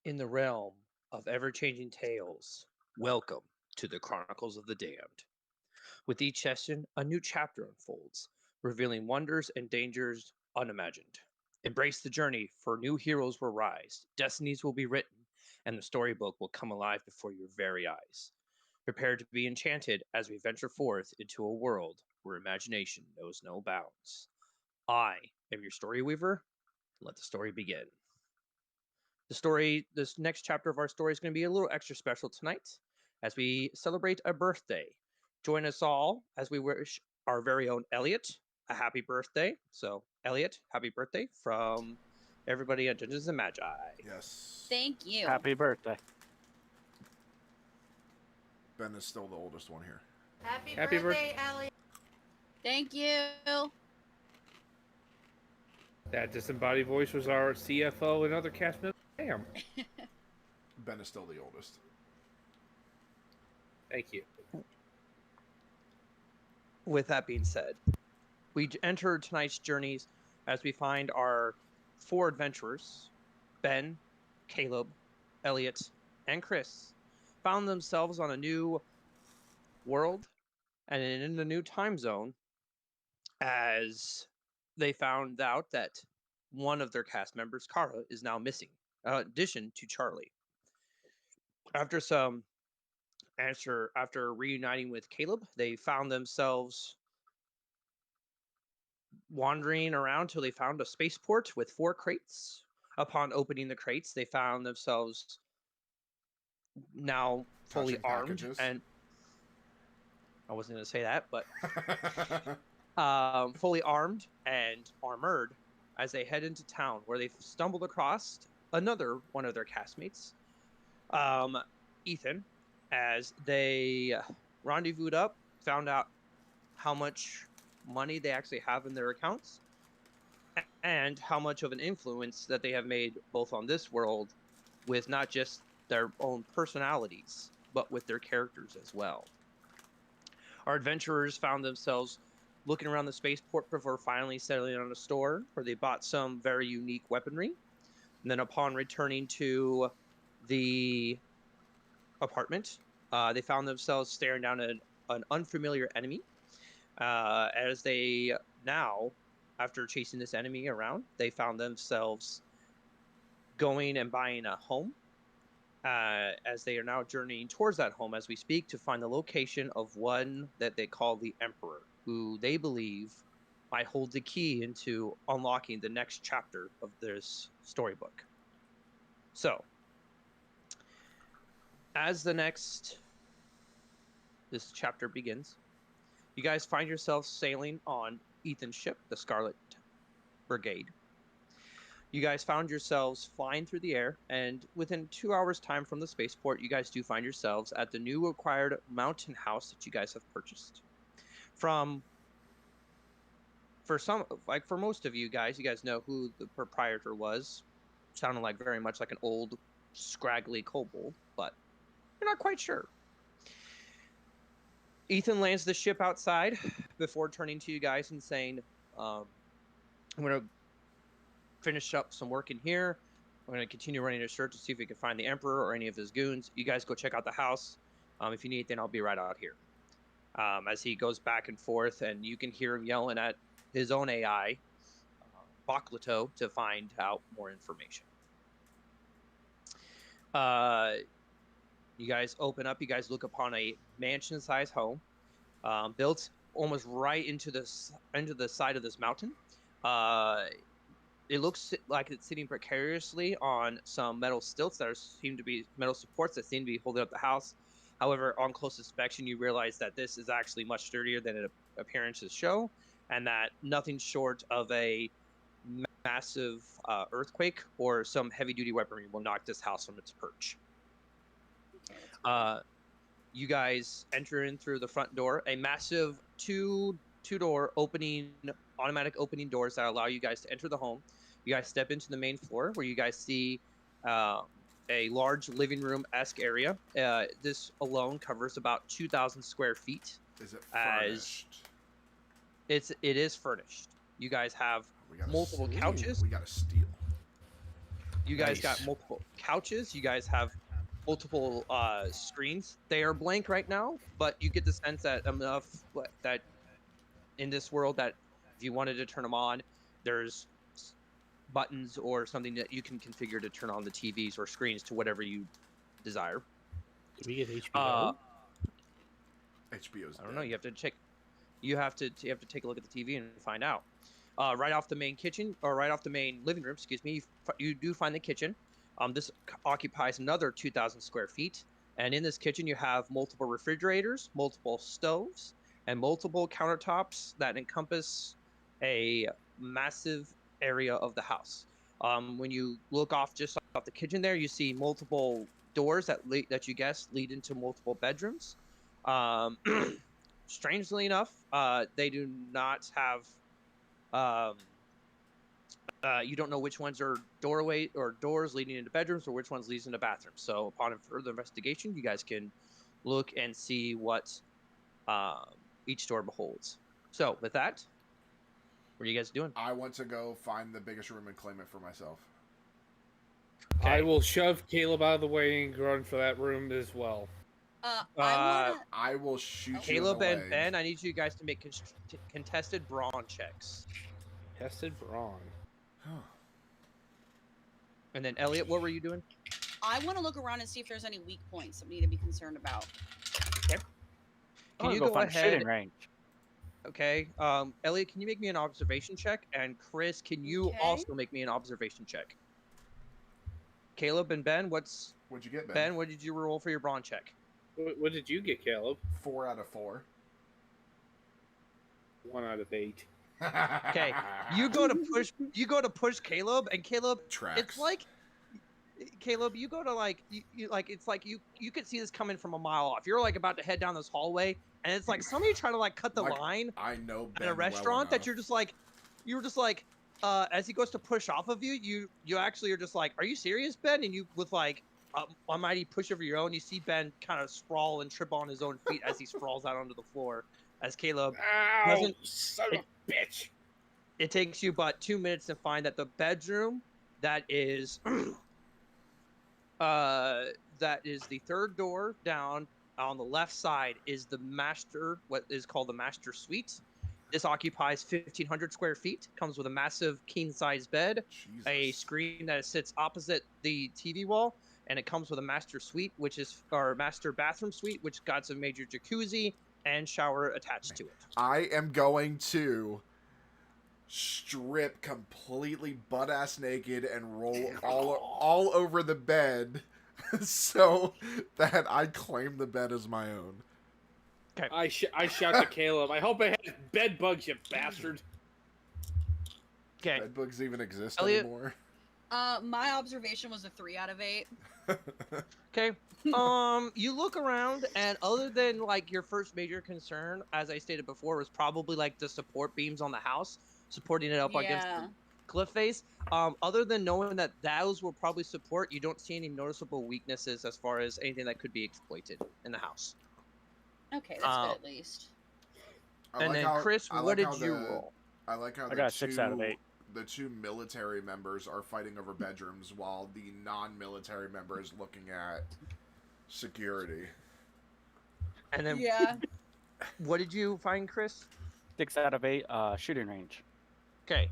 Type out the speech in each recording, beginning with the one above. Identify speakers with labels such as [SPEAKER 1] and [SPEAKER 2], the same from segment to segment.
[SPEAKER 1] In the realm of ever-changing tales, welcome to the Chronicles of the Damned. With each session, a new chapter unfolds, revealing wonders and dangers unimagined. Embrace the journey, for new heroes will rise, destinies will be written, and the storybook will come alive before your very eyes. Prepare to be enchanted as we venture forth into a world where imagination knows no bounds. I am your story weaver. Let the story begin. This next chapter of our story is going to be a little extra special tonight as we celebrate a birthday. Join us all as we wish our very own Elliot a happy birthday. So, Elliot, happy birthday from everybody at Dungeons and Magi.
[SPEAKER 2] Yes.
[SPEAKER 3] Thank you.
[SPEAKER 4] Happy birthday.
[SPEAKER 2] Ben is still the oldest one here.
[SPEAKER 5] Happy
[SPEAKER 1] Happy
[SPEAKER 5] birthday, Ellie.
[SPEAKER 3] Thank you.
[SPEAKER 6] That disembodied voice was our CFO and other cast members. Damn.
[SPEAKER 2] Ben is still the oldest.
[SPEAKER 6] Thank you.
[SPEAKER 1] With that being said, we enter tonight's journeys as we find our four adventurers, Ben, Caleb, Elliot, and Chris, found themselves on a new world and in a new time zone as they found out that one of their cast members, Kara, is now missing, in addition to Charlie. After reuniting with Caleb, they found themselves wandering around till they found a spaceport with 4 crates. Upon opening the crates, they found themselves now fully
[SPEAKER 2] Touching
[SPEAKER 1] armed,
[SPEAKER 2] packages.
[SPEAKER 1] and I wasn't going to say that, but fully armed and armored as they head into town, where they stumbled across another one of their castmates, Ethan, as they rendezvoused up, found out how much money they actually have in their accounts, and how much of an influence that they have made both on this world with not just their own personalities, but with their characters as well. Our adventurers found themselves looking around the spaceport before finally settling on a store where they bought some very unique weaponry. And then upon returning to the apartment, they found themselves staring down an unfamiliar enemy. As they now, after chasing this enemy around, they found themselves going and buying a home. As they are now journeying towards that home as we speak to find the location of one that they call the Emperor, who they believe might hold the key into unlocking the next chapter of this storybook. So, as this chapter begins, you guys find yourselves sailing on Ethan's ship, the Scarlet Brigade. You guys found yourselves flying through the air, and within 2 hours' time from the spaceport, you guys do find yourselves at the new acquired mountain house that you guys have purchased. For most of you guys know who the proprietor was. Sounded like very much like an old, scraggly kobold, but you're not quite sure. Ethan lands the ship outside before turning to you guys and saying, I'm going to finish up some work in here. I'm going to continue running a search to see if we can find the Emperor or any of his goons. You guys go check out the house. If you need anything, I'll be right out here. As he goes back and forth, and you can hear him yelling at his own AI, Baklato, to find out more information. You guys open up. You guys look upon a mansion-sized home, built almost right into the side of this mountain. It looks like it's sitting precariously on some metal stilts that seem to be metal supports that seem to be holding up the house. However, on close inspection, you realize that this is actually much sturdier than appearances show, and that nothing short of a massive earthquake or some heavy-duty weaponry will knock this house from its perch. You guys enter in through the front door, a massive two-door automatic opening doors that allow you guys to enter the home. You guys step into the main floor where you guys see a large living room-esque area. This alone covers about 2,000 square feet.
[SPEAKER 2] Is it furnished?
[SPEAKER 1] It is furnished. You guys have multiple couches.
[SPEAKER 2] We got to steal.
[SPEAKER 1] You guys got
[SPEAKER 2] Nice.
[SPEAKER 1] multiple couches. You guys have multiple screens. They are blank right now, but you get the sense that enough that in this world that if you wanted to turn them on, there's buttons or something that you can configure to turn on the TVs or screens to whatever you desire.
[SPEAKER 6] Do we get HBO?
[SPEAKER 2] HBO's
[SPEAKER 1] I don't
[SPEAKER 2] dead.
[SPEAKER 1] know. You have to check. You have to take a look at the TV and find out. Right off the main kitchen, or right off the main living room, excuse me, you do find the kitchen. This occupies another 2,000 square feet, and in this kitchen you have multiple refrigerators, multiple stoves, and multiple countertops that encompass a massive area of the house. When you look off just off the kitchen there, you see multiple doors that you guess lead into multiple bedrooms. Um, strangely enough, they do not have. You don't know which ones are doorway or doors leading into bedrooms or which ones leads into bathrooms. So upon further investigation, you guys can look and see what each door beholds. So with that, what are you guys doing?
[SPEAKER 2] I want to go find the biggest room and claim it for myself.
[SPEAKER 1] Okay.
[SPEAKER 6] I will shove Caleb out of the way and run for that room as well.
[SPEAKER 2] I will shoot
[SPEAKER 1] Caleb
[SPEAKER 2] you in
[SPEAKER 1] and
[SPEAKER 2] the leg.
[SPEAKER 1] Ben, I need you guys to make contested brawn checks.
[SPEAKER 6] Tested brawn.
[SPEAKER 1] And then Elliot, what were you doing?
[SPEAKER 3] I want to look around and see if there's any weak points that we need to be concerned about.
[SPEAKER 1] Can you
[SPEAKER 4] go
[SPEAKER 1] go
[SPEAKER 4] find
[SPEAKER 1] ahead?
[SPEAKER 4] shooting range?
[SPEAKER 1] Okay. Elliot, can you make me an observation check? And Chris, can you
[SPEAKER 3] Okay.
[SPEAKER 1] also make me an observation check? Caleb and Ben,
[SPEAKER 2] What'd you get, Ben?
[SPEAKER 1] Ben, what did you roll for your brawn check?
[SPEAKER 6] What did you get, Caleb?
[SPEAKER 2] 4 out of 4.
[SPEAKER 6] 1 out of 8.
[SPEAKER 1] Okay. You go to push Caleb, and Caleb,
[SPEAKER 2] Tracks.
[SPEAKER 1] it's like Caleb, you go to like you like it's like you could see this coming from a mile off. You're like about to head down this hallway, and it's like somebody trying to like cut the
[SPEAKER 2] Like,
[SPEAKER 1] line
[SPEAKER 2] I know Ben
[SPEAKER 1] at a restaurant
[SPEAKER 2] well
[SPEAKER 1] that you're just like as he goes to push off of you, you actually are just like, are you serious, Ben? And you with like a mighty push of your own, you see Ben kind of sprawl and trip on his own feet as he sprawls out onto the floor. As Caleb
[SPEAKER 6] Ow,
[SPEAKER 1] doesn't.
[SPEAKER 6] son of a bitch!
[SPEAKER 1] It takes you about 2 minutes to find that the bedroom that is the third door down on the left side is what is called the master suite. This occupies 1,500 square feet, comes with a massive king-size bed,
[SPEAKER 2] Jesus.
[SPEAKER 1] a screen that sits opposite the TV wall, and it comes with a master suite, master bathroom suite, which got a major jacuzzi and shower attached to it.
[SPEAKER 2] I am going to strip completely butt-ass naked and roll all over the bed so that I claim the bed as my own.
[SPEAKER 1] Okay.
[SPEAKER 6] I shout to Caleb, I hope it has bed bugs, you bastard.
[SPEAKER 1] Okay.
[SPEAKER 2] Bed bugs even exist
[SPEAKER 1] Elliot?
[SPEAKER 2] anymore.
[SPEAKER 3] My observation was a 3 out of 8.
[SPEAKER 1] Okay. You look around, and other than like your first major concern, as I stated before, was probably like the support beams on the house, supporting it up against the cliff face. Other than knowing that those will probably support, you don't see any noticeable weaknesses as far as anything that could be exploited in the house.
[SPEAKER 3] Okay, that's good at least.
[SPEAKER 1] Chris, what did you roll?
[SPEAKER 2] I like how
[SPEAKER 4] I got 6 out of 8.
[SPEAKER 2] The 2 military members are fighting over bedrooms while the non-military member is looking at security.
[SPEAKER 1] And then,
[SPEAKER 3] Yeah.
[SPEAKER 1] what did you find, Chris?
[SPEAKER 4] 6 out of 8 shooting range.
[SPEAKER 1] Okay.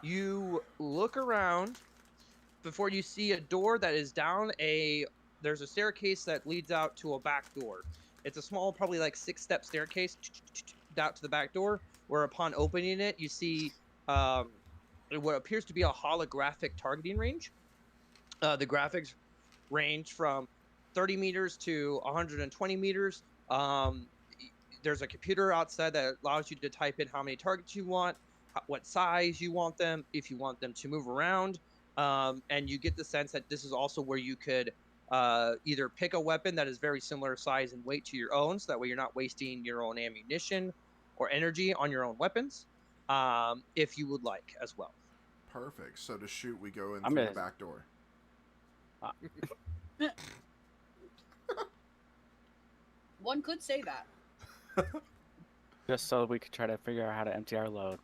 [SPEAKER 1] You look around before you see a door that is down there's a staircase that leads out to a back door. It's a small, probably like 6-step staircase out to the back door, where upon opening it, you see what appears to be a holographic targeting range. The graphics range from 30 meters to 120 meters. There's a computer outside that allows you to type in how many targets you want, what size you want them, if you want them to move around. And you get the sense that this is also where you could either pick a weapon that is very similar size and weight to your own, so that way you're not wasting your own ammunition or energy on your own weapons, if you would like as well.
[SPEAKER 2] Perfect. So to shoot, we go in through the back door.
[SPEAKER 3] One could say that.
[SPEAKER 4] Just so we could try to figure out how to empty our load.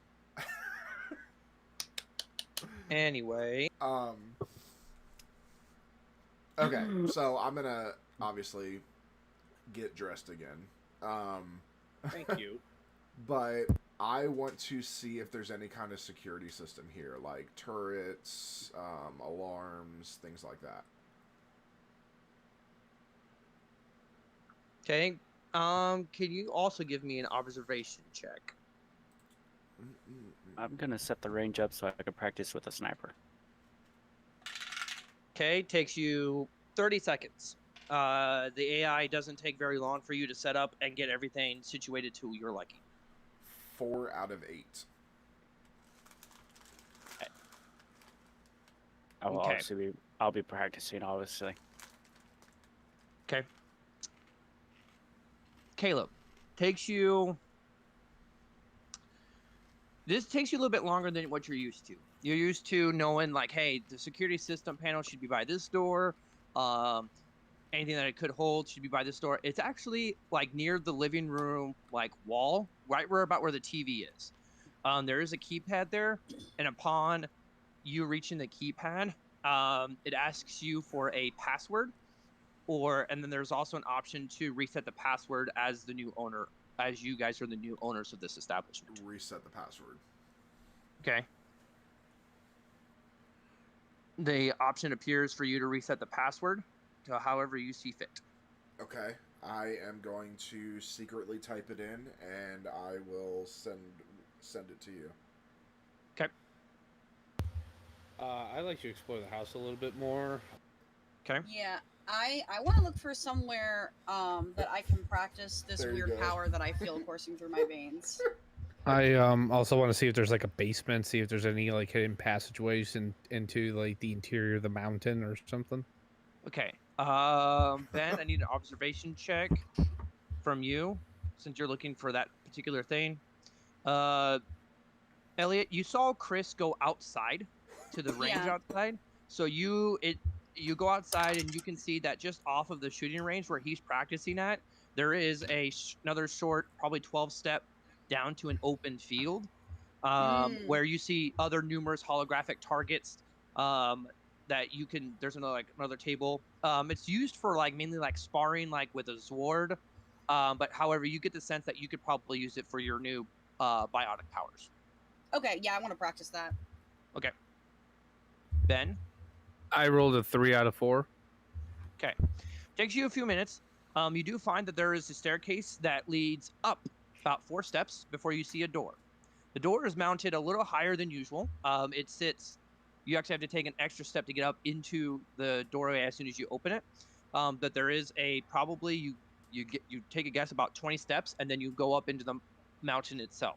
[SPEAKER 1] Anyway,
[SPEAKER 2] Okay, so I'm gonna obviously get dressed again.
[SPEAKER 6] Thank you.
[SPEAKER 2] But I want to see if there's any kind of security system here, like turrets, alarms, things like that.
[SPEAKER 1] okay. Can you also give me an observation check?
[SPEAKER 4] I'm gonna set the range up so I can practice with a sniper.
[SPEAKER 1] Okay, takes you 30 seconds. The AI doesn't take very long for you to set up and get everything situated to your liking.
[SPEAKER 2] 4 out of 8.
[SPEAKER 1] Okay.
[SPEAKER 4] I'll be practicing, obviously.
[SPEAKER 1] Okay. Caleb, takes you. This takes you a little bit longer than what you're used to. You're used to knowing, like, hey, the security system panel should be by this door. Anything that it could hold should be by this door. It's actually like near the living room, like wall, right where about where the TV is. There is a keypad there, and upon you reaching the keypad, it asks you for a password, and then there's also an option to reset the password as the new owner, as you guys are the new owners of this establishment.
[SPEAKER 2] Reset the password.
[SPEAKER 1] Okay. The option appears for you to reset the password to however you see fit.
[SPEAKER 2] Okay, I am going to secretly type it in, and I will send it to you.
[SPEAKER 1] Okay.
[SPEAKER 6] I'd like to explore the house a little bit more.
[SPEAKER 1] Okay.
[SPEAKER 3] Yeah, I want to look for somewhere that I can practice this
[SPEAKER 2] There you
[SPEAKER 3] weird
[SPEAKER 2] go.
[SPEAKER 3] power that I feel coursing through my veins.
[SPEAKER 6] I also want to see if there's like a basement, see if there's any like hidden passageways into like the interior of the mountain or something.
[SPEAKER 1] Okay. Ben, I need an observation check from you since you're looking for that particular thing. Elliot, you saw Chris go outside to the range
[SPEAKER 3] Yeah.
[SPEAKER 1] outside. So you go outside and you can see that just off of the shooting range where he's practicing at, there is another short, probably 12-step down to an open field, where you see other numerous holographic targets. That you can. There's another table. It's used for like mainly like sparring, like with a sword. But however, you get the sense that you could probably use it for your new biotic powers.
[SPEAKER 3] Okay, yeah, I want to practice that.
[SPEAKER 1] Okay. Ben.
[SPEAKER 6] I rolled a 3 out of 4.
[SPEAKER 1] Okay. Takes you a few minutes. You do find that there is a staircase that leads up about 4 steps before you see a door. The door is mounted a little higher than usual. It sits. You actually have to take an extra step to get up into the doorway as soon as you open it. But there is probably you take a guess about 20 steps and then you go up into the mountain itself.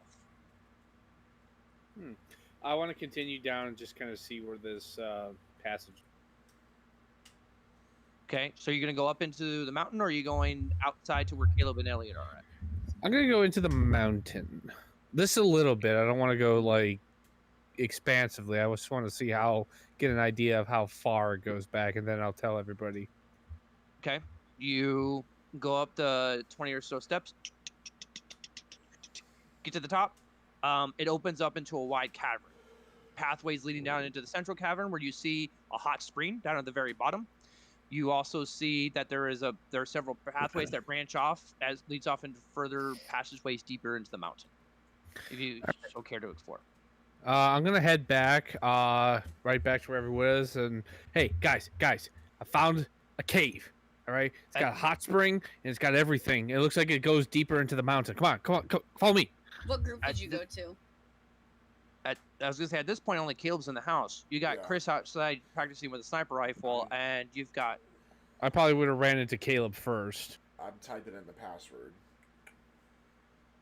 [SPEAKER 6] I want to continue down and just kind of see where this passage.
[SPEAKER 1] Okay, so you're gonna go up into the mountain, or are you going outside to where Caleb and Elliot are at?
[SPEAKER 6] I'm gonna go into the mountain. This a little bit. I don't want to go like expansively. I just want to get an idea of how far it goes back, and then I'll tell everybody.
[SPEAKER 1] Okay, you go up the 20 or so steps, get to the top. It opens up into a wide cavern. Pathways leading down into the central cavern, where you see a hot spring down at the very bottom. You also see that there are several pathways that branch off leads off into further passageways deeper into the mountain, if you so care to explore.
[SPEAKER 6] I'm gonna head back, right back to where everyone is, and hey, guys, I found a cave. All right, it's got a hot spring and it's got everything. It looks like it goes deeper into the mountain. Come on, follow me.
[SPEAKER 3] What group did you go to?
[SPEAKER 1] I was gonna say at this point only Caleb's in the house. You got Chris outside practicing with a sniper rifle, and you've got.
[SPEAKER 6] I probably would have ran into Caleb first.
[SPEAKER 2] I'm typing in the password.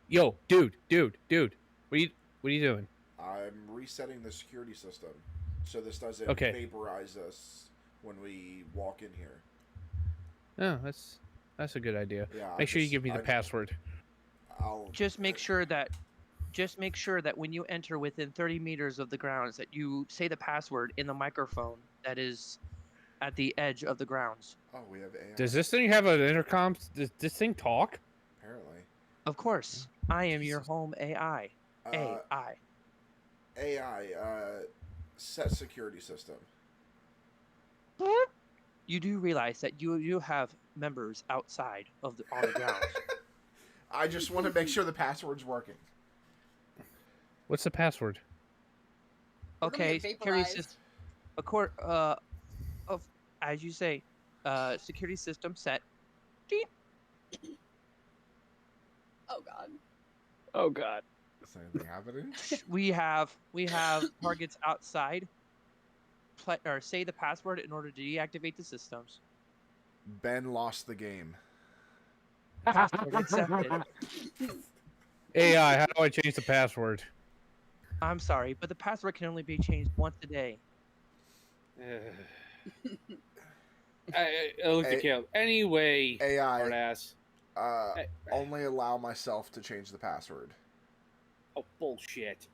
[SPEAKER 6] Yo, dude, what are you doing?
[SPEAKER 2] I'm resetting the security system so this doesn't vaporize us when we walk in here.
[SPEAKER 6] Oh, that's a good idea.
[SPEAKER 2] Yeah,
[SPEAKER 6] make sure you give me the password.
[SPEAKER 1] Just make sure that when you enter within 30 meters of the grounds that you say the password in the microphone that is at the edge of the grounds.
[SPEAKER 2] Oh, we have AI.
[SPEAKER 6] Does this thing have an intercom? Does this thing talk?
[SPEAKER 2] Apparently.
[SPEAKER 1] Of course. I am your home AI. AI.
[SPEAKER 2] Set security system.
[SPEAKER 1] You do realize that you have members outside on the grounds.
[SPEAKER 2] I just want to make sure the password's working.
[SPEAKER 6] What's the password?
[SPEAKER 3] We're gonna
[SPEAKER 1] Okay,
[SPEAKER 3] get
[SPEAKER 1] security
[SPEAKER 3] vaporized.
[SPEAKER 1] system. Of as you say, security system set. Deep.
[SPEAKER 3] Oh god.
[SPEAKER 4] Oh God.
[SPEAKER 2] Is anything happening?
[SPEAKER 1] We have targets outside. Or say the password in order to deactivate the systems.
[SPEAKER 2] Ben lost the game.
[SPEAKER 1] Password accepted.
[SPEAKER 6] AI, how do I change the password?
[SPEAKER 1] I'm sorry, but the password can only be changed once a day.
[SPEAKER 6] I looked at Caleb. Anyway,
[SPEAKER 2] AI.
[SPEAKER 6] smartass.
[SPEAKER 2] Only allow myself to change the password.
[SPEAKER 6] Oh, bullshit.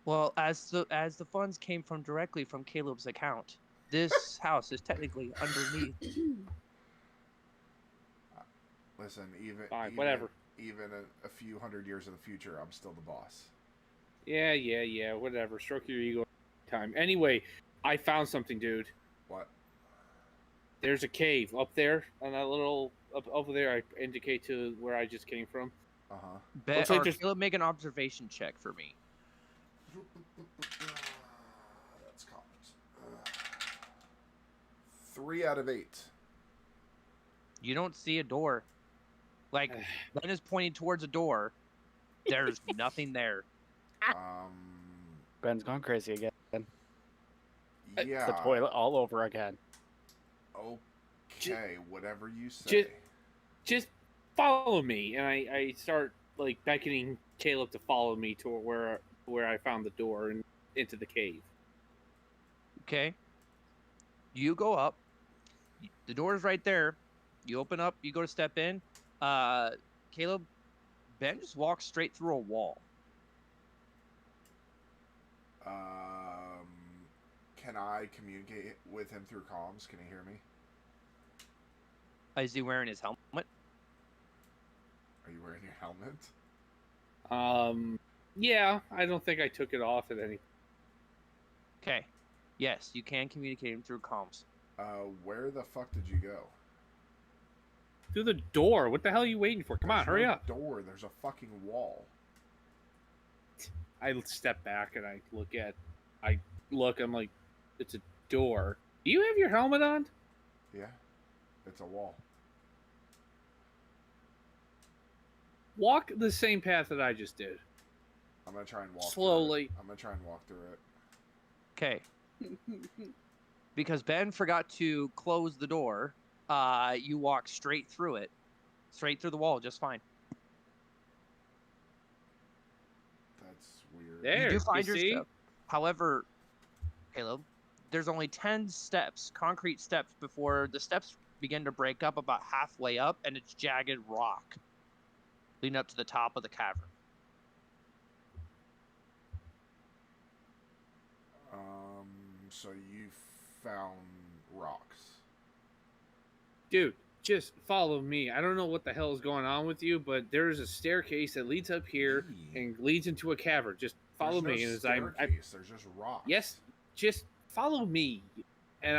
[SPEAKER 1] Well, as the funds came from directly from Caleb's account, this house is technically underneath.
[SPEAKER 2] Listen,
[SPEAKER 6] Fine, whatever.
[SPEAKER 2] Even a few hundred years in the future, I'm still the boss.
[SPEAKER 6] Yeah, whatever. Stroke your ego time. Anyway, I found something, dude.
[SPEAKER 2] What?
[SPEAKER 6] There's a cave up there on that little up over there. I indicate to where I just came from.
[SPEAKER 2] Uh-huh.
[SPEAKER 6] Looks like
[SPEAKER 1] Or
[SPEAKER 6] there's-
[SPEAKER 1] Caleb, make an observation check for me.
[SPEAKER 2] That's comments. 3 out of 8.
[SPEAKER 1] You don't see a door. Like Ben is pointing towards a door. There's nothing there.
[SPEAKER 4] Ben's gone crazy again.
[SPEAKER 2] Yeah.
[SPEAKER 4] The toilet all over again.
[SPEAKER 2] Okay, whatever you say.
[SPEAKER 6] Just follow me, and I start like beckoning Caleb to follow me to where I found the door and into the cave.
[SPEAKER 1] Okay. You go up. The door is right there. You open up. You go to step in. Caleb, Ben just walks straight through a wall.
[SPEAKER 2] Can I communicate with him through comms? Can he hear me?
[SPEAKER 1] Is he wearing his helmet?
[SPEAKER 2] Are you wearing your helmet?
[SPEAKER 6] Yeah, I don't think I took it off at any.
[SPEAKER 1] Okay. Yes, you can communicate him through comms.
[SPEAKER 2] Where the fuck did you go?
[SPEAKER 6] Through the door. What the hell are you waiting for? Come on, hurry up.
[SPEAKER 2] Door. There's a fucking wall.
[SPEAKER 6] I step back and I look. I'm like, it's a door. Do you have your helmet on?
[SPEAKER 2] Yeah, it's a wall.
[SPEAKER 6] Walk the same path that I just did.
[SPEAKER 2] I'm gonna try and walk
[SPEAKER 6] Slowly.
[SPEAKER 2] through it. I'm gonna try and walk through it.
[SPEAKER 1] Okay. Because Ben forgot to close the door, you walk straight through it. Straight through the wall, just fine.
[SPEAKER 2] That's weird.
[SPEAKER 6] There,
[SPEAKER 1] You do find
[SPEAKER 6] you see?
[SPEAKER 1] yourself. However, Caleb, there's only 10 steps, concrete steps, before the steps begin to break up about halfway up, and it's jagged rock leading up to the top of the cavern.
[SPEAKER 2] So you found rocks.
[SPEAKER 6] Dude, just follow me. I don't know what the hell is going on with you, but there's a staircase that leads up here and leads into a cavern. Just follow
[SPEAKER 2] There's
[SPEAKER 6] me.
[SPEAKER 2] no
[SPEAKER 6] And as
[SPEAKER 2] staircase. There's just rocks.
[SPEAKER 6] yes, just follow me. And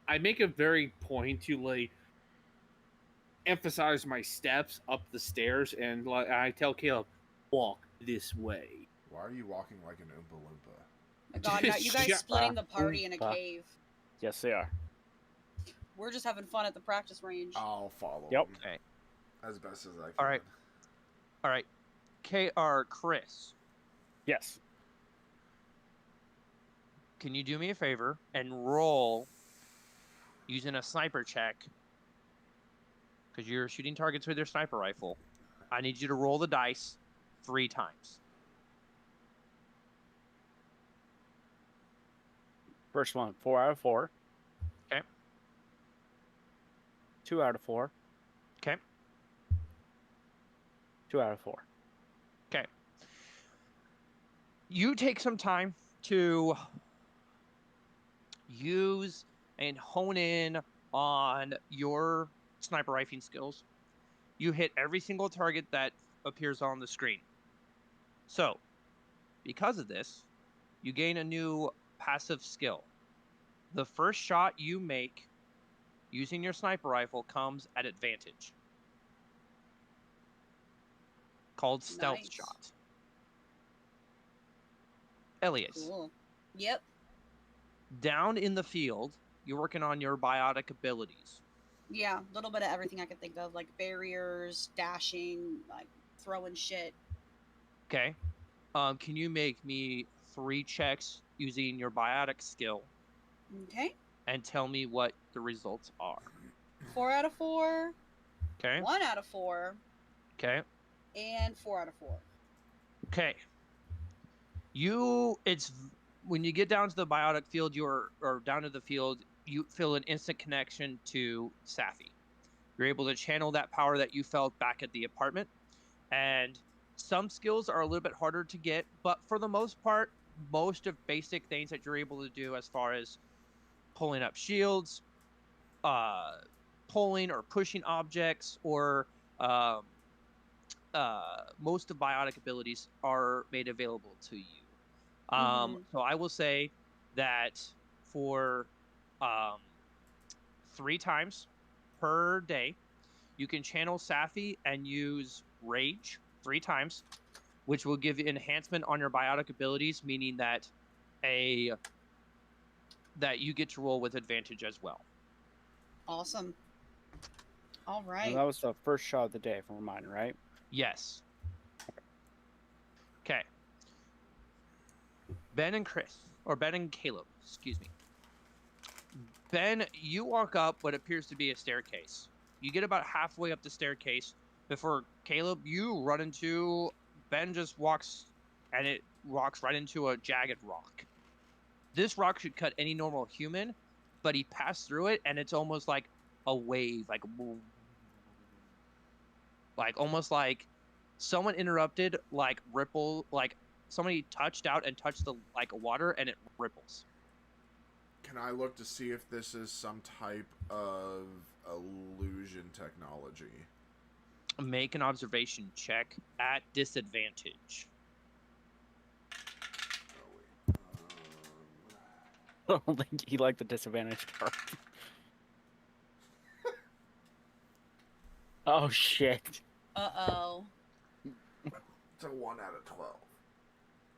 [SPEAKER 6] I make a very point to like emphasize my steps up the stairs, and like, I tell Caleb, walk this way.
[SPEAKER 2] Why are you walking like an Oompa Loompa?
[SPEAKER 3] My God, now you guys
[SPEAKER 6] Shut
[SPEAKER 3] splitting the party in a
[SPEAKER 4] up.
[SPEAKER 3] cave.
[SPEAKER 4] Yes, they are.
[SPEAKER 3] We're just having fun at the practice range.
[SPEAKER 2] I'll follow
[SPEAKER 4] Yep.
[SPEAKER 2] him
[SPEAKER 1] Okay.
[SPEAKER 2] as best as I can.
[SPEAKER 1] All right. All right. KR Chris,
[SPEAKER 4] Yes.
[SPEAKER 1] can you do me a favor and roll using a sniper check? Because you're shooting targets with your sniper rifle. I need you to roll the dice 3 times.
[SPEAKER 4] First one, 4 out of 4.
[SPEAKER 1] Okay.
[SPEAKER 4] 2 out of 4.
[SPEAKER 1] Okay.
[SPEAKER 4] 2 out of 4.
[SPEAKER 1] Okay. You take some time to use and hone in on your sniper rifling skills. You hit every single target that appears on the screen. So, because of this, you gain a new passive skill. The first shot you make using your sniper rifle comes at advantage, called stealth
[SPEAKER 3] Nice.
[SPEAKER 1] shot. Elias,
[SPEAKER 3] Cool. Yep.
[SPEAKER 1] down in the field, you're working on your biotic abilities.
[SPEAKER 3] Yeah, a little bit of everything I could think of, like barriers, dashing, like throwing shit.
[SPEAKER 1] Okay. Can you make me 3 checks using your biotic skill
[SPEAKER 3] Okay.
[SPEAKER 1] and tell me what the results are?
[SPEAKER 3] 4 out of 4,
[SPEAKER 1] Okay.
[SPEAKER 3] 1 out of 4,
[SPEAKER 1] Okay.
[SPEAKER 3] and 4 out of 4.
[SPEAKER 1] Okay. It's when you get down to the biotic field, or down to the field, you feel an instant connection to Safi. You're able to channel that power that you felt back at the apartment. And some skills are a little bit harder to get, but for the most part, most of basic things that you're able to do as far as pulling up shields, pulling or pushing objects, or most of biotic abilities are made available to you. So I will say that for 3 times per day, you can channel Safi and use Rage 3 times, which will give you enhancement on your biotic abilities, meaning that you get to roll with advantage as well.
[SPEAKER 3] Awesome. All
[SPEAKER 4] And
[SPEAKER 3] right.
[SPEAKER 4] that was the first shot of the day for mine, right?
[SPEAKER 1] Yes. Okay. Ben and Caleb, excuse me. Ben, you walk up what appears to be a staircase. You get about halfway up the staircase before Caleb, you run into Ben just walks and it walks right into a jagged rock. This rock should cut any normal human, but he passed through it and it's almost like a wave, like almost like someone interrupted, like ripple, like somebody touched out and touched the water and it ripples.
[SPEAKER 2] Can I look to see if this is some type of illusion technology?
[SPEAKER 1] Make an observation check at disadvantage.
[SPEAKER 2] Oh, wait.
[SPEAKER 4] I don't think he liked the disadvantage part. Oh shit.
[SPEAKER 3] Uh-oh.
[SPEAKER 2] It's a 1 out of 12.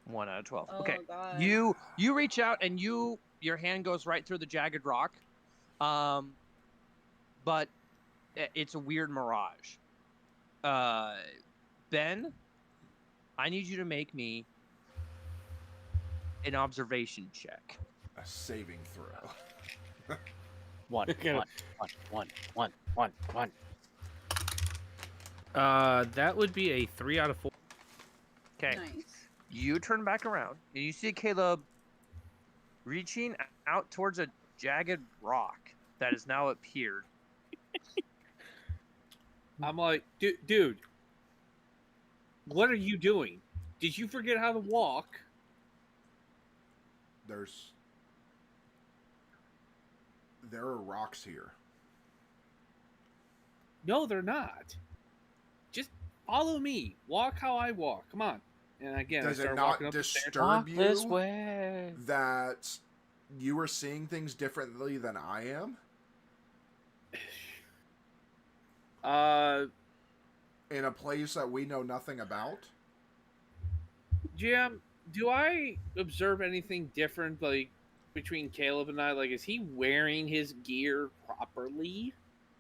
[SPEAKER 1] 1 out of 12.
[SPEAKER 3] Oh,
[SPEAKER 1] Okay.
[SPEAKER 3] God.
[SPEAKER 1] You reach out and your hand goes right through the jagged rock. But it's a weird mirage. Ben, I need you to make me an observation check.
[SPEAKER 2] A saving throw.
[SPEAKER 4] One.
[SPEAKER 6] That would be a 3 out of 4.
[SPEAKER 1] Okay.
[SPEAKER 3] Nice.
[SPEAKER 1] You turn back around and you see Caleb reaching out towards a jagged rock that has now appeared.
[SPEAKER 6] I'm like, dude, what are you doing? Did you forget how to walk?
[SPEAKER 2] There are rocks here.
[SPEAKER 6] No, they're not. Just follow me. Walk how I walk. Come on. And again,
[SPEAKER 2] Does
[SPEAKER 6] I
[SPEAKER 2] it
[SPEAKER 6] start
[SPEAKER 2] not
[SPEAKER 6] walking up the stairs.
[SPEAKER 2] disturb you
[SPEAKER 4] This way.
[SPEAKER 2] that you are seeing things differently than I am? In a place that we know nothing about?
[SPEAKER 6] Jim, do I observe anything different, like, between Caleb and I? Like, is he wearing his gear properly?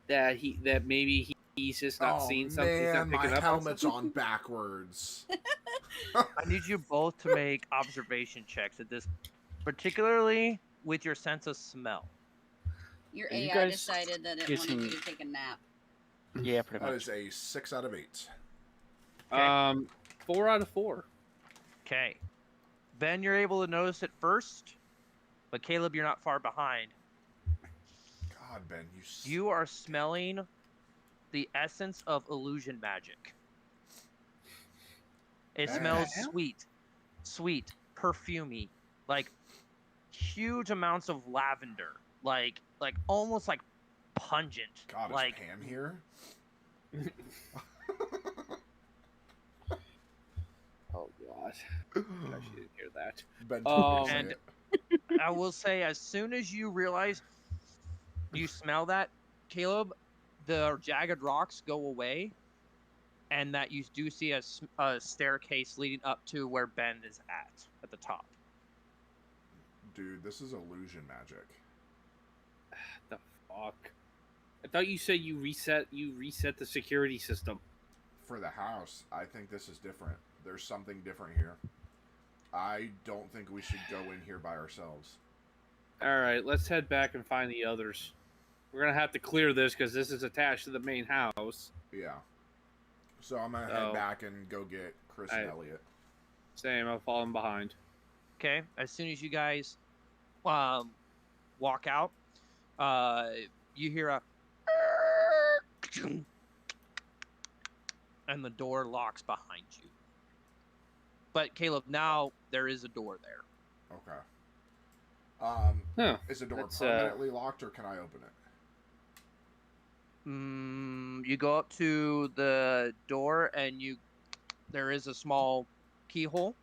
[SPEAKER 6] That maybe he's just not seeing something. He's not
[SPEAKER 2] Man,
[SPEAKER 6] picking
[SPEAKER 2] my
[SPEAKER 6] up
[SPEAKER 2] helmet's
[SPEAKER 6] on
[SPEAKER 2] on backwards.
[SPEAKER 1] I need you both to make observation checks at this, particularly with your sense of smell.
[SPEAKER 3] Your
[SPEAKER 4] Are you
[SPEAKER 3] AI
[SPEAKER 4] guys
[SPEAKER 3] decided that it
[SPEAKER 4] getting-
[SPEAKER 3] wanted you to take a nap.
[SPEAKER 4] Yeah, pretty
[SPEAKER 2] That
[SPEAKER 4] much.
[SPEAKER 2] is a 6 out of 8.
[SPEAKER 1] Okay.
[SPEAKER 6] 4 out of 4.
[SPEAKER 1] Okay. Ben, you're able to notice it first, but Caleb, you're not far behind.
[SPEAKER 2] God, Ben,
[SPEAKER 1] You are smelling the essence of illusion magic. It
[SPEAKER 2] What the
[SPEAKER 1] smells
[SPEAKER 6] hell?
[SPEAKER 1] sweet, perfumey, like huge amounts of lavender, like almost like pungent.
[SPEAKER 2] God, is
[SPEAKER 1] like
[SPEAKER 2] Pam here?
[SPEAKER 6] Oh, God. God. I should hear that.
[SPEAKER 2] Ben told me to say
[SPEAKER 1] And-
[SPEAKER 2] it.
[SPEAKER 1] I will say, as soon as you realize you smell that, Caleb, the jagged rocks go away, and that you do see a staircase leading up to where Ben is at the top.
[SPEAKER 2] Dude, this is illusion magic.
[SPEAKER 6] The fuck? I thought you said you reset the security system.
[SPEAKER 2] For the house, I think this is different. There's something different here. I don't think we should go in here by ourselves.
[SPEAKER 6] All right, let's head back and find the others. We're gonna have to clear this because this is attached to the main house.
[SPEAKER 2] Yeah. So I'm gonna head back and go get Chris and Elliot.
[SPEAKER 6] Same, I'm falling behind.
[SPEAKER 1] Okay, as soon as you guys walk out, you hear a and the door locks behind you. But Caleb, now there is a door there.
[SPEAKER 2] Okay.
[SPEAKER 6] Huh.
[SPEAKER 2] Is the door
[SPEAKER 6] That's,
[SPEAKER 2] permanently locked, or can I open it?
[SPEAKER 1] You go up to the door, and there is a small keyhole.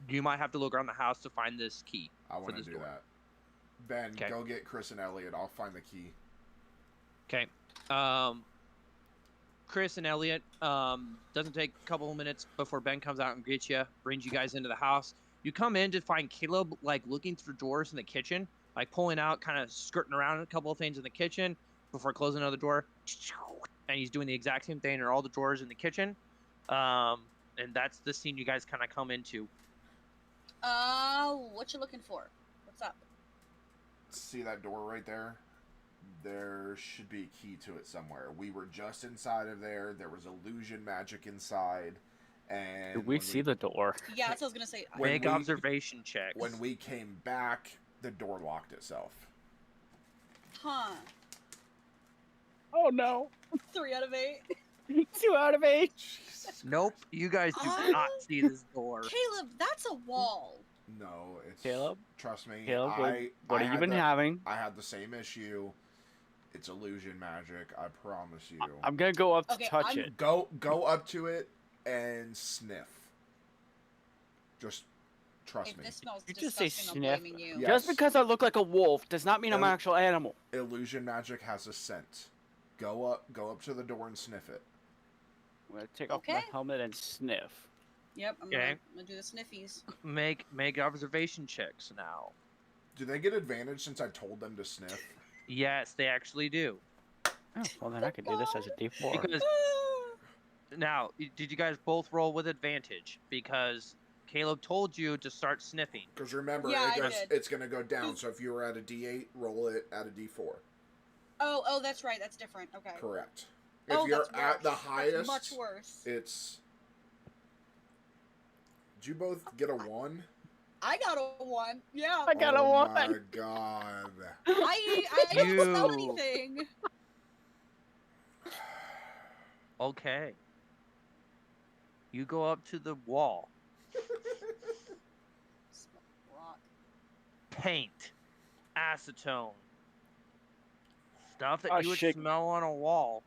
[SPEAKER 1] You might have to look around the house to find this key.
[SPEAKER 2] I want to
[SPEAKER 1] this
[SPEAKER 2] do
[SPEAKER 1] door.
[SPEAKER 2] that. Ben,
[SPEAKER 1] Okay.
[SPEAKER 2] go get Chris and Elliot. I'll find the key.
[SPEAKER 1] Okay. Chris and Elliot, doesn't take a couple of minutes before Ben comes out and greets you, brings you guys into the house. You come in to find Caleb, like, looking through drawers in the kitchen, like, pulling out, kind of skirting around a couple of things in the kitchen before closing another door. And he's doing the exact same thing in all the drawers in the kitchen. And that's the scene you guys kind of come into.
[SPEAKER 3] What you looking for? What's up?
[SPEAKER 2] See that door right there? There should be a key to it somewhere. We were just inside of there. There was illusion magic inside. And
[SPEAKER 4] Did we see the door?
[SPEAKER 3] Yeah, that's what I was gonna say.
[SPEAKER 2] When
[SPEAKER 1] Make
[SPEAKER 2] we-
[SPEAKER 1] observation checks.
[SPEAKER 2] when we came back, the door locked itself.
[SPEAKER 3] Huh.
[SPEAKER 4] Oh no!
[SPEAKER 3] 3 out of 8.
[SPEAKER 4] 2 out of 8.
[SPEAKER 2] Jesus.
[SPEAKER 1] Nope, you guys do
[SPEAKER 3] Oh.
[SPEAKER 1] not see this door.
[SPEAKER 3] Caleb, that's a wall.
[SPEAKER 2] No, it's
[SPEAKER 4] Caleb?
[SPEAKER 2] Trust me.
[SPEAKER 4] Caleb, what
[SPEAKER 2] I
[SPEAKER 4] have you
[SPEAKER 2] had
[SPEAKER 4] been having?
[SPEAKER 2] I had the same issue. It's illusion magic. I promise you.
[SPEAKER 4] I'm gonna go up to
[SPEAKER 3] Okay,
[SPEAKER 4] touch
[SPEAKER 3] I'm-
[SPEAKER 4] it.
[SPEAKER 2] Go up to it and sniff. Just trust
[SPEAKER 3] If
[SPEAKER 2] me.
[SPEAKER 3] this smells
[SPEAKER 4] You just say
[SPEAKER 3] disgusting, I'm
[SPEAKER 4] sniff.
[SPEAKER 3] blaming you.
[SPEAKER 2] Yeah.
[SPEAKER 4] Just
[SPEAKER 2] Yes.
[SPEAKER 4] because I look like a wolf does not mean I'm an actual animal.
[SPEAKER 2] Illusion magic has a scent. Go up to the door and sniff it.
[SPEAKER 4] I'm gonna take off my
[SPEAKER 3] Okay.
[SPEAKER 4] helmet and sniff.
[SPEAKER 3] Yep, I'm
[SPEAKER 1] Okay.
[SPEAKER 3] gonna do the sniffies.
[SPEAKER 1] Make observation checks now.
[SPEAKER 2] Do they get advantage since I told them to sniff?
[SPEAKER 1] Yes, they actually do.
[SPEAKER 4] Oh, well then I could do this as a D4.
[SPEAKER 1] Because now, did you guys both roll with advantage? Because Caleb told you to start sniffing.
[SPEAKER 2] Because remember,
[SPEAKER 3] Yeah, I did.
[SPEAKER 2] it's going to go down. So if you were at a D8, roll it at a D4.
[SPEAKER 3] Oh, that's right. That's different. Okay.
[SPEAKER 2] Correct. If
[SPEAKER 3] Oh,
[SPEAKER 2] you're
[SPEAKER 3] that's
[SPEAKER 2] at the
[SPEAKER 3] worse.
[SPEAKER 2] highest,
[SPEAKER 3] That's much worse.
[SPEAKER 2] it's... Did you both get a 1?
[SPEAKER 3] I got a 1. Yeah.
[SPEAKER 4] I got a
[SPEAKER 2] Oh
[SPEAKER 4] 1.
[SPEAKER 2] my god.
[SPEAKER 3] I don't smell
[SPEAKER 1] You-
[SPEAKER 3] anything.
[SPEAKER 1] Okay. You go up to the wall.
[SPEAKER 3] Smell rock.
[SPEAKER 1] Paint. Acetone. Stuff that
[SPEAKER 4] Oh,
[SPEAKER 1] you would
[SPEAKER 4] shit.
[SPEAKER 1] smell on a wall.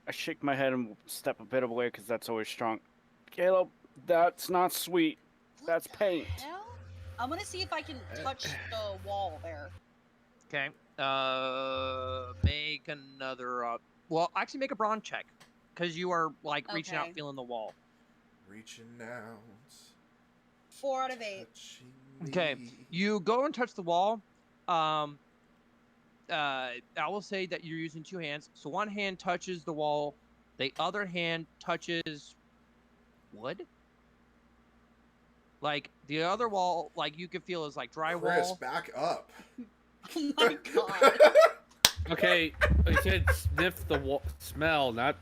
[SPEAKER 4] I shake my head and step a bit away because that's always strong. Caleb, that's not sweet.
[SPEAKER 3] What
[SPEAKER 4] That's
[SPEAKER 3] the
[SPEAKER 4] paint.
[SPEAKER 3] hell? I'm gonna see if I can touch the wall there.
[SPEAKER 1] Okay. Make another. Well, actually, make a brawn check, because you are like reaching out,
[SPEAKER 3] Okay.
[SPEAKER 1] feeling the wall.
[SPEAKER 2] Reaching out.
[SPEAKER 3] 4 out of 8.
[SPEAKER 2] Touching
[SPEAKER 1] Okay.
[SPEAKER 2] me.
[SPEAKER 1] You go and touch the wall. I will say that you're using 2 hands. So one hand touches the wall, the other hand touches wood. Like the other wall, like you can feel is like drywall.
[SPEAKER 2] Chris, back up.
[SPEAKER 3] Oh my god.
[SPEAKER 6] Okay, I said sniff the smell, not.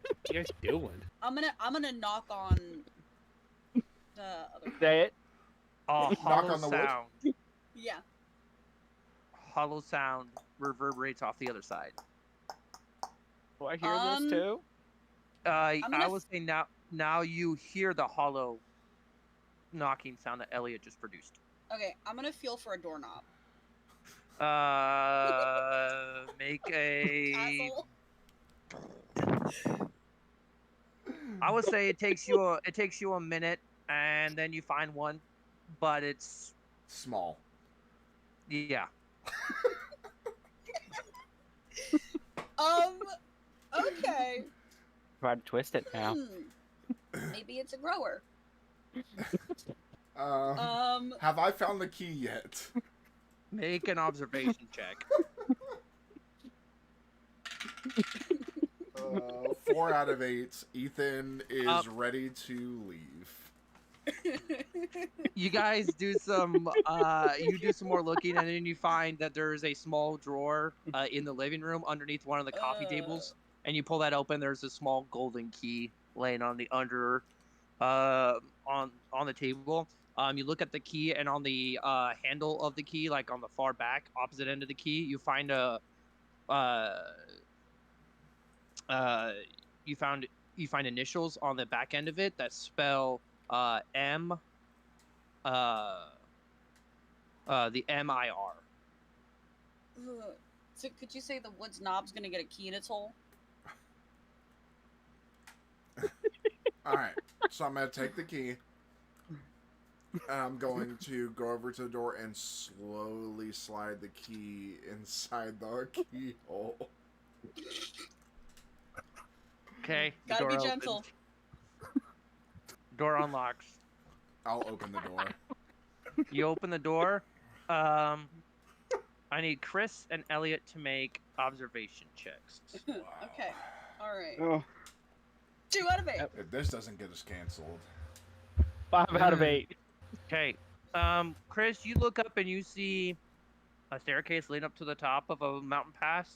[SPEAKER 6] What you guys doing?
[SPEAKER 3] I'm gonna knock on the other.
[SPEAKER 4] Say it.
[SPEAKER 1] A
[SPEAKER 2] Knock
[SPEAKER 1] hollow
[SPEAKER 2] on the wood?
[SPEAKER 1] sound.
[SPEAKER 3] Yeah.
[SPEAKER 1] Hollow sound reverberates off the other side.
[SPEAKER 4] Do I hear this too?
[SPEAKER 1] I
[SPEAKER 3] gonna
[SPEAKER 1] would say now you hear the hollow knocking sound that Elliot just produced.
[SPEAKER 3] Okay, I'm gonna feel for a doorknob.
[SPEAKER 1] Make a
[SPEAKER 3] Asshole.
[SPEAKER 1] I would say it takes you a minute, and then you find one, but it's
[SPEAKER 2] Small.
[SPEAKER 1] yeah.
[SPEAKER 3] Okay.
[SPEAKER 4] Try to twist it now.
[SPEAKER 3] Maybe it's a grower.
[SPEAKER 2] Have I found the key yet?
[SPEAKER 1] Make an observation check.
[SPEAKER 2] 4 out of 8. Ethan is ready to leave.
[SPEAKER 1] You guys do some more looking, and then you find that there's a small drawer in the living room underneath one of the coffee tables, and you pull that open. There's a small golden key laying on the on the table. You look at the key, and on the handle of the key, like on the far back opposite end of the key, you find you find initials on the back end of it that spell M. The MIR.
[SPEAKER 3] So could you say the woods knob's gonna get a key in its hole?
[SPEAKER 2] Alright, so I'm going to take the key. And I'm going to go over to the door and slowly slide the key inside the keyhole.
[SPEAKER 1] Okay.
[SPEAKER 3] Gotta be gentle.
[SPEAKER 1] Door unlocks.
[SPEAKER 2] I'll open the door.
[SPEAKER 1] You open the door. I need Chris and Elliot to make observation checks.
[SPEAKER 3] Okay. All right.
[SPEAKER 4] Oh,
[SPEAKER 3] 2 out of 8.
[SPEAKER 2] If this doesn't get us canceled.
[SPEAKER 4] 5 out of 8.
[SPEAKER 1] Okay. Chris, you look up and you see a staircase leading up to the top of a mountain pass.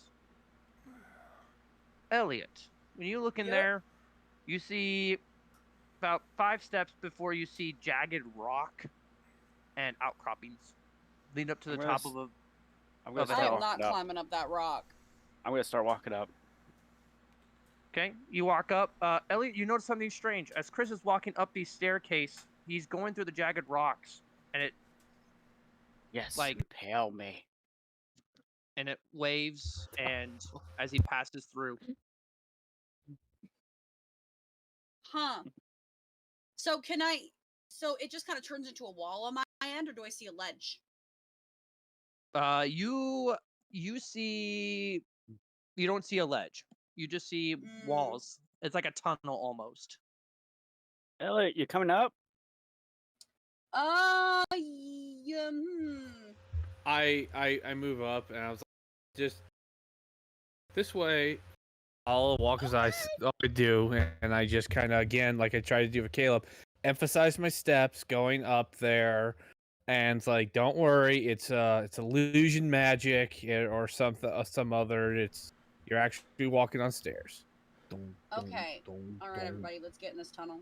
[SPEAKER 1] Elliot, when you look in there, you see about 5 steps before you see jagged rock and outcroppings leading up to the top of a.
[SPEAKER 4] I'm gonna
[SPEAKER 3] I
[SPEAKER 4] start
[SPEAKER 3] am not
[SPEAKER 4] walking up.
[SPEAKER 3] climbing up that rock.
[SPEAKER 4] I'm gonna start walking up.
[SPEAKER 1] Okay, you walk up. Elliot, you notice something strange. As Chris is walking up the staircase, he's going through the jagged rocks, and
[SPEAKER 4] Yes,
[SPEAKER 1] Like-
[SPEAKER 4] impale me.
[SPEAKER 1] it waves, and as he passes through.
[SPEAKER 3] Huh. So can I? So it just kind of turns into a wall on my end, or do I see a ledge?
[SPEAKER 1] You see, you don't see a ledge. You just see
[SPEAKER 3] Mm.
[SPEAKER 1] walls. It's like a tunnel almost.
[SPEAKER 4] Elliot, you coming up?
[SPEAKER 3] Yeah,
[SPEAKER 6] I move up and I was like, just this way. I'll walk as I do, and I just kind of, again, like I tried to do with Caleb, emphasize my steps going up there, and it's like, don't worry, it's illusion magic or something, some other. You're actually walking on stairs.
[SPEAKER 3] Okay. All right, everybody, let's get in this tunnel.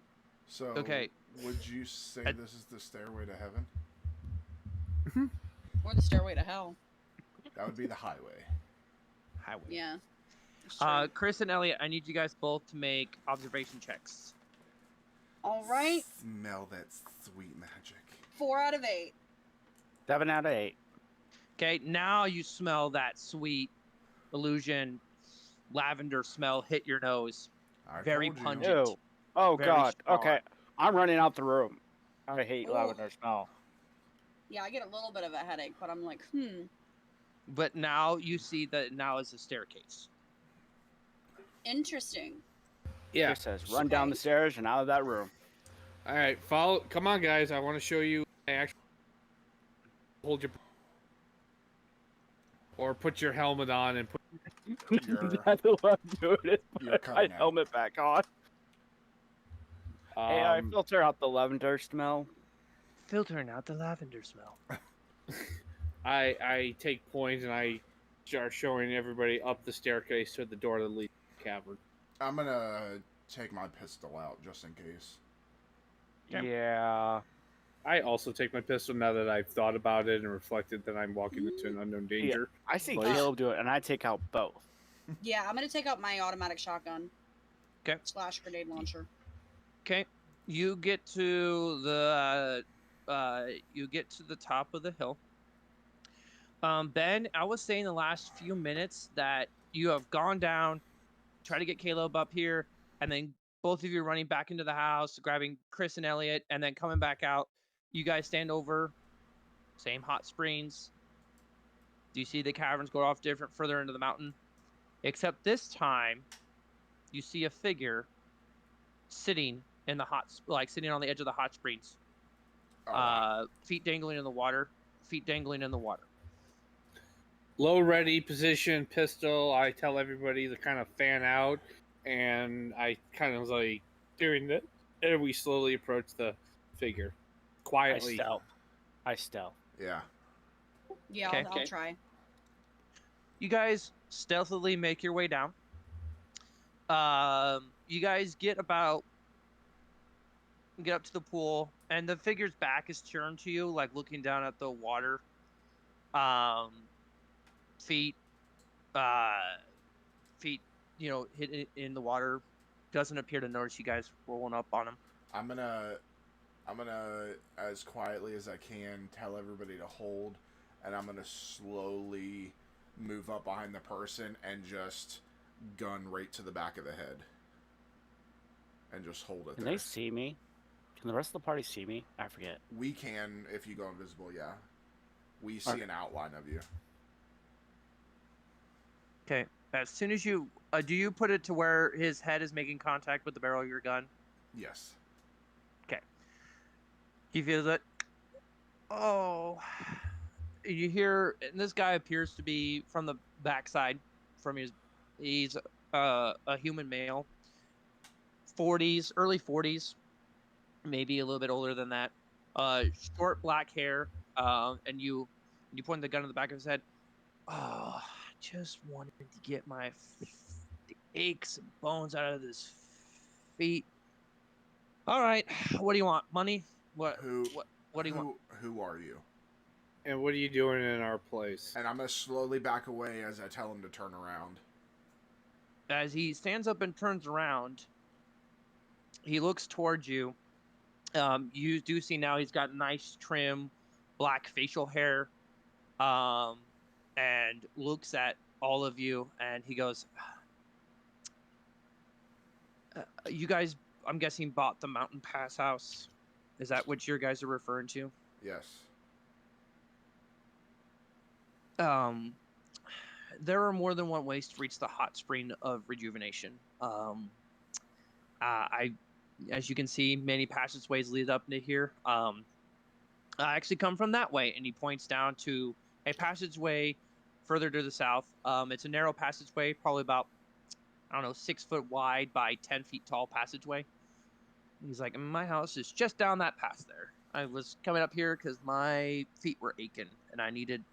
[SPEAKER 2] So,
[SPEAKER 1] Okay.
[SPEAKER 2] would you say this is the stairway to heaven?
[SPEAKER 3] Or the stairway to hell.
[SPEAKER 2] That would be the highway.
[SPEAKER 1] Highway.
[SPEAKER 3] Yeah. that's true.
[SPEAKER 1] Chris and Elliot, I need you guys both to make observation checks.
[SPEAKER 3] All right.
[SPEAKER 2] Smell that sweet magic.
[SPEAKER 3] 4 out of 8.
[SPEAKER 4] 7 out of 8.
[SPEAKER 1] Okay, now you smell that sweet illusion lavender smell hit your nose.
[SPEAKER 2] I
[SPEAKER 1] Very
[SPEAKER 2] told you.
[SPEAKER 1] pungent.
[SPEAKER 4] Ew. Oh
[SPEAKER 1] Very
[SPEAKER 4] God.
[SPEAKER 1] strong.
[SPEAKER 4] Okay, I'm running out the room. I hate
[SPEAKER 3] Oh.
[SPEAKER 4] lavender smell.
[SPEAKER 3] Yeah, I get a little bit of a headache, but I'm like,
[SPEAKER 1] But now you see that now is a staircase.
[SPEAKER 3] interesting.
[SPEAKER 6] Yeah.
[SPEAKER 4] It says run down the stairs and out of that room.
[SPEAKER 6] All right, follow. Come on, guys. I want to show you. I actually hold your or put your helmet on and put.
[SPEAKER 2] You're-
[SPEAKER 4] That's what I'm doing. Is
[SPEAKER 2] You're
[SPEAKER 4] put my
[SPEAKER 2] cutting out.
[SPEAKER 4] helmet back on. Hey, I filter out the lavender smell.
[SPEAKER 1] Filtering out the lavender smell.
[SPEAKER 6] I take points and I start showing everybody up the staircase to the door that leads to the cavern.
[SPEAKER 2] I'm gonna take my pistol out just in case.
[SPEAKER 1] Yeah.
[SPEAKER 4] Yeah.
[SPEAKER 6] I also take my pistol now that I've thought about it and reflected that I'm walking into an unknown danger.
[SPEAKER 4] I see
[SPEAKER 6] Please.
[SPEAKER 4] Caleb do it, and I take out both.
[SPEAKER 3] Yeah, I'm gonna take out my automatic shotgun.
[SPEAKER 1] 'Kay.
[SPEAKER 3] / grenade launcher.
[SPEAKER 1] Okay, you get to the top of the hill. Ben, I was saying the last few minutes that you have gone down, try to get Caleb up here, and then both of you running back into the house, grabbing Chris and Elliot, and then coming back out. You guys stand over, same hot springs. Do you see the caverns go off different further into the mountain? Except this time, you see a figure sitting in the sitting on the edge of the hot springs.
[SPEAKER 2] Oh, wow.
[SPEAKER 1] Feet dangling in the water. Feet dangling in the water.
[SPEAKER 6] Low ready position, pistol. I tell everybody to kind of fan out, and I kind of like doing that. And we slowly approach the figure, quietly.
[SPEAKER 4] I stealth.
[SPEAKER 2] Yeah.
[SPEAKER 3] Yeah,
[SPEAKER 1] Okay.
[SPEAKER 3] I'll try.
[SPEAKER 1] You guys stealthily make your way down. You guys get up to the pool, and the figure's back is turned to you, like looking down at the water. Feet, hit in the water. Doesn't appear to notice you guys rolling up on him.
[SPEAKER 2] I'm gonna, as quietly as I can, tell everybody to hold, and I'm gonna slowly move up behind the person and just gun right to the back of the head. And just hold it
[SPEAKER 4] Can
[SPEAKER 2] there.
[SPEAKER 4] they see me? Can the rest of the party see me? I forget.
[SPEAKER 2] We can, if you go invisible, yeah. We see
[SPEAKER 4] Okay.
[SPEAKER 2] an outline of you.
[SPEAKER 1] Okay. As soon as you do, you put it to where his head is making contact with the barrel of your gun?
[SPEAKER 2] Yes.
[SPEAKER 1] Okay. He feels it. Oh. You hear, and this guy appears to be from the backside. He's a human male. 40s, early 40s, maybe a little bit older than that. Short black hair. And you point the gun in the back of his head. Oh, I just wanted to get the aches and bones out of his feet. All right, what do you want? Money? What do you want?
[SPEAKER 2] Who are you?
[SPEAKER 6] And what are you doing in our place?
[SPEAKER 2] And I'm gonna slowly back away as I tell him to turn around.
[SPEAKER 1] As he stands up and turns around, he looks towards you. You do see now he's got nice trim black facial hair, and looks at all of you, and he goes, you guys, I'm guessing, bought the Mountain Pass house. Is that what your guys are referring to?
[SPEAKER 2] Yes.
[SPEAKER 1] There are more than one ways to reach the hot spring of rejuvenation. As you can see, many passageways lead up to here. I actually come from that way, and he points down to a passageway further to the south. It's a narrow passageway, probably about, 6 foot wide by 10 feet tall passageway. He's like, my house is just down that path there. I was coming up here because my feet were aching, and I needed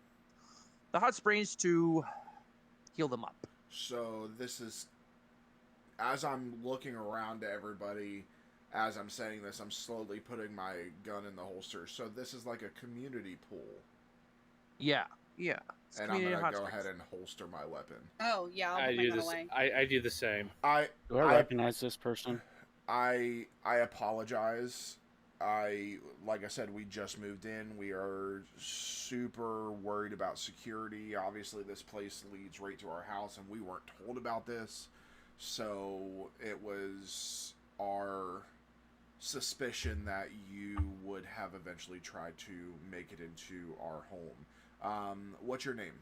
[SPEAKER 1] the hot springs to heal them up.
[SPEAKER 2] So this is, as I'm looking around to everybody, as I'm saying this, I'm slowly putting my gun in the holster. So this is like a community pool.
[SPEAKER 1] Yeah.
[SPEAKER 2] And I'm gonna go ahead and holster my weapon.
[SPEAKER 3] Oh yeah, I'll
[SPEAKER 6] I
[SPEAKER 3] put my
[SPEAKER 6] do
[SPEAKER 3] gun
[SPEAKER 6] this.
[SPEAKER 3] away.
[SPEAKER 6] I do the same.
[SPEAKER 4] Do I recognize this person?
[SPEAKER 2] I apologize. Like I said, we just moved in. We are super worried about security. Obviously, this place leads right to our house, and we weren't told about this. So it was our suspicion that you would have eventually tried to make it into our home. What's your name?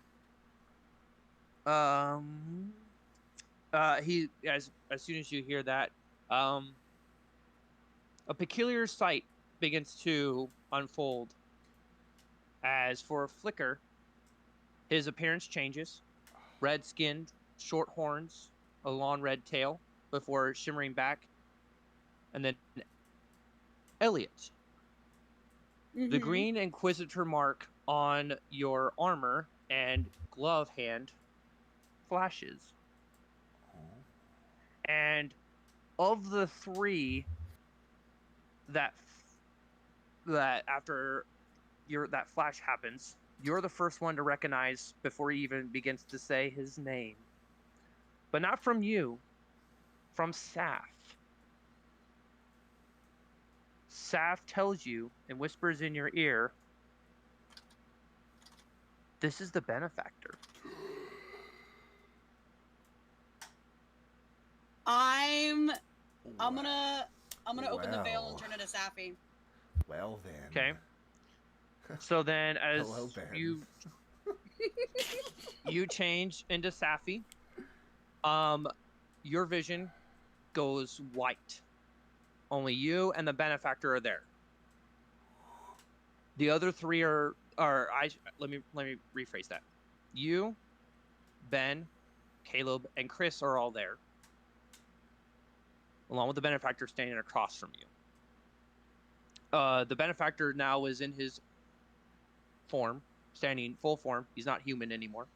[SPEAKER 1] He as soon as you hear that, a peculiar sight begins to unfold. As for a flicker, his appearance changes. Red-skinned, short horns, a long red tail, before shimmering back. And then Elliot. The green Inquisitor mark on your armor and glove hand flashes. And of the three that after that flash happens, you're the first one to recognize before he even begins to say his name. But not from you, from Saf. Saf tells you and whispers in your ear, this is the benefactor.
[SPEAKER 3] I'm I'm gonna open the veil and
[SPEAKER 2] Well.
[SPEAKER 3] turn into Safi.
[SPEAKER 2] Well then.
[SPEAKER 1] Okay. So then, as
[SPEAKER 2] Hello, Ben.
[SPEAKER 1] you change into Safi, your vision goes white. Only you and the benefactor are there. The other three let me rephrase that. You, Ben, Caleb, and Chris are all there, along with the benefactor standing across from you. The benefactor now is in his form, standing full form. He's not human anymore.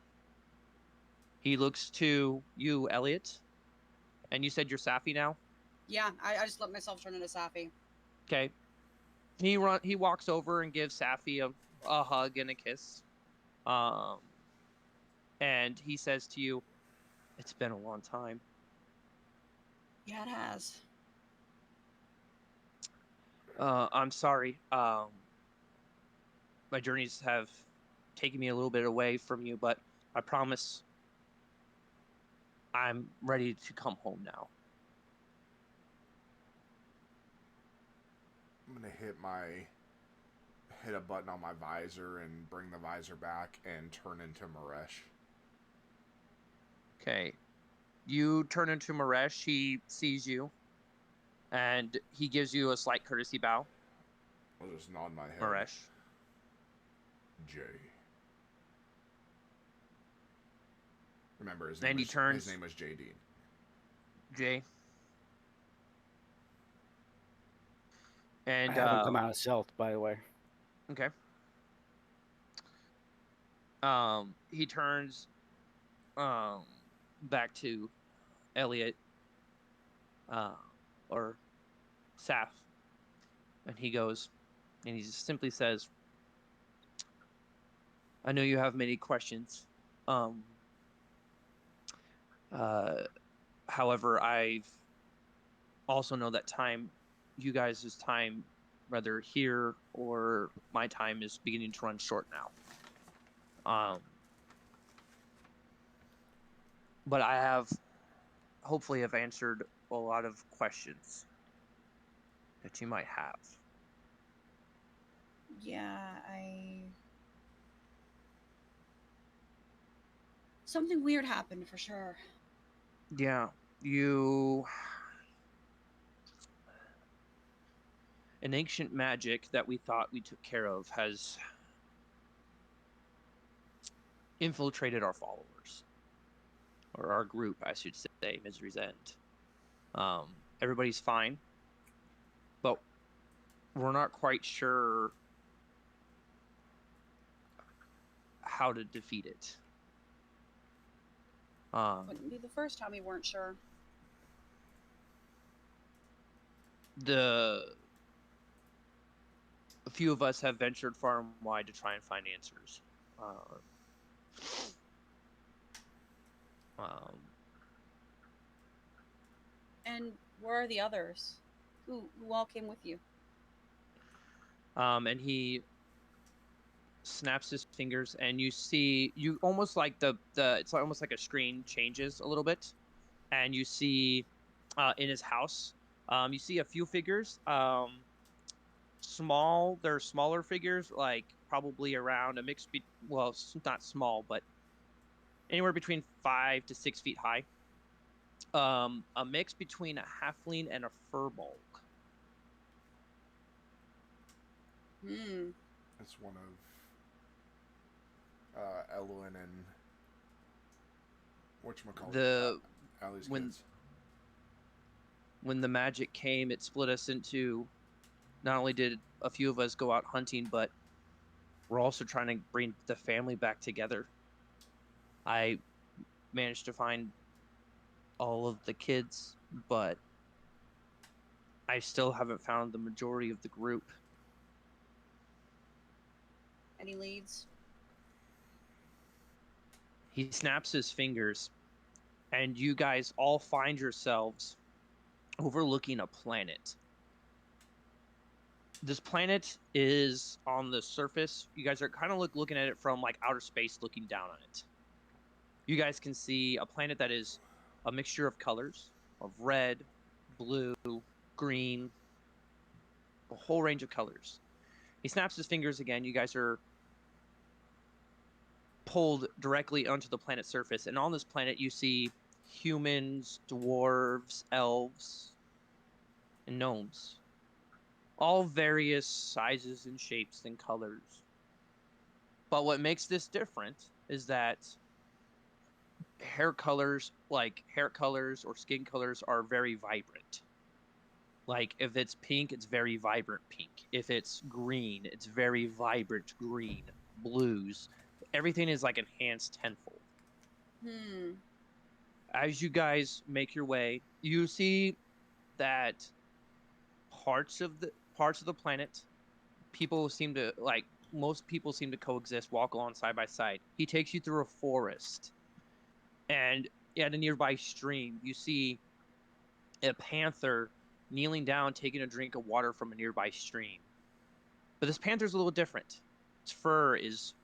[SPEAKER 1] He looks to you, Elliot, and you said you're Safi now?
[SPEAKER 3] Yeah, I just let myself turn into Safi.
[SPEAKER 1] Okay. He walks over and gives Safi a hug and a kiss. And he says to you, "It's been a long time."
[SPEAKER 3] Yeah, it has.
[SPEAKER 1] I'm sorry. My journeys have taken me a little bit away from you, but I promise I'm ready to come home now.
[SPEAKER 2] I'm gonna hit a button on my visor and bring the visor back and turn into Maresh.
[SPEAKER 1] Okay. You turn into Maresh. He sees you, and he gives you a slight courtesy bow.
[SPEAKER 2] I'll just nod my head.
[SPEAKER 1] Maresh.
[SPEAKER 2] Jay. Remember, his
[SPEAKER 1] Then
[SPEAKER 2] name
[SPEAKER 1] he turns.
[SPEAKER 2] his name was J. Dean.
[SPEAKER 1] Jay. And
[SPEAKER 4] I haven't come out of stealth, by the way.
[SPEAKER 1] okay. He turns back to Elliot or Saf, and he goes, and he just simply says, "I know you have many questions. However, I've also know that you guys' time, whether here or my time, is beginning to run short now. But I hopefully have answered a lot of questions that you might have."
[SPEAKER 3] Yeah, something weird happened for sure.
[SPEAKER 1] Yeah, an ancient magic that we thought we took care of has infiltrated our followers, or our group, I should say, Misery's End. Everybody's fine, but we're not quite sure how to defeat it.
[SPEAKER 3] Wouldn't be the first time we weren't sure.
[SPEAKER 1] A few of us have ventured far and wide to try and find answers.
[SPEAKER 3] And where are the others? Who all came with you?
[SPEAKER 1] And he snaps his fingers, and you almost like it's almost like a screen changes a little bit, and you see in his house, you see a few figures. They're smaller figures, like probably around a mix well, it's not small, but anywhere between 5 to 6 feet high. A mix between a halfling and a furbolg.
[SPEAKER 2] It's one of Elwyn and whatchamacallit, Allie's kids.
[SPEAKER 1] When the magic came, it split us into. Not only did a few of us go out hunting, but we're also trying to bring the family back together. I managed to find all of the kids, but I still haven't found the majority of the group.
[SPEAKER 3] Any leads?
[SPEAKER 1] He snaps his fingers, and you guys all find yourselves overlooking a planet. This planet is on the surface. You guys are kind of looking at it from like outer space, looking down on it. You guys can see a planet that is a mixture of colors, of red, blue, green, a whole range of colors. He snaps his fingers again. You guys are pulled directly onto the planet's surface, and on this planet you see humans, dwarves, elves, and gnomes, all various sizes and shapes and colors. But what makes this different is that hair colors or skin colors are very vibrant. Like if it's pink, it's very vibrant pink. If it's green, it's very vibrant green. Blues, everything is like enhanced tenfold. As you guys make your way, you see that parts of the planet, most people seem to coexist, walk along side by side. He takes you through a forest, and at a nearby stream, you see a panther kneeling down, taking a drink of water from a nearby stream. But this panther's a little different. Its fur is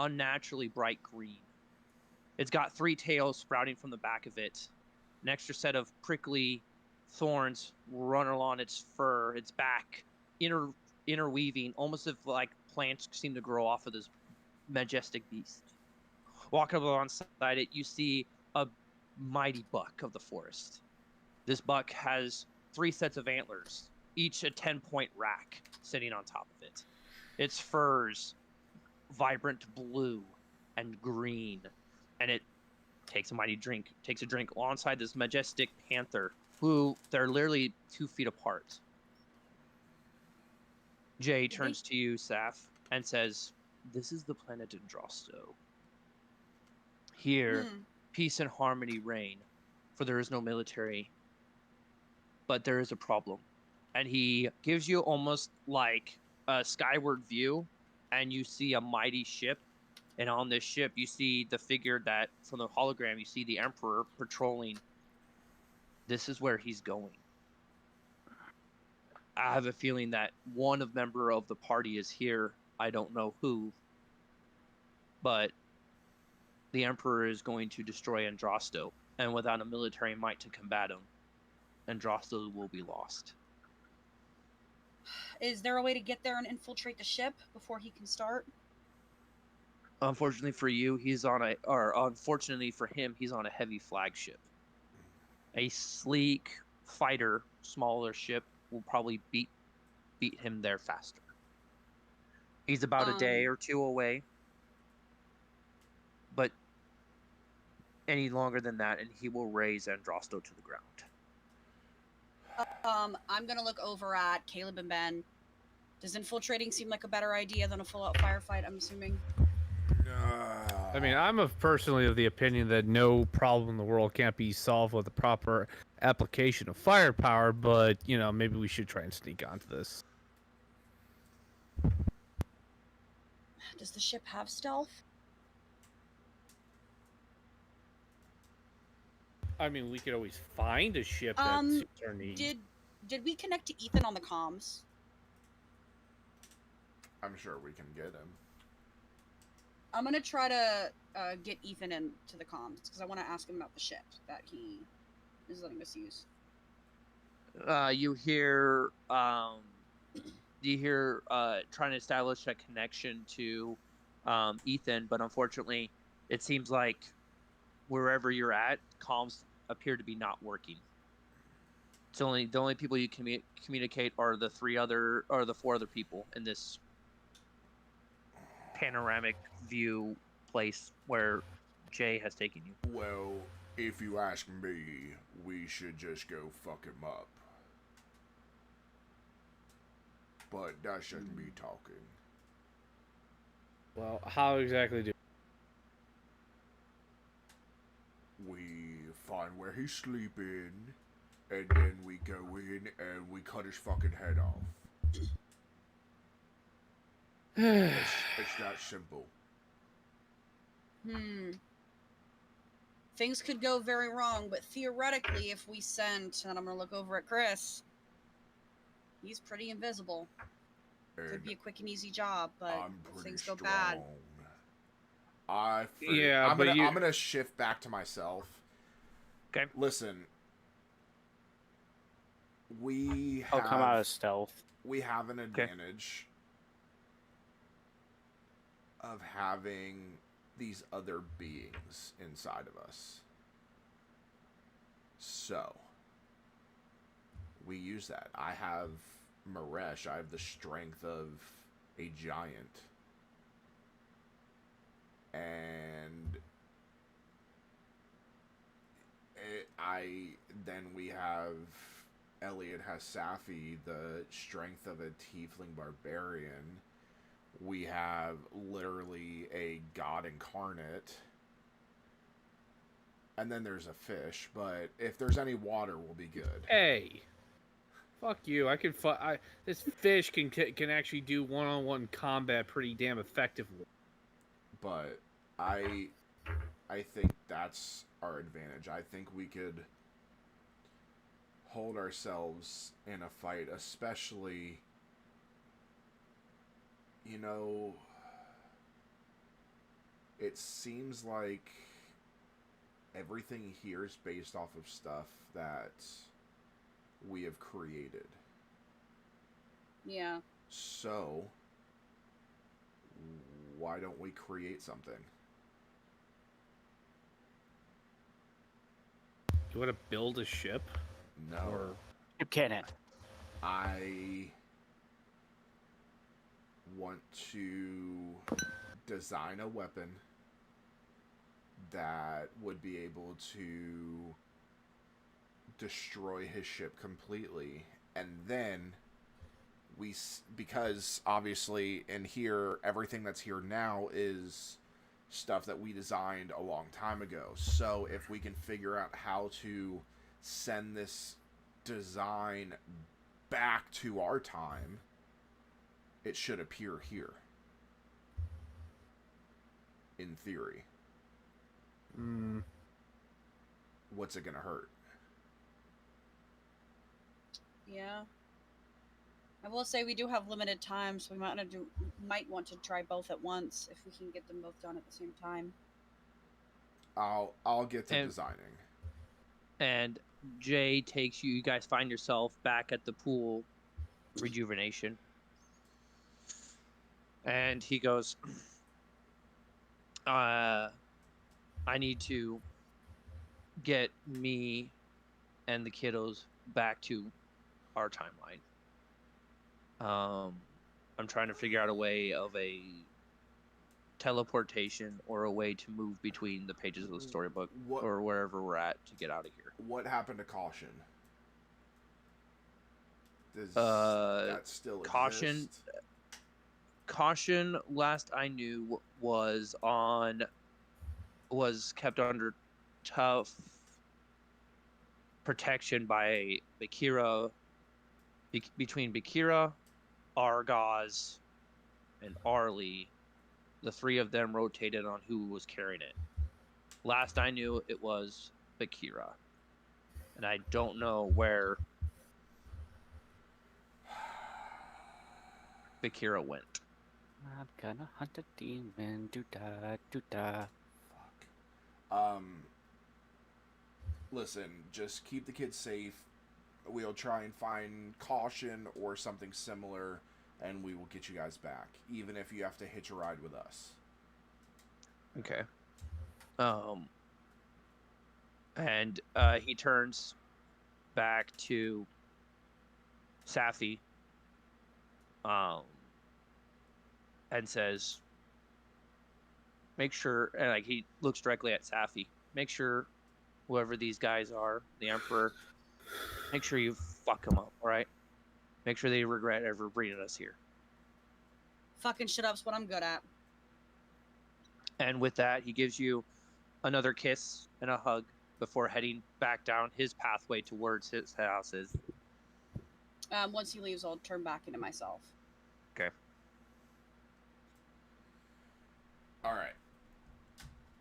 [SPEAKER 1] unnaturally bright green. It's got 3 tails sprouting from the back of it. An extra set of prickly thorns run along its fur, its back, interweaving, almost as if like plants seem to grow off of this majestic beast. Walking alongside it, you see a mighty buck of the forest. This buck has 3 sets of antlers, each a 10-point rack sitting on top of it. Its fur's vibrant blue and green, and it takes a drink alongside this majestic panther, who they're literally 2 feet apart. Jay turns to you, Saf, and says, "This is the planet Andrasto. Here, peace and harmony reign, for there is no military. But there is a problem." And he gives you almost like a skyward view, and you see a mighty ship. And on this ship, you see the figure that, from the hologram, you see the Emperor patrolling. This is where he's going. I have a feeling that one member of the party is here. I don't know who. But the Emperor is going to destroy Andrasto. And without a military might to combat him, Andrasto will be lost.
[SPEAKER 3] Is there a way to get there and infiltrate the ship before he can start?
[SPEAKER 1] Unfortunately for you, unfortunately for him, he's on a heavy flagship. A sleek fighter, smaller ship will probably beat him there faster. He's about a day or 2 away, but any longer than that, and he will raise Andrasto to the ground.
[SPEAKER 3] I'm gonna look over at Caleb and Ben. Does infiltrating seem like a better idea than a full-out firefight, I'm assuming?
[SPEAKER 6] I mean, I'm personally of the opinion that no problem in the world can't be solved with the proper application of firepower, but, you know, maybe we should try and sneak onto this.
[SPEAKER 3] Does the ship have stealth?
[SPEAKER 6] I mean, we could always find a ship that suits our needs.
[SPEAKER 3] Did we connect to Ethan on the comms?
[SPEAKER 2] I'm sure we can get him.
[SPEAKER 3] I'm gonna try to get Ethan into the comms because I want to ask him about the ship that he is letting us use.
[SPEAKER 1] You hear trying to establish a connection to Ethan, but unfortunately, it seems like wherever you're at, comms appear to be not working. It's the only people you communicate are the 4 other people in this panoramic view place where Jay has taken you.
[SPEAKER 2] Well, if you ask me, we should just go fuck him up. But that's just me talking.
[SPEAKER 6] Well, how exactly do
[SPEAKER 2] We find where he's sleeping, and then we go in and we cut his fucking head off. It's that simple.
[SPEAKER 3] Things could go very wrong, but theoretically, if we sent, and I'm gonna look over at Chris, he's pretty invisible. Could be a quick and easy job, but if things go bad.
[SPEAKER 2] I'm gonna shift back to myself.
[SPEAKER 1] Okay.
[SPEAKER 2] Listen,
[SPEAKER 4] I'll come out of stealth.
[SPEAKER 2] We have an advantage of having these other beings inside of us. So, we use that. I have Maresh. I have the strength of a giant. And then we have Elliot has Safi, the strength of a tiefling barbarian. We have literally a god incarnate. And then there's a fish, but if there's any water, we'll be good.
[SPEAKER 6] Hey, fuck you! I can this fish can actually do one-on-one combat pretty damn effectively.
[SPEAKER 2] But I think that's our advantage. I think we could hold ourselves in a fight, especially, you know, it seems like everything here is based off of stuff that we have created.
[SPEAKER 3] Yeah.
[SPEAKER 2] So, why don't we create something?
[SPEAKER 6] You want to build a ship?
[SPEAKER 2] No.
[SPEAKER 6] Or
[SPEAKER 4] You cannon.
[SPEAKER 2] I want to design a weapon that would be able to destroy his ship completely, and then because obviously in here everything that's here now is stuff that we designed a long time ago. So if we can figure out how to send this design back to our time, it should appear here. In theory. What's it gonna hurt?
[SPEAKER 3] Yeah. I will say we do have limited time, so we might want to try both at once if we can get them both done at the same time.
[SPEAKER 2] I'll get to designing.
[SPEAKER 1] And Jay takes you. You guys find yourself back at the pool, rejuvenation, and he goes, "I need to get me and the kiddos back to our timeline. I'm trying to figure out a way of a teleportation or a way to move between the pages of the storybook or wherever we're at to get out of here."
[SPEAKER 2] What happened to Caution? Does that still exist?
[SPEAKER 1] Caution, last I knew, was kept under tough protection by Bakira, between Bakira, Argaz, and Arlie. The three of them rotated on who was carrying it. Last I knew, it was Bakira. And I don't know where Bakira went.
[SPEAKER 4] I'm gonna hunt a demon. Do-da, do-da.
[SPEAKER 2] Fuck. Listen, just keep the kids safe. We'll try and find Caution or something similar, and we will get you guys back, even if you have to hitch a ride with us.
[SPEAKER 1] Okay. And he turns back to Safi, and says, "Make sure," and like he looks directly at Safi. "Make sure whoever these guys are, the Emperor, make sure you fuck them up, all right? Make sure they regret ever bringing us here."
[SPEAKER 3] Fucking shit up's what I'm good at.
[SPEAKER 1] And with that, he gives you another kiss and a hug before heading back down his pathway towards his houses.
[SPEAKER 3] Once he leaves, I'll turn back into myself.
[SPEAKER 1] Okay.
[SPEAKER 2] Alright.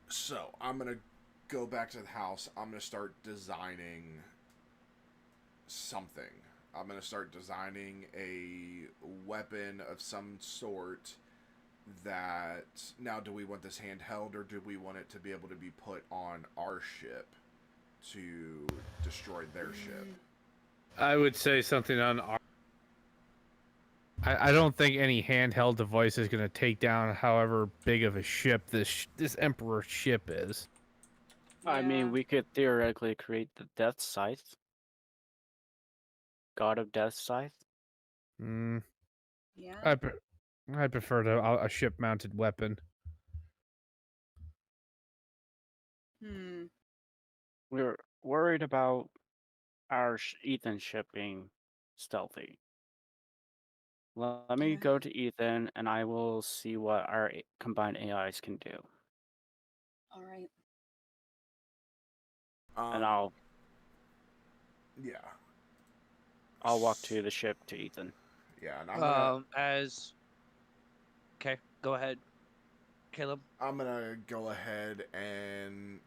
[SPEAKER 2] So, I'm going to go back to the house. I'm going to start designing something. I'm going to start designing a weapon of some sort that... Now, do we want this handheld, or do we want it to be able to be put on our ship to destroy their ship?
[SPEAKER 6] I would say something on our. I don't think any handheld device is going to take down however big of a ship this Emperor ship is.
[SPEAKER 4] I mean, we could theoretically create the Death Scythe. God of Death Scythe.
[SPEAKER 6] Mm,
[SPEAKER 3] Yeah.
[SPEAKER 6] I prefer a ship-mounted weapon.
[SPEAKER 4] We're worried about our Ethan ship being stealthy. Let me go to Ethan, and I will see what our combined AIs can do.
[SPEAKER 3] All right.
[SPEAKER 4] And I'll
[SPEAKER 2] Yeah.
[SPEAKER 4] walk to the ship to Ethan.
[SPEAKER 2] Yeah, and I'm gonna.
[SPEAKER 1] Okay, go ahead, Caleb.
[SPEAKER 2] I'm gonna go ahead and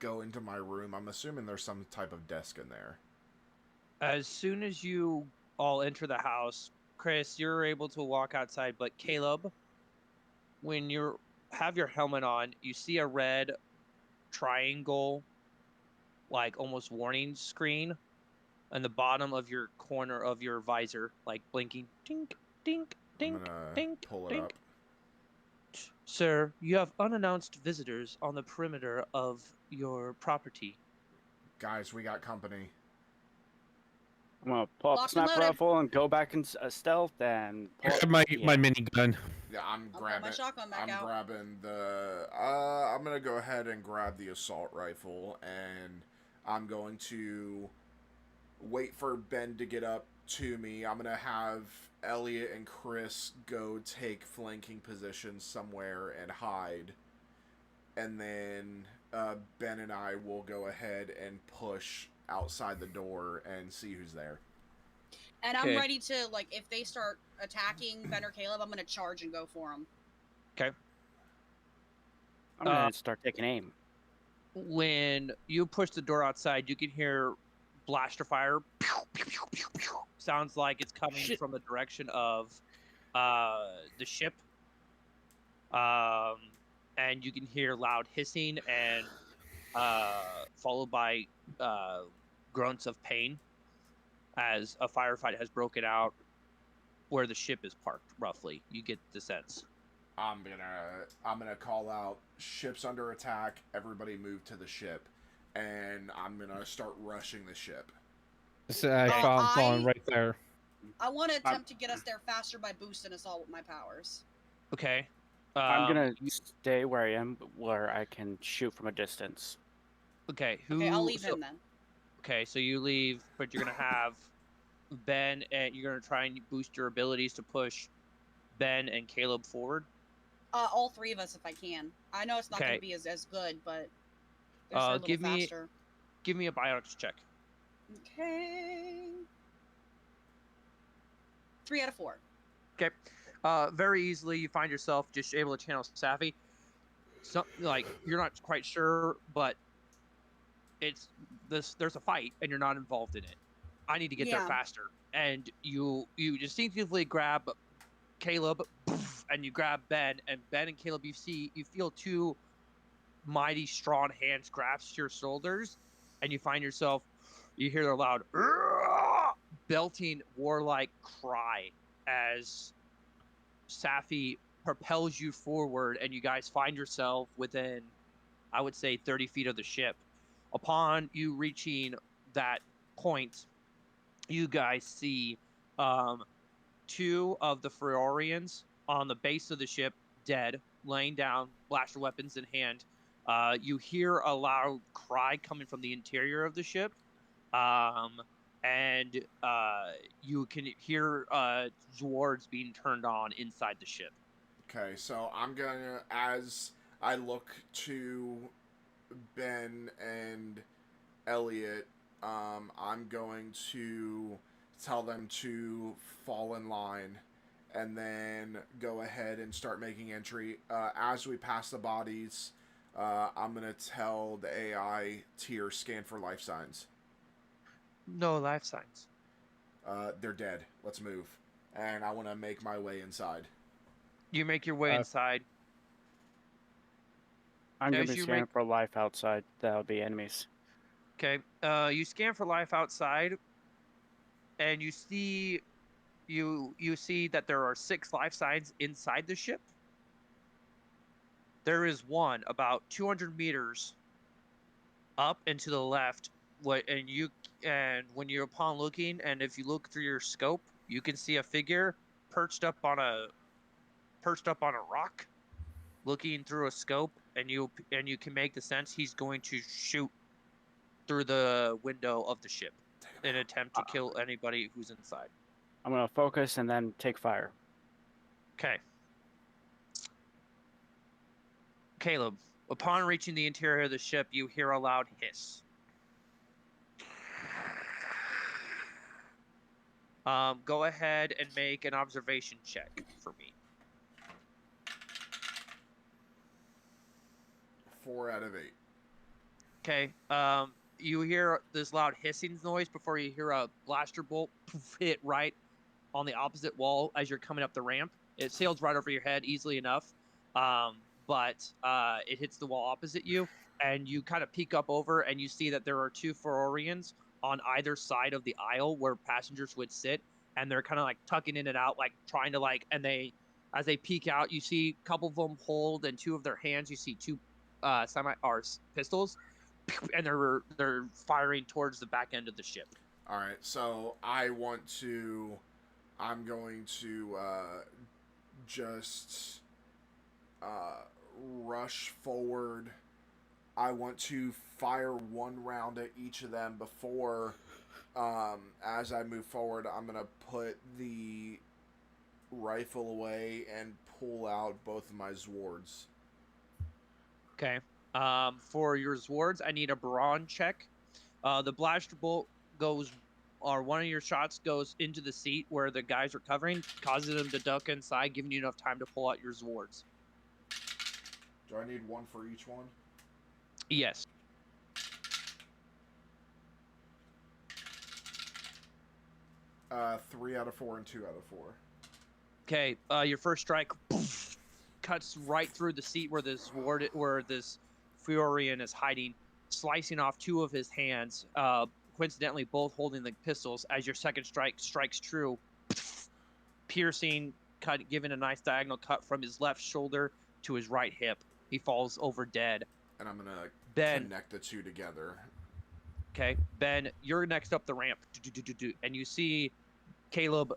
[SPEAKER 2] go into my room. I'm assuming there's some type of desk in there.
[SPEAKER 1] As soon as you all enter the house, Chris, you're able to walk outside, but Caleb, when you have your helmet on, you see a red triangle, like almost warning screen on the bottom of your corner of your visor, like blinking, dink, dink, dink,
[SPEAKER 2] I'm gonna
[SPEAKER 1] dink,
[SPEAKER 2] pull it
[SPEAKER 1] dink.
[SPEAKER 2] up.
[SPEAKER 1] Sir, you have unannounced visitors on the perimeter of your property.
[SPEAKER 2] Guys, we got company.
[SPEAKER 4] I'm gonna pull up the
[SPEAKER 3] Locked and
[SPEAKER 4] sniper
[SPEAKER 3] loaded.
[SPEAKER 4] rifle and go back in stealth and pull
[SPEAKER 6] Grab
[SPEAKER 4] up.
[SPEAKER 6] my
[SPEAKER 4] Yeah.
[SPEAKER 6] minigun.
[SPEAKER 2] Yeah, I'm
[SPEAKER 3] I'll pull
[SPEAKER 2] grabbing.
[SPEAKER 3] my shotgun back
[SPEAKER 2] I'm
[SPEAKER 3] out.
[SPEAKER 2] grabbing the. I'm gonna go ahead and grab the assault rifle, and I'm going to wait for Ben to get up to me. I'm gonna have Elliot and Chris go take flanking positions somewhere and hide, and then Ben and I will go ahead and push outside the door and see who's there.
[SPEAKER 3] And
[SPEAKER 1] Okay.
[SPEAKER 3] I'm ready to, like, if they start attacking Ben or Caleb, I'm going to charge and go for them.
[SPEAKER 1] Okay.
[SPEAKER 4] I'm gonna start taking aim.
[SPEAKER 1] When you push the door outside, you can hear blaster fire. Pew, pew, pew, pew, pew. Sounds like it's coming from the direction of the ship. And you can hear loud hissing and followed by grunts of pain as a firefight has broken out where the ship is parked. Roughly, you get the sense.
[SPEAKER 2] I'm gonna call out ships under attack. Everybody move to the ship, and I'm gonna start rushing the ship.
[SPEAKER 6] I'm falling right there.
[SPEAKER 3] I want to attempt to get us there faster by boosting us all with my powers.
[SPEAKER 1] Okay.
[SPEAKER 4] I'm gonna stay where I am, where I can shoot from a distance.
[SPEAKER 1] Okay.
[SPEAKER 3] Okay, I'll leave him then.
[SPEAKER 1] Okay, so you leave, but you're gonna have Ben, and you're gonna try and boost your abilities to push Ben and Caleb forward.
[SPEAKER 3] All three of us, if I can. I know it's not going to be as good, but they're a little faster.
[SPEAKER 1] Give me a biotics check.
[SPEAKER 3] Okay. 3 out of 4.
[SPEAKER 1] Okay. Very easily, you find yourself just able to channel Savvy. Like you're not quite sure, but there's a fight, and you're not involved in it. I need to get there faster, and you instinctively grab Caleb, and you grab Ben, and Ben and Caleb, you feel two mighty strong hands grasp your shoulders, and you find yourself, you hear a loud belting warlike cry as Safi propels you forward, and you guys find yourself within, I would say, 30 feet of the ship. Upon you reaching that point, you guys see two of the Ferorians on the base of the ship, dead, laying down, blaster weapons in hand. You hear a loud cry coming from the interior of the ship, and you can hear Zwards being turned on inside the ship.
[SPEAKER 2] Okay, so I'm gonna, as I look to Ben and Elliot, I'm going to tell them to fall in line and then go ahead and start making entry. As we pass the bodies, I'm going to tell the AI tier scan for life signs.
[SPEAKER 1] No life signs.
[SPEAKER 2] They're dead. Let's move. And I want to make my way inside.
[SPEAKER 1] You make your way inside.
[SPEAKER 4] I'm going to be scanning for life outside. That'll be enemies.
[SPEAKER 1] Okay. You scan for life outside. and you see that there are 6 life signs inside the ship. There is one about 200 meters up and to the left. And when you're upon looking, and if you look through your scope, you can see a figure perched up on a rock, looking through a scope, and you can make the sense he's going to shoot through the window of the ship in an attempt to kill anybody who's inside.
[SPEAKER 4] I'm gonna focus and then take fire.
[SPEAKER 1] Okay. Caleb, upon reaching the interior of the ship, you hear a loud hiss. Go ahead and make an observation check for me.
[SPEAKER 2] 4 out of 8.
[SPEAKER 1] Okay. You hear this loud hissing noise before you hear a blaster bolt hit right on the opposite wall as you're coming up the ramp. It sails right over your head easily enough, but it hits the wall opposite you, and you kind of peek up over, and you see that there are 2 Ferorians on either side of the aisle where passengers would sit, and they're kind of like tucking in and out, like trying to as they peek out, you see a couple of them hold, and 2 of their hands, you see 2 pistols, and they're firing towards the back end of the ship.
[SPEAKER 2] All right, so I'm going to just rush forward. I want to fire 1 round at each of them before, as I move forward, I'm going to put the rifle away and pull out both of my Zwards.
[SPEAKER 1] Okay. For your Zwards, I need a brawn check. The blaster bolt one of your shots goes into the seat where the guys are covering, causes them to duck inside, giving you enough time to pull out your Zwards.
[SPEAKER 2] Do I need 1 for each one?
[SPEAKER 1] Yes.
[SPEAKER 2] Uh, 3 out of 4 and 2 out of 4.
[SPEAKER 1] Okay. Your first strike cuts right through the seat where this Furion is hiding, slicing off 2 of his hands. Coincidentally, both holding the pistols. As your second strike strikes true, piercing, giving a nice diagonal cut from his left shoulder to his right hip. He falls over dead.
[SPEAKER 2] And I'm gonna connect the 2 together.
[SPEAKER 1] Okay, Ben, you're next up the ramp, and you see Caleb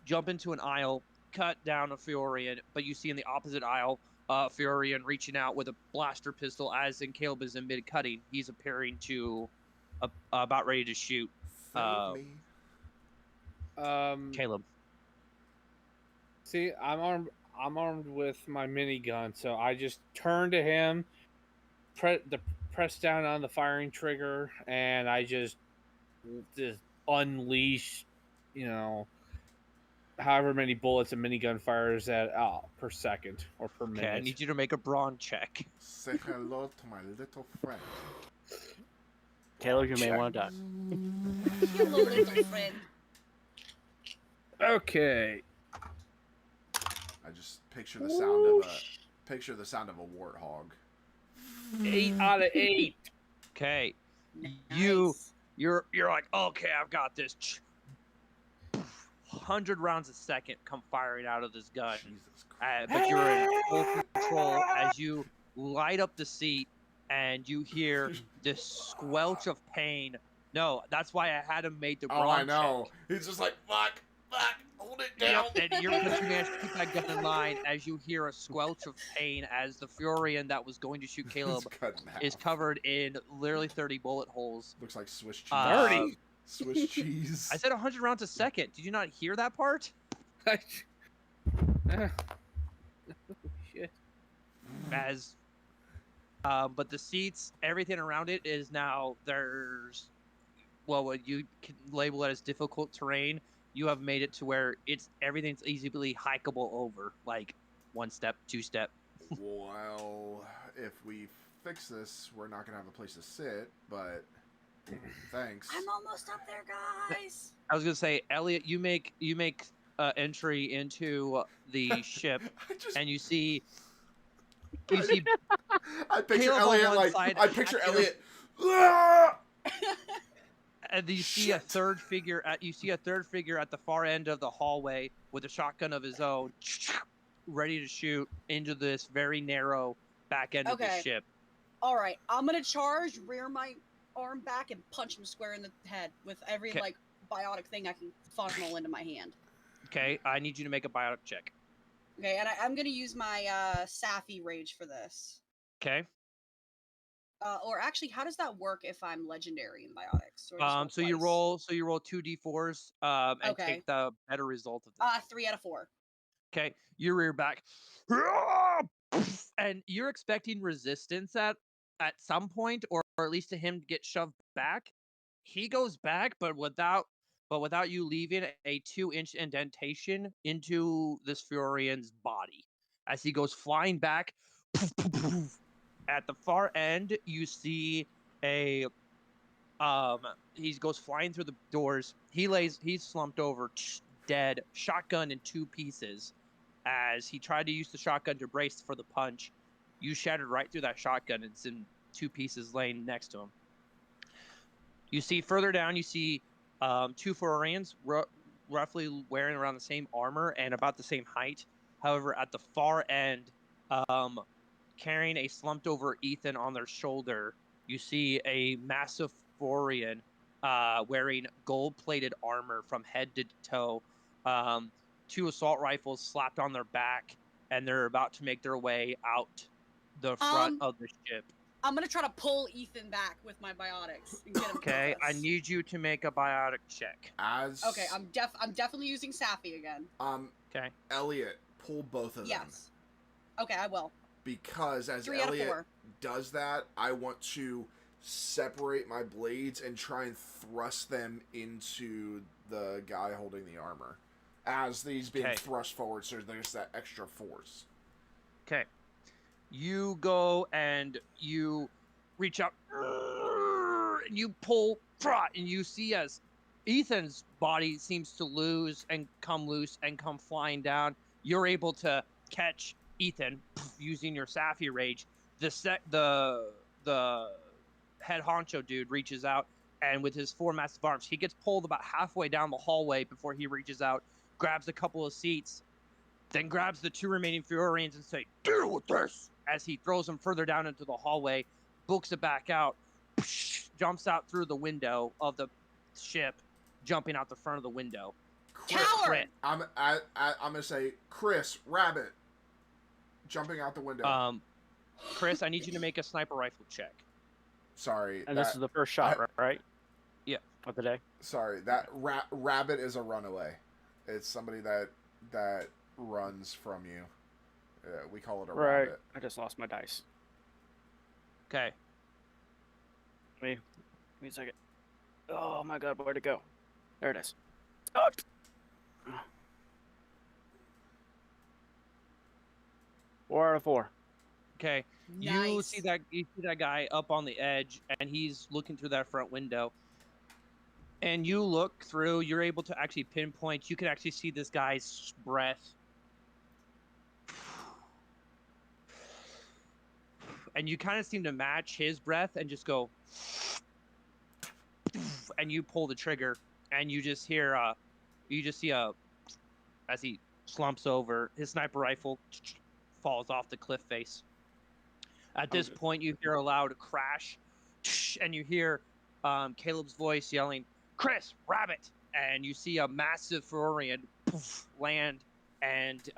[SPEAKER 1] jump into an aisle, cut down a Furion, but you see in the opposite aisle, Furion reaching out with a blaster pistol. As in Caleb is in mid cutting, he's appearing to about ready to shoot.
[SPEAKER 2] Me.
[SPEAKER 1] Caleb.
[SPEAKER 6] See, I'm armed with my minigun, so I just turn to him, press down on the firing trigger, and I just unleash, however many bullets a minigun fires at per second or per minute.
[SPEAKER 1] Okay, I need you to make a brawn check.
[SPEAKER 2] Say hello to my little friend.
[SPEAKER 4] Taylor, you may want to die.
[SPEAKER 3] Hello, little friend.
[SPEAKER 6] Okay.
[SPEAKER 2] I just picture the sound of a warthog.
[SPEAKER 6] 8 out of 8.
[SPEAKER 1] Okay,
[SPEAKER 3] Nice.
[SPEAKER 1] you're like, okay, I've got this. 100 rounds a second come firing out of this gun.
[SPEAKER 2] Jesus Christ.
[SPEAKER 1] But you're in full control as you light up the seat and you hear this squelch of pain. No, that's why I had him make the brawn
[SPEAKER 2] I know.
[SPEAKER 1] check.
[SPEAKER 2] He's just like, fuck, hold it down.
[SPEAKER 1] Yep, and you're going to keep that gun in line as you hear a squelch of pain as the Furion that was going to shoot Caleb is covered in literally 30 bullet holes.
[SPEAKER 2] Looks like Swiss cheese.
[SPEAKER 6] 30.
[SPEAKER 2] Swiss cheese.
[SPEAKER 1] I said 100 rounds a second. Did you not hear that part?
[SPEAKER 6] Shit.
[SPEAKER 1] But the seats, everything around it is now what you can label it as difficult terrain. You have made it to where everything's easily hikeable over, like 1 step, 2 step.
[SPEAKER 2] Well, if we fix this, we're not gonna have a place to sit. But thanks.
[SPEAKER 3] I'm almost up there, guys.
[SPEAKER 1] I was gonna say, Elliot, you make entry into the ship, and you see.
[SPEAKER 2] I picture
[SPEAKER 1] Caleb on
[SPEAKER 2] Elliot
[SPEAKER 1] one
[SPEAKER 2] like
[SPEAKER 1] side,
[SPEAKER 2] I picture
[SPEAKER 1] Caleb-
[SPEAKER 2] Elliot.
[SPEAKER 1] And you see a third figure at the far end of the hallway with a shotgun of his own, ready to shoot into this very narrow back end of the ship.
[SPEAKER 3] All right, I'm gonna charge, rear my arm back, and punch him square in the head with every like biotic thing I can funnel into my hand.
[SPEAKER 1] Okay, I need you to make a biotic check.
[SPEAKER 3] Okay, and I'm gonna use my Safi rage for this.
[SPEAKER 1] Okay.
[SPEAKER 3] Or actually, how does that work if I'm legendary in biotics?
[SPEAKER 1] So you roll 2d4s and
[SPEAKER 3] Okay.
[SPEAKER 1] take the better result of this.
[SPEAKER 3] 3 out of 4.
[SPEAKER 1] Okay, you rear back, and you're expecting resistance at some point, or at least to him to get shoved back. He goes back, but without you leaving a 2-inch indentation into this Furian's body. As he goes flying back, at the far end, you see a he goes flying through the doors. He's slumped over, dead, shotgun in 2 pieces. As he tried to use the shotgun to brace for the punch, you shattered right through that shotgun. It's in 2 pieces laying next to him. You see further down, you see 2 Furians roughly wearing around the same armor and about the same height. However, at the far end, carrying a slumped over Ethan on their shoulder, you see a massive Furian wearing gold-plated armor from head to toe, 2 assault rifles slapped on their back, and they're about to make their way out the front of the ship.
[SPEAKER 3] I'm gonna try to pull Ethan back with my biotics and get him.
[SPEAKER 1] Okay, I need you to make a biotic check.
[SPEAKER 3] Okay, I'm definitely using Safi again.
[SPEAKER 1] Okay.
[SPEAKER 2] Elliot, pull both of them.
[SPEAKER 3] Yes. Okay, I will.
[SPEAKER 2] Because as
[SPEAKER 3] 3 out of 4.
[SPEAKER 2] Elliot does that, I want to separate my blades and try and thrust them into the guy holding the armor. As these being thrust forward, so there's that extra force.
[SPEAKER 1] Okay. You go and you reach out and you pull, and you see as Ethan's body seems to lose and come loose and come flying down, you're able to catch Ethan using your Safi rage. The head honcho dude reaches out, and with his 4 massive arms, he gets pulled about halfway down the hallway before he reaches out, grabs a couple of seats, then grabs the 2 remaining Furians and say, "Deal with this!" As he throws them further down into the hallway, books it back out, jumps out through the window of the ship, jumping out the front of the window.
[SPEAKER 3] Coward!
[SPEAKER 2] I'm gonna say, Chris, Rabbit, jumping out the window.
[SPEAKER 1] Chris, I need you to make a sniper rifle check.
[SPEAKER 2] Sorry.
[SPEAKER 4] And this is the first shot, right?
[SPEAKER 1] Yeah.
[SPEAKER 4] Of the day.
[SPEAKER 2] Sorry, that Rabbit is a runaway. It's somebody that runs from you. We call it a rabbit.
[SPEAKER 4] I just lost my dice.
[SPEAKER 1] Okay.
[SPEAKER 4] Wait a second. Oh my god, where'd it go? There it is. Oh. 4 out of 4.
[SPEAKER 1] Okay.
[SPEAKER 3] Nice.
[SPEAKER 1] You see that guy up on the edge, and he's looking through that front window. And you look through, you're able to actually pinpoint, you can actually see this guy's breath. And you kind of seem to match his breath and just go, and you pull the trigger, and you just hear, as he slumps over, his sniper rifle falls off the cliff face. At this point, you hear a loud crash, and you hear Caleb's voice yelling, "Chris, Rabbit!" And you see a massive Furian land, and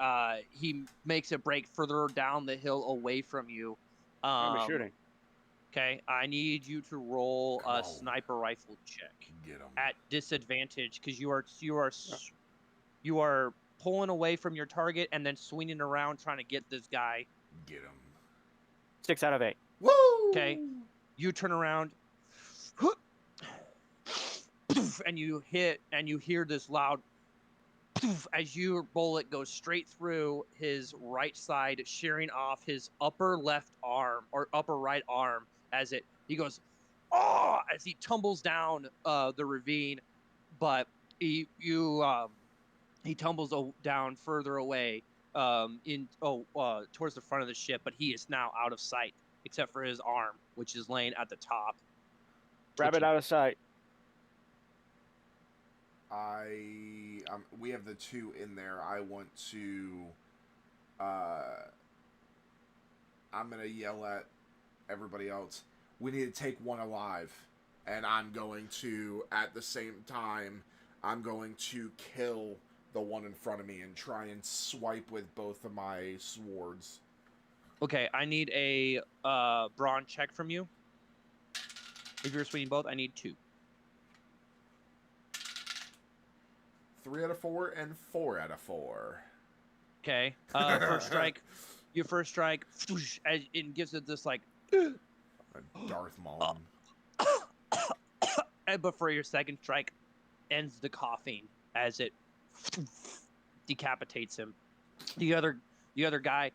[SPEAKER 1] he makes a break further down the hill away from you.
[SPEAKER 4] I'm shooting.
[SPEAKER 1] Okay, I need you to roll a sniper rifle check.
[SPEAKER 2] Get him.
[SPEAKER 1] At disadvantage, because you are pulling away from your target and then swinging around trying to get this guy.
[SPEAKER 2] Get him.
[SPEAKER 4] 6 out of 8.
[SPEAKER 2] Woo!
[SPEAKER 1] Okay, you turn around, and you hit, and you hear this loud as your bullet goes straight through his right side, shearing off his upper left arm or upper right arm. He goes, "Oh!" as he tumbles down the ravine, but he tumbles down further away towards the front of the ship, but he is now out of sight except for his arm, which is laying at the top.
[SPEAKER 4] Rabbit out of sight.
[SPEAKER 2] we have the 2 in there. I want to. I'm gonna yell at everybody else. We need to take one alive, and I'm going to, at the same time, I'm going to kill the one in front of me and try and swipe with both of my swords.
[SPEAKER 1] Okay, I need a brawn check from you. If you're swinging both, I need 2.
[SPEAKER 2] 3 out of 4 and 4 out of 4.
[SPEAKER 1] Okay. First strike. Your first strike, it gives it this like.
[SPEAKER 2] Darth Maul.
[SPEAKER 1] But for your second strike, ends the coughing as it decapitates him. The other guy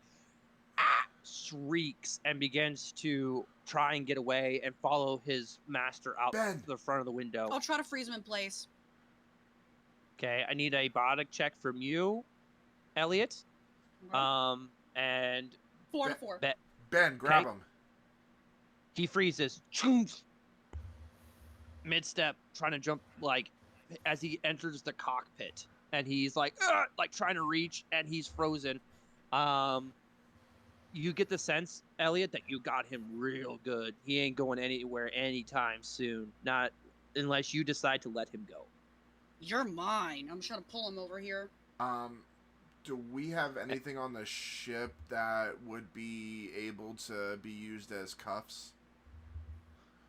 [SPEAKER 1] shrieks and begins to try and get away and follow his master out to the front of the window.
[SPEAKER 3] I'll try to freeze him in place.
[SPEAKER 1] Okay, I need a biotic check from you, Elliot.
[SPEAKER 3] Okay.
[SPEAKER 1] And
[SPEAKER 3] 4 to 4.
[SPEAKER 2] Ben, grab him.
[SPEAKER 1] He freezes. Mid-step, trying to jump, like, as he enters the cockpit. And he's like trying to reach, and he's frozen. You get the sense, Elliot, that you got him real good. He ain't going anywhere anytime soon. Not unless you decide to let him go.
[SPEAKER 3] You're mine. I'm just trying to pull him over here.
[SPEAKER 2] Do we have anything on the ship that would be able to be used as cuffs?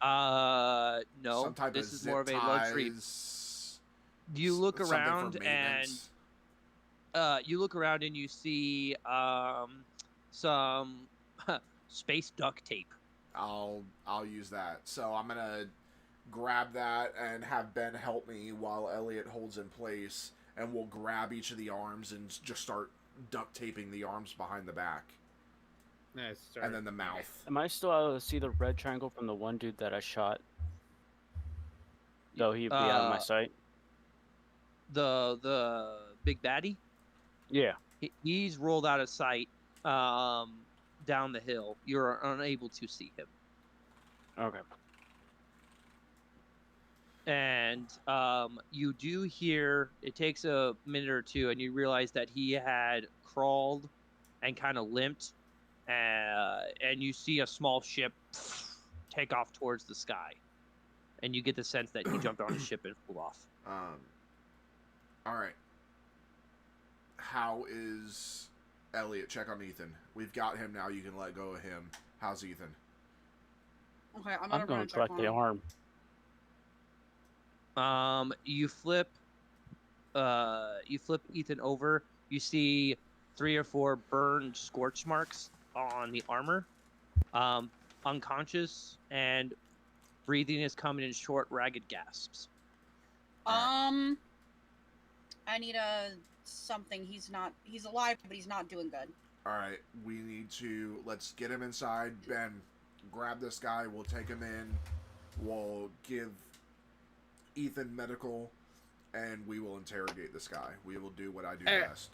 [SPEAKER 1] No.
[SPEAKER 2] Some type
[SPEAKER 1] this
[SPEAKER 2] of
[SPEAKER 1] is
[SPEAKER 2] zip
[SPEAKER 1] more of a luxury.
[SPEAKER 2] ties,
[SPEAKER 1] You look
[SPEAKER 2] something for
[SPEAKER 1] around and
[SPEAKER 2] maintenance.
[SPEAKER 1] you see some space duct tape.
[SPEAKER 2] I'll use that. So I'm gonna grab that and have Ben help me while Elliot holds in place, and we'll grab each of the arms and just start duct taping the arms behind the back.
[SPEAKER 6] Nice.
[SPEAKER 2] And then the mouth.
[SPEAKER 4] Am I still able to see the red triangle from the one dude that I shot? Though he'd be out of my sight.
[SPEAKER 1] The big baddie?
[SPEAKER 4] Yeah.
[SPEAKER 1] He's rolled out of sight down the hill. You're unable to see him.
[SPEAKER 4] Okay.
[SPEAKER 1] And you do hear, it takes a minute or two, and you realize that he had crawled and kind of limped, and you see a small ship take off towards the sky. And you get the sense that he jumped on a ship and flew off.
[SPEAKER 2] All right. How is Elliot? Check on Ethan. We've got him now. You can let go of him. How's Ethan?
[SPEAKER 3] Okay,
[SPEAKER 4] I'm going to collect the arm.
[SPEAKER 1] You flip Ethan over. You see 3 or 4 burned scorch marks on the armor. Unconscious, and breathing is coming in short, ragged gasps.
[SPEAKER 3] I need something. He's alive, but he's not doing good.
[SPEAKER 2] All right, let's get him inside. Ben, grab this guy. We'll take him in. We'll give Ethan medical, and we will interrogate this guy. We will do what I do best.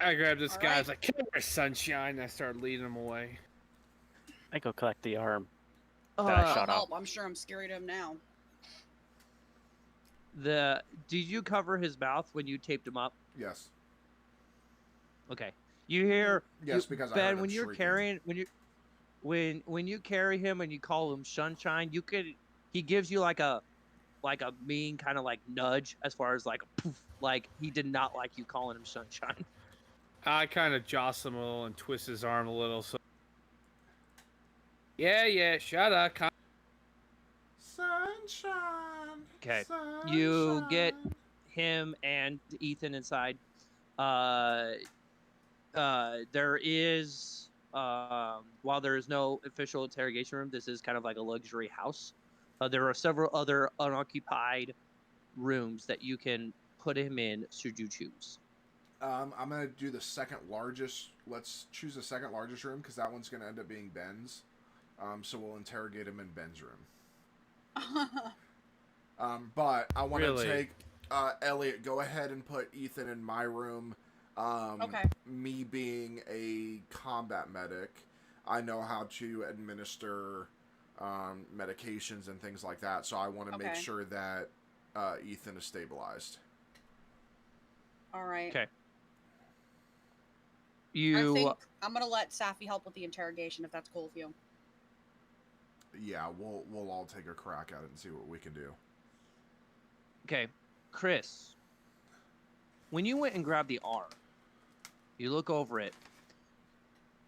[SPEAKER 6] I grabbed this
[SPEAKER 3] All
[SPEAKER 6] guy.
[SPEAKER 3] right.
[SPEAKER 6] I was like, "Come here, sunshine." And I started leading him away.
[SPEAKER 4] I go collect the arm.
[SPEAKER 3] I'll help. I'm sure I'm scary to him now.
[SPEAKER 1] Did you cover his mouth when you taped him up?
[SPEAKER 2] Yes.
[SPEAKER 1] Okay. You hear
[SPEAKER 2] because I
[SPEAKER 1] Ben,
[SPEAKER 2] heard him
[SPEAKER 1] when you're
[SPEAKER 2] shrieking.
[SPEAKER 1] carrying when you carry him and you call him sunshine, he gives you like a mean kind of like nudge as far as like a poof, like he did not like you calling him sunshine.
[SPEAKER 6] I kind of jostle him a little and twist his arm a little. So yeah, shut up.
[SPEAKER 2] Sunshine.
[SPEAKER 1] Okay.
[SPEAKER 2] Sunshine.
[SPEAKER 1] You get him and Ethan inside. There is while there is no official interrogation room, this is kind of like a luxury house. There are several other unoccupied rooms that you can put him in should you choose.
[SPEAKER 2] I'm gonna do the second largest. Let's choose the second largest room because that one's gonna end up being Ben's. So we'll interrogate him in Ben's room. But I want to take Elliot. Go ahead and put Ethan in my room.
[SPEAKER 3] Okay.
[SPEAKER 2] Me being a combat medic, I know how to administer medications and things like that. So I want to make sure that Ethan is stabilized.
[SPEAKER 3] All right.
[SPEAKER 1] Okay.
[SPEAKER 3] I think I'm gonna let Safi help with the interrogation if that's cool with you.
[SPEAKER 2] Yeah, we'll all take a crack at it and see what we can do.
[SPEAKER 1] Okay, Chris. When you went and grabbed the arm, you look over it.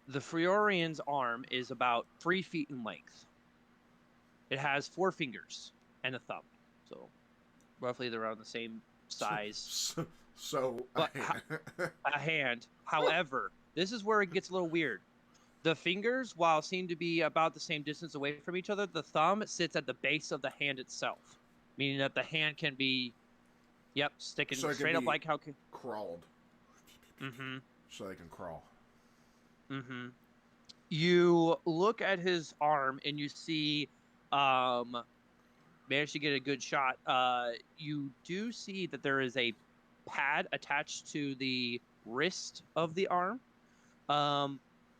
[SPEAKER 1] The Friorian's arm is about 3 feet in length. It has 4 fingers and a thumb, so roughly they're around the same size.
[SPEAKER 2] So
[SPEAKER 1] but a hand. However, this is where it gets a little weird. The fingers, while seem to be about the same distance away from each other, the thumb sits at the base of the hand itself, meaning that the hand can be, sticking
[SPEAKER 2] so
[SPEAKER 1] straight up like how
[SPEAKER 2] crawled.
[SPEAKER 1] Mm-hmm.
[SPEAKER 2] So they can crawl.
[SPEAKER 1] Mm-hmm. You look at his arm and you see, managed to get a good shot. You do see that there is a pad attached to the wrist of the arm.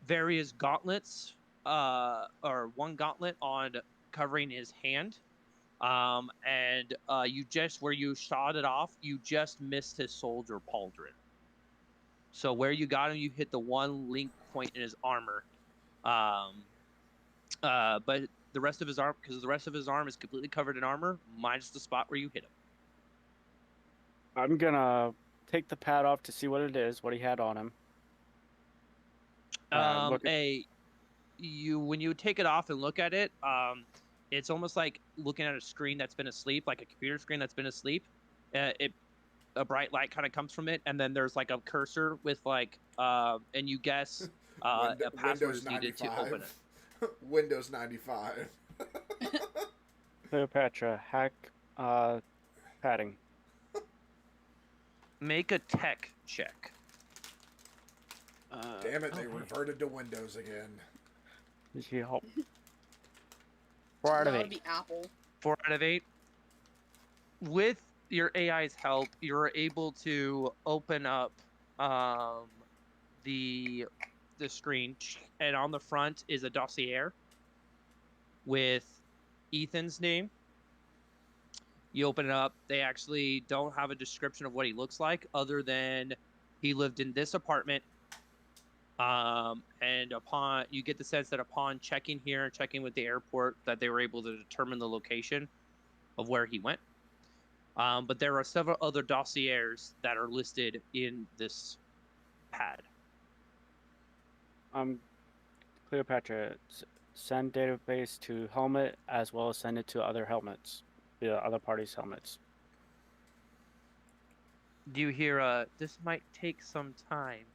[SPEAKER 1] Various gauntlets, or one gauntlet on covering his hand. And you just, where you shot it off, you just missed his soldier pauldron. So where you got him, you hit the one link point in his armor. But the rest of his arm, because the rest of his arm is completely covered in armor, minus the spot where you hit him.
[SPEAKER 4] I'm gonna take the pad off to see what it is, what he had on him.
[SPEAKER 1] When you take it off and look at it, it's almost like looking at a screen that's been asleep, like a computer screen that's been asleep. A bright light kind of comes from it, and then there's like a cursor with like, and you guess a password is needed to open it.
[SPEAKER 2] Windows 95.
[SPEAKER 4] Cleopatra, hack padding.
[SPEAKER 1] Make a tech check.
[SPEAKER 2] Damn it, they reverted to Windows again.
[SPEAKER 4] Did she help? 4 out of 8.
[SPEAKER 3] Be Apple.
[SPEAKER 1] 4 out of 8. With your AI's help, you're able to open up the screen, and on the front is a dossier with Ethan's name. You open it up. They actually don't have a description of what he looks like, other than he lived in this apartment. And you get the sense that upon checking here and checking with the airport, that they were able to determine the location of where he went. But there are several other dossiers that are listed in this pad.
[SPEAKER 4] Cleopatra, send database to helmet as well as send it to other helmets, the other parties' helmets.
[SPEAKER 1] Do you hear this might take some time?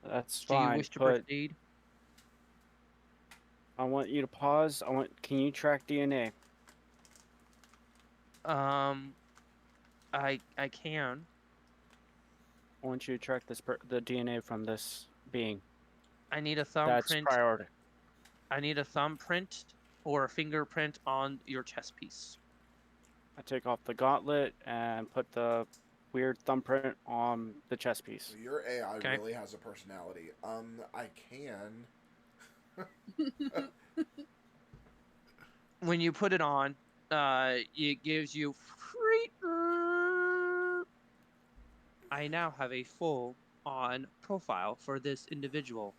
[SPEAKER 4] That's fine.
[SPEAKER 1] Do you wish to proceed?
[SPEAKER 4] I want you to pause. Can you track DNA?
[SPEAKER 1] I can.
[SPEAKER 4] I want you to track the DNA from this being.
[SPEAKER 1] I need a thumbprint.
[SPEAKER 4] That's priority.
[SPEAKER 1] I need a thumbprint or a fingerprint on your chest piece.
[SPEAKER 4] I take off the gauntlet and put the weird thumbprint on the chest piece.
[SPEAKER 2] So your AI really has a personality. I can.
[SPEAKER 1] When you put it on, it gives you free. I now have a full-on profile for this individual.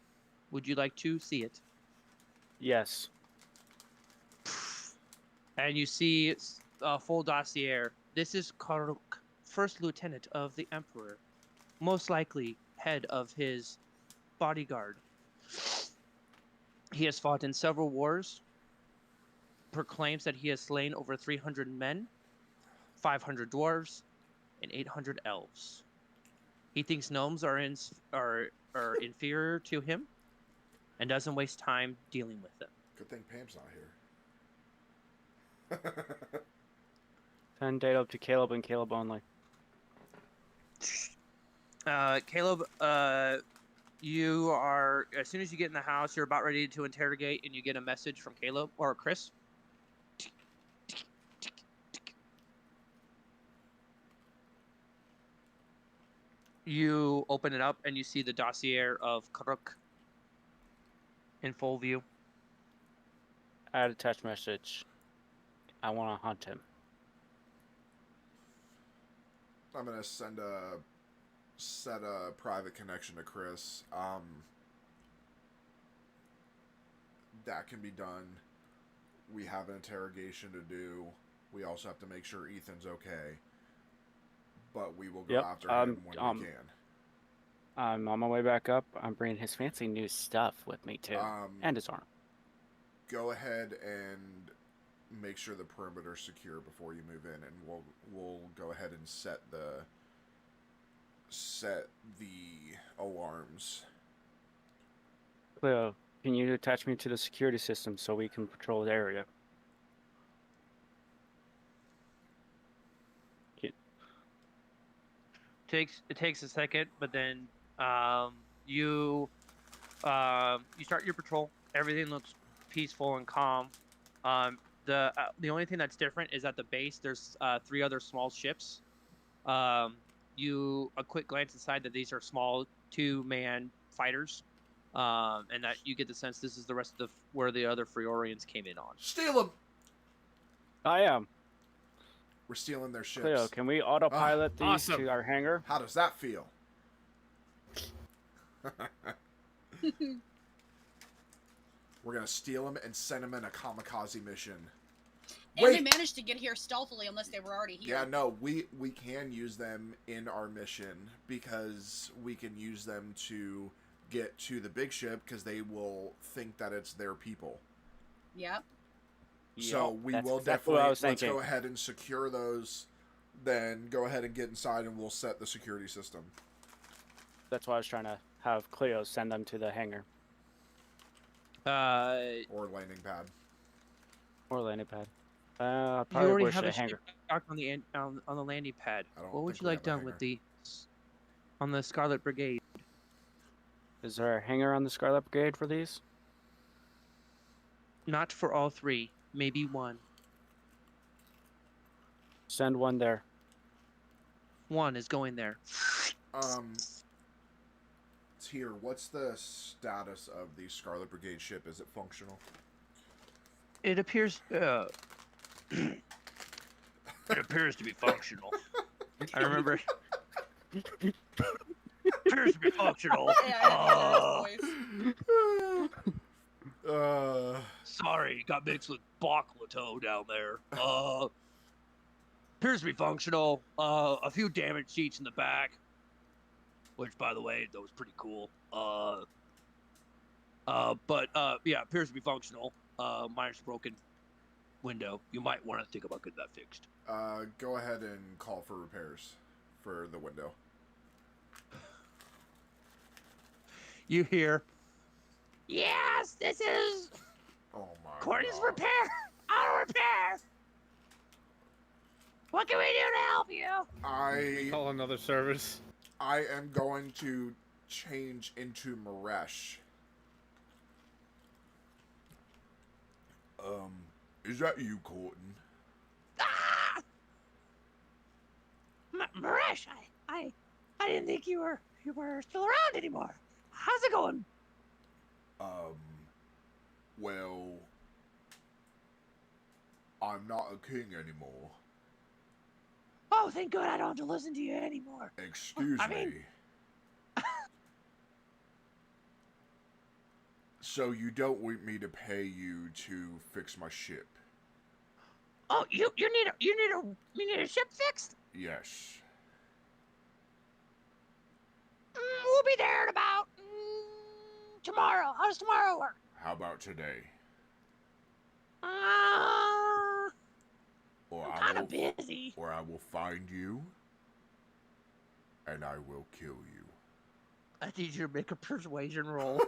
[SPEAKER 1] Would you like to see it?
[SPEAKER 4] Yes.
[SPEAKER 1] And you see a full dossier. This is Karuk, First Lieutenant of the Emperor, most likely head of his bodyguard. He has fought in several wars, proclaims that he has slain over 300 men, 500 dwarves, and 800 elves. He thinks gnomes are inferior to him, and doesn't waste time dealing with them.
[SPEAKER 2] Good thing Pam's not here.
[SPEAKER 4] Send data to Caleb and Caleb only.
[SPEAKER 1] Caleb, you are, as soon as you get in the house, you're about ready to interrogate, and you get a message from Caleb or Chris. You open it up and you see the dossier of Karuk in full view.
[SPEAKER 4] Add a text message. I want to hunt him.
[SPEAKER 2] I'm gonna set a private connection to Chris. That can be done. We have an interrogation to do. We also have to make sure Ethan's okay. But we will go after him when we can.
[SPEAKER 4] I'm on my way back up. I'm bringing his fancy new stuff with me too, and his arm.
[SPEAKER 2] Go ahead and make sure the perimeter's secure before you move in, and we'll go ahead and set the alarms.
[SPEAKER 4] Cleo, can you attach me to the security system so we can patrol the area?
[SPEAKER 1] It takes a second, but then you start your patrol. Everything looks peaceful and calm. The only thing that's different is at the base there's 3 other small ships. A quick glance inside that these are small 2-man fighters, and that you get the sense this is the rest of where the other Freorians came in on.
[SPEAKER 2] Steal them.
[SPEAKER 4] I am.
[SPEAKER 2] We're stealing their ships.
[SPEAKER 4] Cleo, can we autopilot these to our hangar?
[SPEAKER 2] How does that feel? We're gonna steal them and send them in a kamikaze mission.
[SPEAKER 3] And they managed to get here stealthily, unless they were already here.
[SPEAKER 2] Yeah, no, we can use them in our mission because we can use them to get to the big ship because they will think that it's their people.
[SPEAKER 3] Yep.
[SPEAKER 2] So we will definitely, let's go ahead and secure those, then go ahead and get inside and we'll set the security system.
[SPEAKER 4] That's why I was trying to have Cleo send them to the hangar.
[SPEAKER 2] Or landing pad.
[SPEAKER 4] Or landing pad.
[SPEAKER 1] You already have a hangar on the landing pad. What would you like done with on the Scarlet Brigade?
[SPEAKER 4] Is there a hangar on the Scarlet Brigade for these?
[SPEAKER 1] Not for all 3. Maybe 1.
[SPEAKER 4] Send 1 there.
[SPEAKER 1] 1 is going there.
[SPEAKER 2] Tier, what's the status of the Scarlet Brigade ship? Is it functional?
[SPEAKER 1] It appears it appears to be functional. I remember. It appears to be functional. Sorry, got mixed with Baclato down there. Appears to be functional. A few damaged seats in the back, which, by the way, that was pretty cool. But yeah, appears to be functional. Minus broken window. You might want to think about getting that fixed.
[SPEAKER 2] Go ahead and call for repairs for the window.
[SPEAKER 1] You hear? Yes, this is.
[SPEAKER 2] Oh my
[SPEAKER 1] Courtney's
[SPEAKER 2] God.
[SPEAKER 1] repair. Auto repair. What can we do to help you?
[SPEAKER 6] Call another service.
[SPEAKER 2] I am going to change into Maresh. Is that you, Courtney?
[SPEAKER 1] Ah! Maresh, I didn't think you were still around anymore. How's it going?
[SPEAKER 2] Well, I'm not a king anymore.
[SPEAKER 1] Oh, thank God I don't have to listen to you anymore.
[SPEAKER 2] Excuse me. So you don't want me to pay you to fix my ship?
[SPEAKER 1] Oh, you need a ship fixed?
[SPEAKER 2] Yes.
[SPEAKER 1] We'll be there in about tomorrow. How does tomorrow work?
[SPEAKER 2] How about today?
[SPEAKER 1] I'm kind of busy.
[SPEAKER 2] Or I will find you, and I will kill you.
[SPEAKER 1] I need you to make a persuasion roll.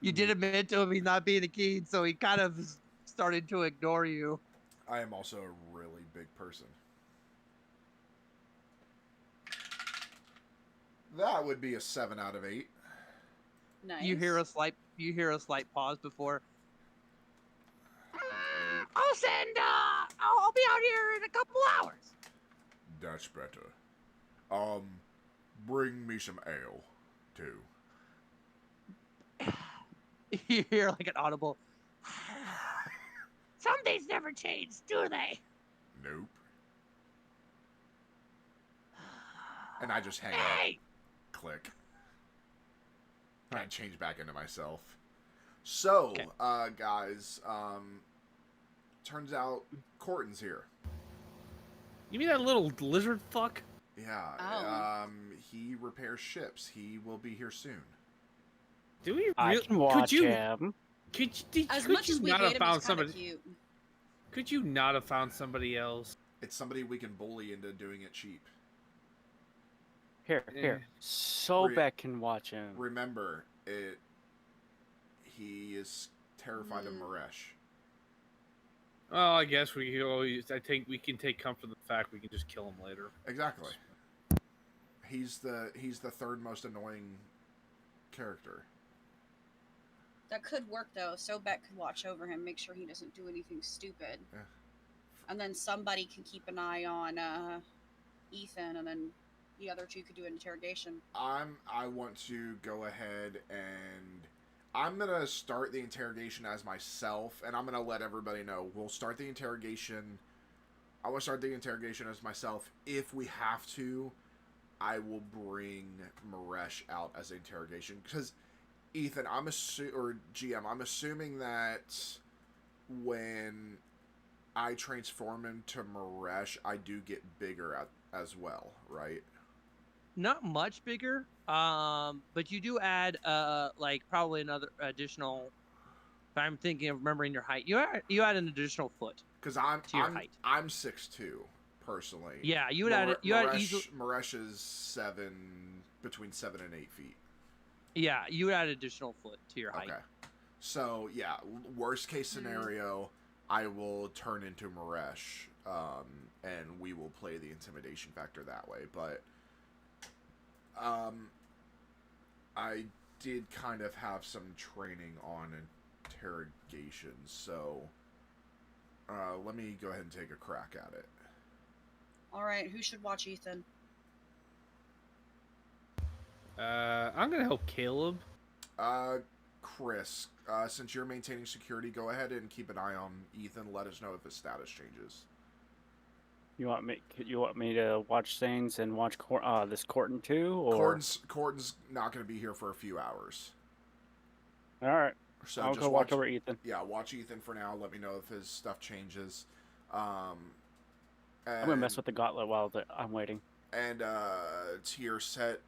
[SPEAKER 1] You did admit to him he's not being a keen, so he kind of started to ignore you.
[SPEAKER 2] I am also a really big person. That would be a 7 out of 8.
[SPEAKER 3] Nice.
[SPEAKER 1] You hear a slight pause before. I'll send. I'll be out here in a couple hours.
[SPEAKER 2] That's better. Bring me some ale, too.
[SPEAKER 1] You hear like an audible. Some things never change, do they?
[SPEAKER 2] Nope. And I just hang up. Click. I change back into myself. So, guys, turns out Corton's here.
[SPEAKER 6] You mean that little lizard fuck?
[SPEAKER 2] Yeah,
[SPEAKER 3] Oh.
[SPEAKER 2] he repairs ships. He will be here soon.
[SPEAKER 6] Do we
[SPEAKER 4] I
[SPEAKER 6] really?
[SPEAKER 4] can watch him.
[SPEAKER 6] Could
[SPEAKER 3] As
[SPEAKER 6] you
[SPEAKER 3] much as we
[SPEAKER 6] not
[SPEAKER 3] hate
[SPEAKER 6] have
[SPEAKER 3] him,
[SPEAKER 6] found
[SPEAKER 3] he's kind of
[SPEAKER 6] somebody?
[SPEAKER 3] cute.
[SPEAKER 6] Could you not have found somebody else?
[SPEAKER 2] It's somebody we can bully into doing it cheap.
[SPEAKER 4] Here. Sobek can watch him.
[SPEAKER 2] Remember, he is terrified of Maresh.
[SPEAKER 6] Well, I guess we could always. I think we can take comfort in the fact we can just kill him later.
[SPEAKER 2] Exactly. He's the third most annoying character.
[SPEAKER 3] That could work though. Sobek could watch over him, make sure he doesn't do anything stupid.
[SPEAKER 2] Yeah.
[SPEAKER 3] And then somebody can keep an eye on Ethan, and then the other two could do an interrogation.
[SPEAKER 2] I want to go ahead and I'm gonna start the interrogation as myself, and I'm gonna let everybody know we'll start the interrogation. I will start the interrogation as myself. If we have to, I will bring Maresh out as interrogation because Ethan, or GM, I'm assuming that when I transform into Maresh, I do get bigger as well, right?
[SPEAKER 1] Not much bigger, but you do add like probably another additional. If I'm thinking of remembering your height, you add an additional foot.
[SPEAKER 2] Because
[SPEAKER 1] to your height.
[SPEAKER 2] I'm 6'2", personally.
[SPEAKER 1] Yeah, you would add it. You add easily.
[SPEAKER 2] Maresh is between 7 and 8 feet.
[SPEAKER 1] Yeah, you would add additional foot to your height.
[SPEAKER 2] Okay. So yeah, worst case scenario, I will turn into Maresh, and we will play the intimidation factor that way. But I did kind of have some training on interrogation, so let me go ahead and take a crack at it.
[SPEAKER 3] All right, who should watch Ethan?
[SPEAKER 6] I'm gonna help Caleb.
[SPEAKER 2] Chris, since you're maintaining security, go ahead and keep an eye on Ethan. Let us know if his status changes.
[SPEAKER 4] You want me to watch things and watch this Corton too, or
[SPEAKER 2] Corton's not going to be here for a few hours.
[SPEAKER 4] All right,
[SPEAKER 2] so
[SPEAKER 4] I'll
[SPEAKER 2] just
[SPEAKER 4] go watch over Ethan.
[SPEAKER 2] Yeah, watch Ethan for now. Let me know if his stuff changes.
[SPEAKER 4] I'm gonna mess with the gauntlet while I'm waiting.
[SPEAKER 2] And Tier, set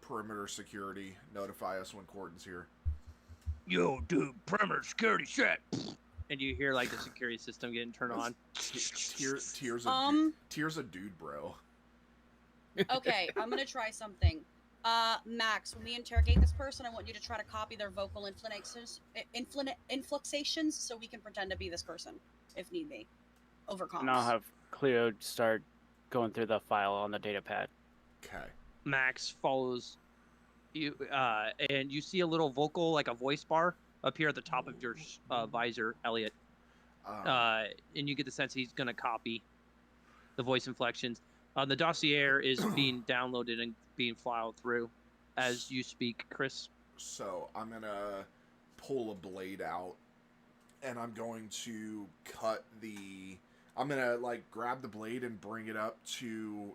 [SPEAKER 2] perimeter security. Notify us when Corton's here.
[SPEAKER 1] Yo, dude, perimeter security set. And you hear like the security system getting turned on.
[SPEAKER 2] Tier's a dude, bro.
[SPEAKER 3] Okay, I'm gonna try something. Max, when we interrogate this person, I want you to try to copy their vocal influxations so we can pretend to be this person, if need be. Over comms.
[SPEAKER 4] And I'll have Cleo start going through the file on the data pad.
[SPEAKER 2] Okay.
[SPEAKER 1] Max follows you, and you see a little vocal, like a voice bar, up here at the top of your visor, Elliot. And you get the sense he's going to copy the voice inflections. The dossier is being downloaded and being filed through as you speak, Chris.
[SPEAKER 2] So I'm going to pull a blade out, and I'm going to I'm going to, like, grab the blade and bring it up to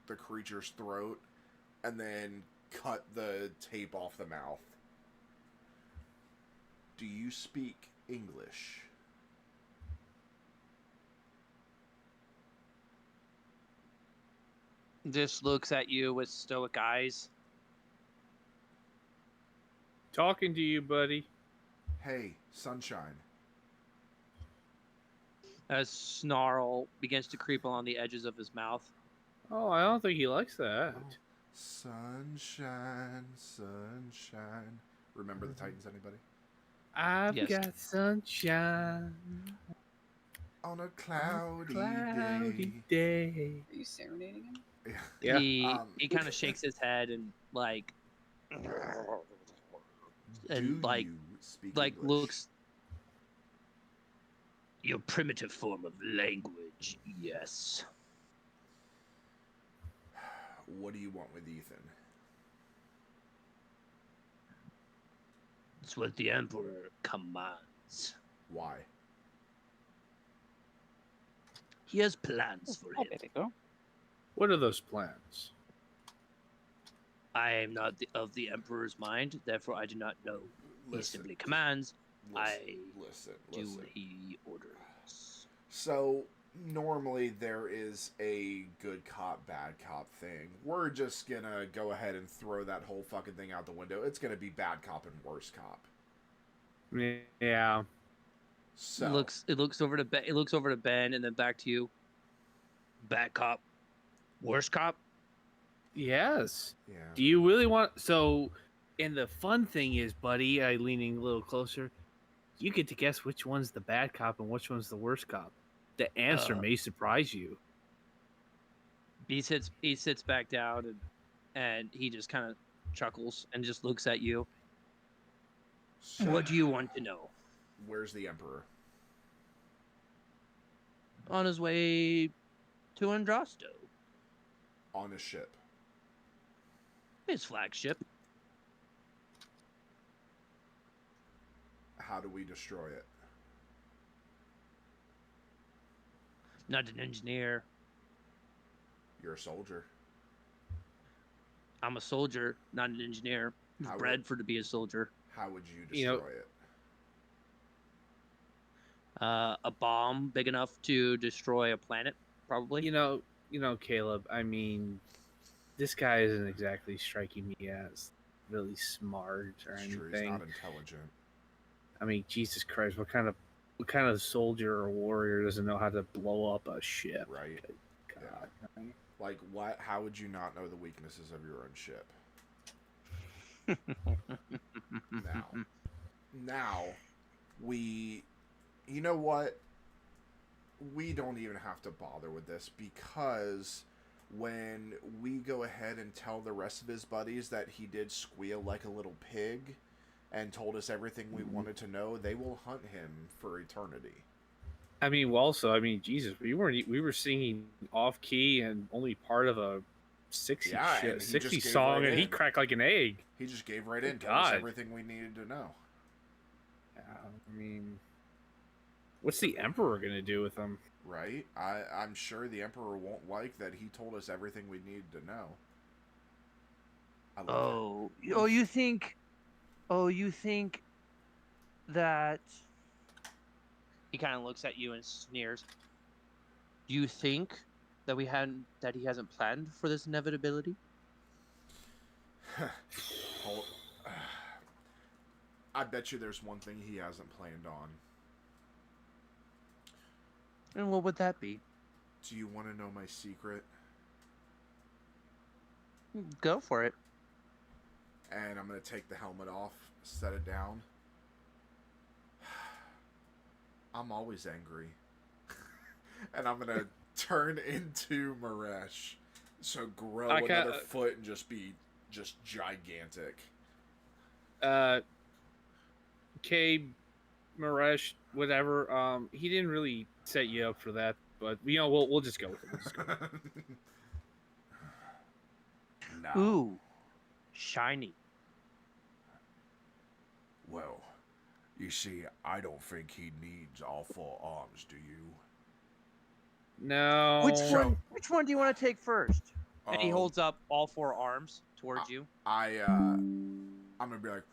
[SPEAKER 2] the creature's throat, and then cut the tape off the mouth. Do you speak English?
[SPEAKER 1] Just looks at you with stoic eyes.
[SPEAKER 6] Talking to you, buddy.
[SPEAKER 2] Hey, sunshine.
[SPEAKER 1] A snarl begins to creep along the edges of his mouth.
[SPEAKER 6] Oh, I don't think he likes that.
[SPEAKER 2] Oh, sunshine, sunshine. Remember the Titans, anybody?
[SPEAKER 6] I've got sunshine
[SPEAKER 2] on a cloudy
[SPEAKER 6] day.
[SPEAKER 3] Are you serenading him?
[SPEAKER 2] Yeah.
[SPEAKER 1] He kind of shakes his head and like looks. Your primitive form of language, yes.
[SPEAKER 2] What do you want with Ethan?
[SPEAKER 1] It's what the Emperor commands.
[SPEAKER 2] Why?
[SPEAKER 1] He has plans for him.
[SPEAKER 4] There you go.
[SPEAKER 6] What are those plans?
[SPEAKER 1] I am not of the Emperor's mind, therefore I do not know. He
[SPEAKER 2] Listen,
[SPEAKER 1] simply commands.
[SPEAKER 2] listen.
[SPEAKER 1] Do what he orders.
[SPEAKER 2] So normally there is a good cop, bad cop thing. We're just gonna go ahead and throw that whole fucking thing out the window. It's gonna be bad cop and worse cop.
[SPEAKER 6] Yeah.
[SPEAKER 2] So
[SPEAKER 1] It looks over to Ben. It looks over to Ben and then back to you. Bad cop, worse cop.
[SPEAKER 6] Yes.
[SPEAKER 2] yeah.
[SPEAKER 6] Do you really want? So, and the fun thing is, buddy, leaning a little closer, you get to guess which one's the bad cop and which one's the worst cop. The answer may surprise you.
[SPEAKER 1] He sits back down and he just kind of chuckles and just looks at you.
[SPEAKER 2] So,
[SPEAKER 1] What do you want to know?
[SPEAKER 2] Where's the Emperor?
[SPEAKER 1] On his way to Andrasto.
[SPEAKER 2] On a ship.
[SPEAKER 1] His flagship.
[SPEAKER 2] How do we destroy it?
[SPEAKER 1] Not an engineer.
[SPEAKER 2] You're a soldier.
[SPEAKER 1] I'm a soldier, not an engineer.
[SPEAKER 2] How
[SPEAKER 1] Bred for to be a soldier.
[SPEAKER 2] How would you destroy it?
[SPEAKER 1] A bomb big enough to destroy a planet, probably.
[SPEAKER 6] You know, Caleb. I mean, this guy isn't exactly striking me as really smart or
[SPEAKER 2] It's
[SPEAKER 6] anything.
[SPEAKER 2] true, he's not intelligent.
[SPEAKER 6] I mean, Jesus Christ, what kind of soldier or warrior doesn't know how to blow up a ship?
[SPEAKER 2] Right.
[SPEAKER 6] God.
[SPEAKER 2] Yeah. Like, what? How would you not know the weaknesses of your own ship? Now, you know what? We don't even have to bother with this, because when we go ahead and tell the rest of his buddies that he did squeal like a little pig and told us everything we wanted to know, they will hunt him for eternity.
[SPEAKER 6] I mean, well, also, I mean, Jesus, we were singing off key and only part of a 60 song, and he cracked like an egg.
[SPEAKER 2] He just gave right in, told us everything we needed to know.
[SPEAKER 6] I mean, what's the Emperor gonna do with him?
[SPEAKER 2] Right? I'm sure the Emperor won't like that he told us everything we needed to know.
[SPEAKER 1] You think that he kind of looks at you and sneers. Do you think that he hasn't planned for this inevitability?
[SPEAKER 2] I bet you there's one thing he hasn't planned on.
[SPEAKER 1] And what would that be?
[SPEAKER 2] Do you want to know my secret?
[SPEAKER 1] Go for it.
[SPEAKER 2] And I'm going to take the helmet off, set it down. I'm always angry. And I'm going to turn into Maresh. So grow another foot and just be gigantic.
[SPEAKER 6] Maresh, whatever. He didn't really set you up for that, but we'll just go with it.
[SPEAKER 2] No.
[SPEAKER 1] Ooh, shiny.
[SPEAKER 2] Well, you see, I don't think he needs all 4 arms, do you?
[SPEAKER 6] No.
[SPEAKER 1] Which one do you want to take first? And he holds up all 4 arms towards you.
[SPEAKER 2] I'm gonna be like,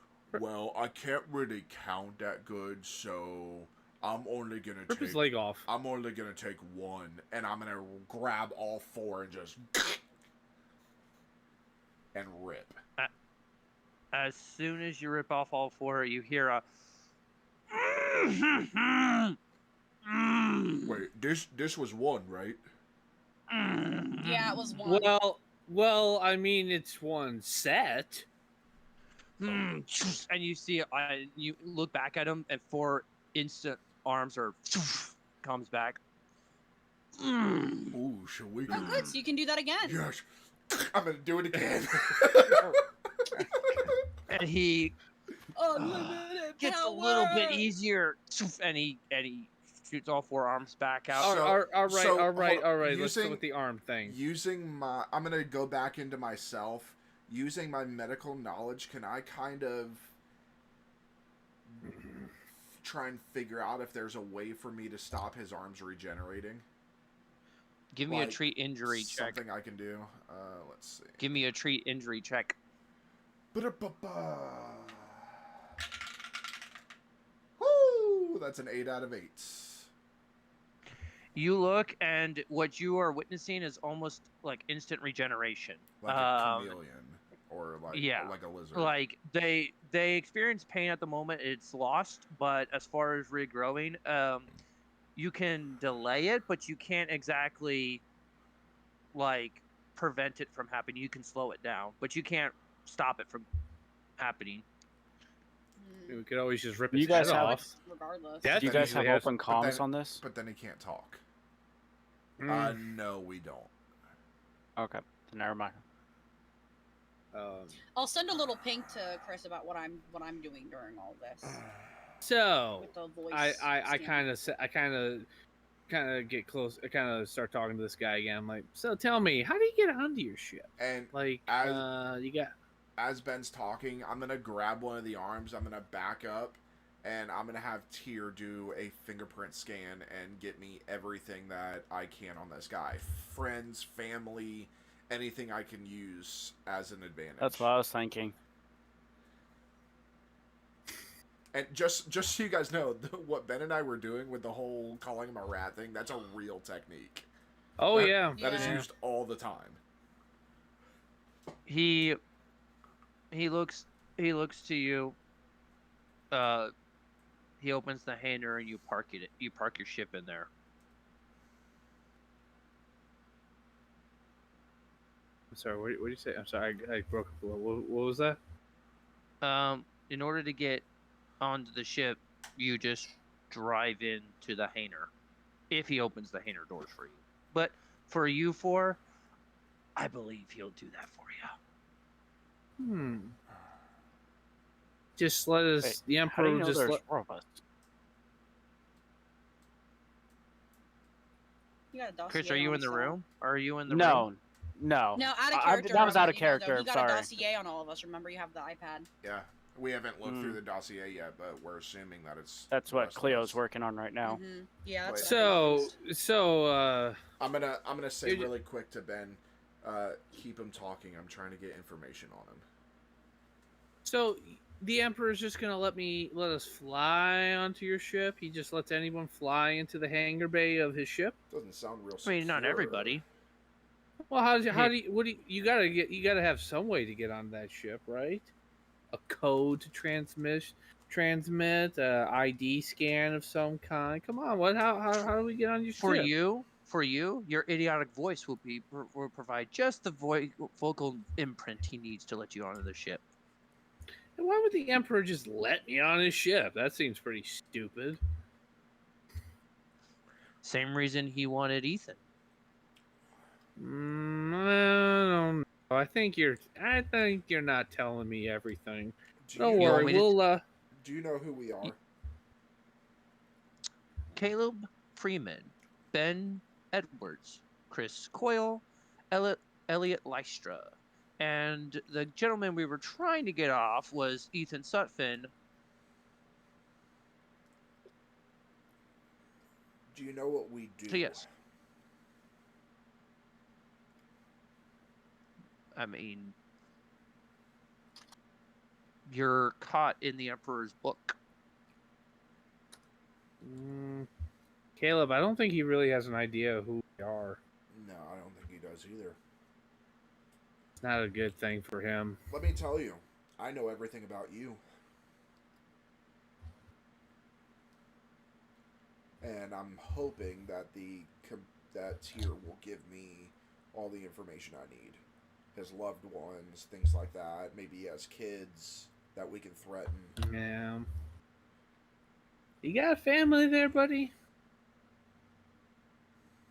[SPEAKER 2] well, I can't really count that good, so I'm only gonna
[SPEAKER 6] rip his leg off.
[SPEAKER 2] I'm only gonna take 1, and I'm gonna grab all 4 and just and rip.
[SPEAKER 1] As soon as you rip off all 4, you hear a.
[SPEAKER 2] Wait, this was 1, right?
[SPEAKER 3] Yeah, it was 1.
[SPEAKER 6] Well, I mean, it's 1 set.
[SPEAKER 1] And you see, you look back at him, and 4 instant arms comes back.
[SPEAKER 2] Ooh, should we?
[SPEAKER 3] Oh, good. So you can do that again.
[SPEAKER 2] Yes, I'm gonna do it again.
[SPEAKER 1] And he gets a little bit easier, and he shoots all 4 arms back out.
[SPEAKER 6] All right. Let's go with the arm thing.
[SPEAKER 2] I'm gonna go back into myself. Using my medical knowledge, can I kind of try and figure out if there's a way for me to stop his arms regenerating?
[SPEAKER 1] Give me a treat injury check.
[SPEAKER 2] Something I can do. Let's see.
[SPEAKER 1] Give me a treat injury check.
[SPEAKER 2] Woo! That's an 8 out of 8.
[SPEAKER 1] You look, and what you are witnessing is almost like instant regeneration.
[SPEAKER 2] Like a chameleon, or
[SPEAKER 1] yeah,
[SPEAKER 2] like a lizard.
[SPEAKER 1] like they experience pain at the moment; it's lost. But as far as regrowing, you can delay it, but you can't exactly like prevent it from happening. You can slow it down, but you can't stop it from happening.
[SPEAKER 6] We could always just rip
[SPEAKER 4] You
[SPEAKER 6] its
[SPEAKER 4] guys
[SPEAKER 6] head
[SPEAKER 4] have-
[SPEAKER 6] off.
[SPEAKER 3] Regardless.
[SPEAKER 6] Death
[SPEAKER 4] Do you guys have
[SPEAKER 6] usually has-
[SPEAKER 4] open comms on this?
[SPEAKER 2] But then he can't talk.
[SPEAKER 6] Mm.
[SPEAKER 2] No, we don't.
[SPEAKER 4] Okay, then never mind.
[SPEAKER 3] I'll send a little ping to Chris about what I'm doing during all this.
[SPEAKER 6] So
[SPEAKER 3] With the voice
[SPEAKER 6] I
[SPEAKER 3] scanner.
[SPEAKER 6] kind of get close. I kind of start talking to this guy again. I'm like, so tell me, how do you get onto your ship?
[SPEAKER 2] And
[SPEAKER 6] Like, you got.
[SPEAKER 2] As Ben's talking, I'm gonna grab one of the arms. I'm gonna back up, and I'm gonna have Tyr do a fingerprint scan and get me everything that I can on this guy. Friends, family, anything I can use as an advantage.
[SPEAKER 4] That's what I was thinking.
[SPEAKER 2] And just so you guys know, what Ben and I were doing with the whole calling him a rat thing, that's a real technique.
[SPEAKER 6] Oh yeah.
[SPEAKER 2] That is
[SPEAKER 3] Yeah.
[SPEAKER 2] used all the time.
[SPEAKER 1] He looks to you. He opens the hangar and you park it. You park your ship in there.
[SPEAKER 6] I'm sorry. What did you say? I'm sorry. I broke up. What was that?
[SPEAKER 1] In order to get onto the ship, you just drive into the hangar. If he opens the hangar doors for you, but for you four, I believe he'll do that for you.
[SPEAKER 6] Just let us.
[SPEAKER 4] Wait,
[SPEAKER 6] the
[SPEAKER 4] How do
[SPEAKER 6] Emperor
[SPEAKER 4] you know
[SPEAKER 6] just
[SPEAKER 4] there's
[SPEAKER 6] let.
[SPEAKER 4] 4 of us?
[SPEAKER 3] You got a dossier
[SPEAKER 1] Chris, are you
[SPEAKER 3] on
[SPEAKER 1] in the
[SPEAKER 3] us all.
[SPEAKER 1] room? Are you in the room?
[SPEAKER 4] No.
[SPEAKER 3] No, out of
[SPEAKER 4] I-
[SPEAKER 3] character.
[SPEAKER 4] that was out of
[SPEAKER 3] you know, though.
[SPEAKER 4] character,
[SPEAKER 3] You got
[SPEAKER 4] sorry.
[SPEAKER 3] a dossier on all of us. Remember, you have the iPad.
[SPEAKER 2] Yeah, we haven't looked through the dossier yet, but we're assuming that it's.
[SPEAKER 4] That's
[SPEAKER 2] the
[SPEAKER 4] what
[SPEAKER 2] rest of
[SPEAKER 4] Cleo's
[SPEAKER 2] us.
[SPEAKER 4] working on right now.
[SPEAKER 3] Mm-hmm. Yeah. That's
[SPEAKER 6] So
[SPEAKER 2] I'm gonna say
[SPEAKER 6] You're-
[SPEAKER 2] really quick to Ben, keep him talking. I'm trying to get information on him.
[SPEAKER 6] So the Emperor's just gonna let us fly onto your ship. He just lets anyone fly into the hangar bay of his ship.
[SPEAKER 2] Doesn't sound real.
[SPEAKER 1] I mean, not
[SPEAKER 2] secure.
[SPEAKER 6] Well, you gotta have some way to get on that ship, right? A code to transmit, ID scan of some kind. Come on, how do we get on your
[SPEAKER 1] For
[SPEAKER 6] ship?
[SPEAKER 1] you, your idiotic voice will provide just the vocal imprint he needs to let you onto the ship.
[SPEAKER 6] And why would the Emperor just let me on his ship? That seems pretty stupid.
[SPEAKER 1] Same reason he wanted Ethan.
[SPEAKER 6] I don't know. I think you're not telling me everything.
[SPEAKER 2] Do
[SPEAKER 6] Don't
[SPEAKER 2] you
[SPEAKER 6] worry,
[SPEAKER 1] want me to-
[SPEAKER 6] we'll
[SPEAKER 2] Do you know who we are?
[SPEAKER 1] Caleb Freeman, Ben Edwards, Chris Coyle, Elliot Lystra, and the gentleman we were trying to get off was Ethan Sutphin.
[SPEAKER 2] Do you know what we do?
[SPEAKER 1] So yes. I mean, you're caught in the Emperor's book.
[SPEAKER 6] Caleb, I don't think he really has an idea who we are.
[SPEAKER 2] No, I don't think he does either.
[SPEAKER 6] It's not a good thing for him.
[SPEAKER 2] Let me tell you, I know everything about you. And I'm hoping that that Tyr will give me all the information I need. His loved ones, things like that. Maybe he has kids that we can threaten.
[SPEAKER 6] Yeah. You got a family there, buddy?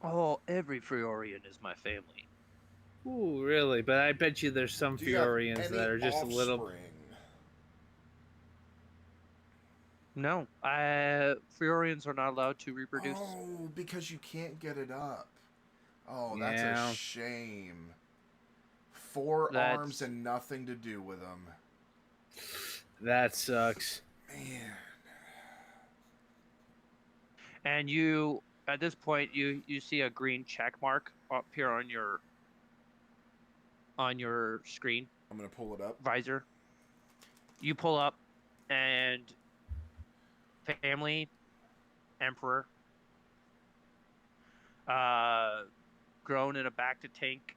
[SPEAKER 1] Oh, every Friorian is my family.
[SPEAKER 6] Ooh, really? But I bet you there's some
[SPEAKER 2] Do you have
[SPEAKER 6] Fiorians
[SPEAKER 2] any
[SPEAKER 6] that are just a little.
[SPEAKER 2] offspring?
[SPEAKER 1] No, Friorians are not allowed to reproduce.
[SPEAKER 2] Oh, because you can't get it up. Oh, that's
[SPEAKER 6] Yeah.
[SPEAKER 2] a shame. 4
[SPEAKER 1] That's-
[SPEAKER 2] arms and nothing to do with them.
[SPEAKER 6] That sucks.
[SPEAKER 2] Man.
[SPEAKER 1] And you, at this point, you see a green check mark up here on your screen
[SPEAKER 2] I'm going to pull it up.
[SPEAKER 1] visor. You pull up, and family, emperor, grown in a back-to tank.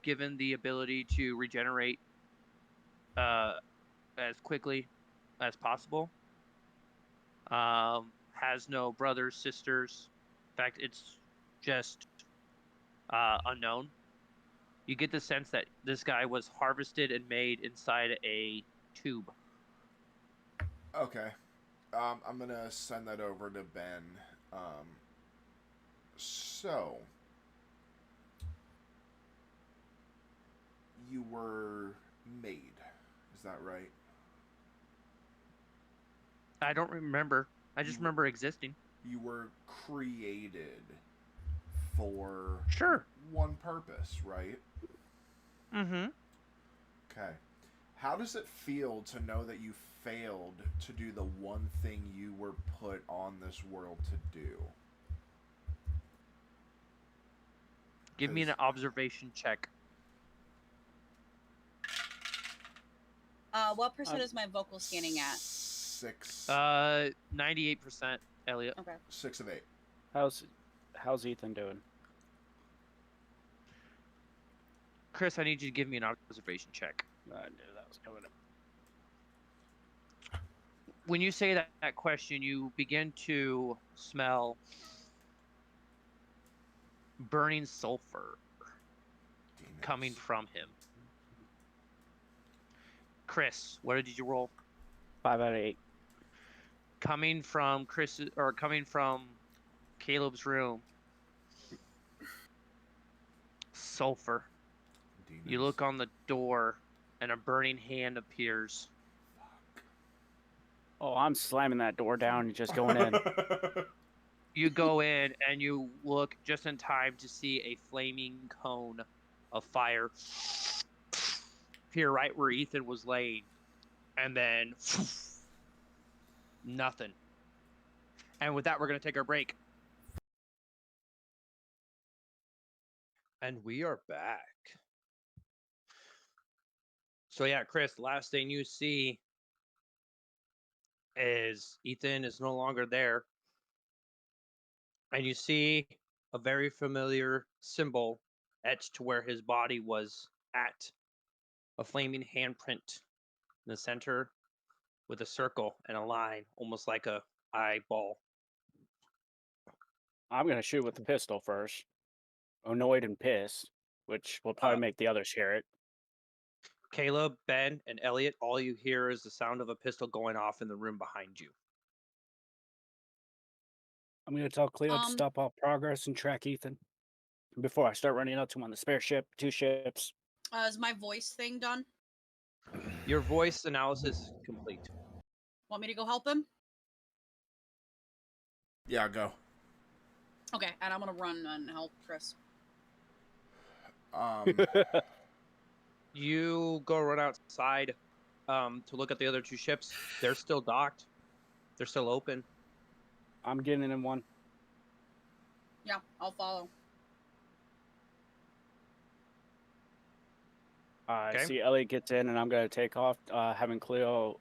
[SPEAKER 1] Given the ability to regenerate as quickly as possible. Has no brothers, sisters. In fact, it's just unknown. You get the sense that this guy was harvested and made inside a tube.
[SPEAKER 2] Okay. I'm going to send that over to Ben. So, you were made. Is that right?
[SPEAKER 1] I don't remember. I just remember existing.
[SPEAKER 2] You were created for one purpose, right?
[SPEAKER 1] Mm-hmm.
[SPEAKER 2] Okay. How does it feel to know that you failed to do the one thing you were put on this world to do?
[SPEAKER 1] Give me an observation check.
[SPEAKER 3] What percent is my vocal scanning at?
[SPEAKER 2] 6.
[SPEAKER 1] 98%, Elliot.
[SPEAKER 3] Okay.
[SPEAKER 2] 6 of 8.
[SPEAKER 4] How's Ethan doing?
[SPEAKER 1] Chris, I need you to give me an observation check.
[SPEAKER 4] I knew that was coming up.
[SPEAKER 1] When you say that question, you begin to smell burning sulfur coming from him. Chris, what did you roll?
[SPEAKER 4] 5 out of 8.
[SPEAKER 1] Coming from Caleb's room. Sulfur.
[SPEAKER 2] Demons.
[SPEAKER 1] You look on the door, and a burning hand appears.
[SPEAKER 4] Oh, I'm slamming that door down and just going in.
[SPEAKER 1] You go in, and you look just in time to see a flaming cone of fire appear right where Ethan was laying. And then nothing. And with that, we're going to take our break. And we are back. So yeah, Chris, last thing you see is Ethan is no longer there. And you see a very familiar symbol etched to where his body was at. A flaming handprint in the center with a circle and a line, almost like a eyeball.
[SPEAKER 4] I'm going to shoot with the pistol first. Annoyed and pissed, which will probably make the others hear it.
[SPEAKER 1] Caleb, Ben, and Elliot, all you hear is the sound of a pistol going off in the room behind you.
[SPEAKER 4] I'm going to tell Cleo to stop all progress and track Ethan before I start running out to him on the spare ship, 2 ships.
[SPEAKER 3] Is my voice thing done?
[SPEAKER 1] Your voice analysis complete.
[SPEAKER 3] Want me to go help him?
[SPEAKER 2] Yeah, go.
[SPEAKER 3] Okay, and I'm gonna run and help Chris.
[SPEAKER 1] You go run outside to look at the other 2 ships. They're still docked. They're still open.
[SPEAKER 4] I'm getting in one.
[SPEAKER 3] Yeah, I'll follow.
[SPEAKER 4] I see Elliot gets in, and I'm going to take off, having Cleo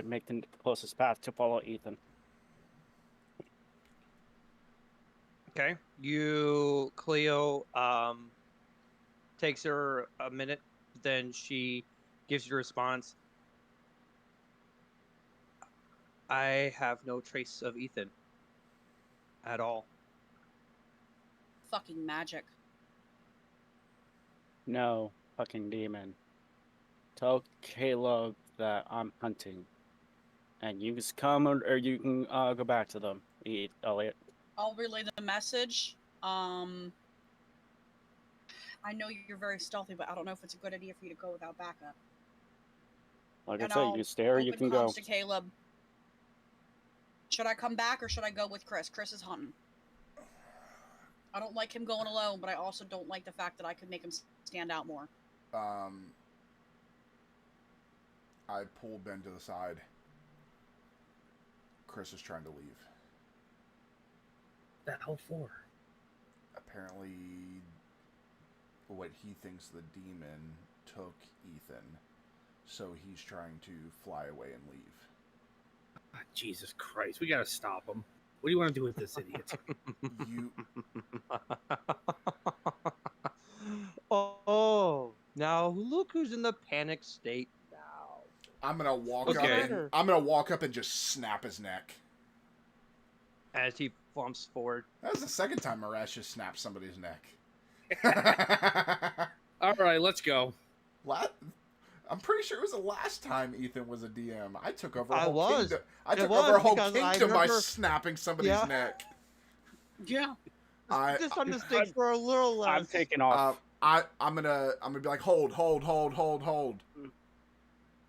[SPEAKER 4] make the closest path to follow Ethan.
[SPEAKER 1] Okay. Cleo takes her a minute, then she gives you a response. I have no trace of Ethan at all.
[SPEAKER 3] Fucking magic.
[SPEAKER 4] No, fucking demon. Tell Caleb that I'm hunting. And you just come, or you can go back to them, Elliot.
[SPEAKER 3] I'll relay the message. I know you're very stealthy, but I don't know if it's a good idea for you to go without backup.
[SPEAKER 4] Like I said, you can stay or you can go.
[SPEAKER 3] To Caleb. Should I come back or should I go with Chris? Chris is hunting. I don't like him going alone, but I also don't like the fact that I could make him stand out more.
[SPEAKER 2] I pull Ben to the side. Chris is trying to leave.
[SPEAKER 6] The hell for?
[SPEAKER 2] Apparently, what he thinks the demon took Ethan, so he's trying to fly away and leave.
[SPEAKER 6] Ah, Jesus Christ, we gotta stop him. What do you want to do with this idiot?
[SPEAKER 2] You
[SPEAKER 1] Oh, now look who's in the panic state now.
[SPEAKER 2] I'm gonna walk
[SPEAKER 1] Okay.
[SPEAKER 2] up and I'm gonna walk up and just snap his neck.
[SPEAKER 1] As he bumps forward.
[SPEAKER 2] That was the second time Marash just snapped somebody's neck.
[SPEAKER 6] All right, let's go.
[SPEAKER 2] I'm pretty sure it was the last time Ethan was a DM. I took over a
[SPEAKER 1] I
[SPEAKER 2] whole
[SPEAKER 1] was.
[SPEAKER 2] kingdom. I
[SPEAKER 1] It
[SPEAKER 2] took
[SPEAKER 1] was,
[SPEAKER 2] over a whole
[SPEAKER 1] because I
[SPEAKER 2] kingdom by
[SPEAKER 1] remember-
[SPEAKER 2] snapping somebody's
[SPEAKER 1] Yeah.
[SPEAKER 2] neck.
[SPEAKER 3] Yeah.
[SPEAKER 1] Just on the stage for a little less.
[SPEAKER 4] I'm taking off.
[SPEAKER 2] I'm gonna be like, hold.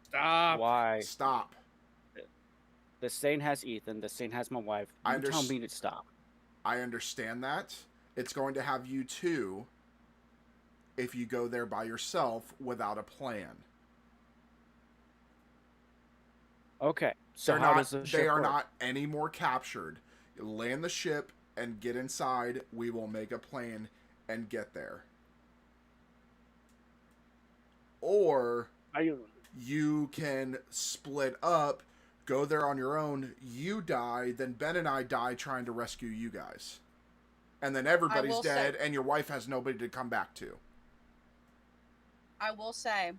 [SPEAKER 6] Stop.
[SPEAKER 4] Why?
[SPEAKER 2] Stop.
[SPEAKER 4] The Saint has Ethan. The Saint has my wife.
[SPEAKER 2] I
[SPEAKER 4] You tell me to stop.
[SPEAKER 2] I understand that. It's going to have you too if you go there by yourself without a plan.
[SPEAKER 4] Okay. So how does the
[SPEAKER 2] They
[SPEAKER 4] ship
[SPEAKER 2] are
[SPEAKER 4] work?
[SPEAKER 2] not any more captured. You land the ship and get inside. We will make a plan and get there. Or you can split up, go there on your own, you die, then Ben and I die trying to rescue you guys. And then everybody's
[SPEAKER 3] will
[SPEAKER 2] dead, and your wife has nobody to come back to.
[SPEAKER 3] I will say,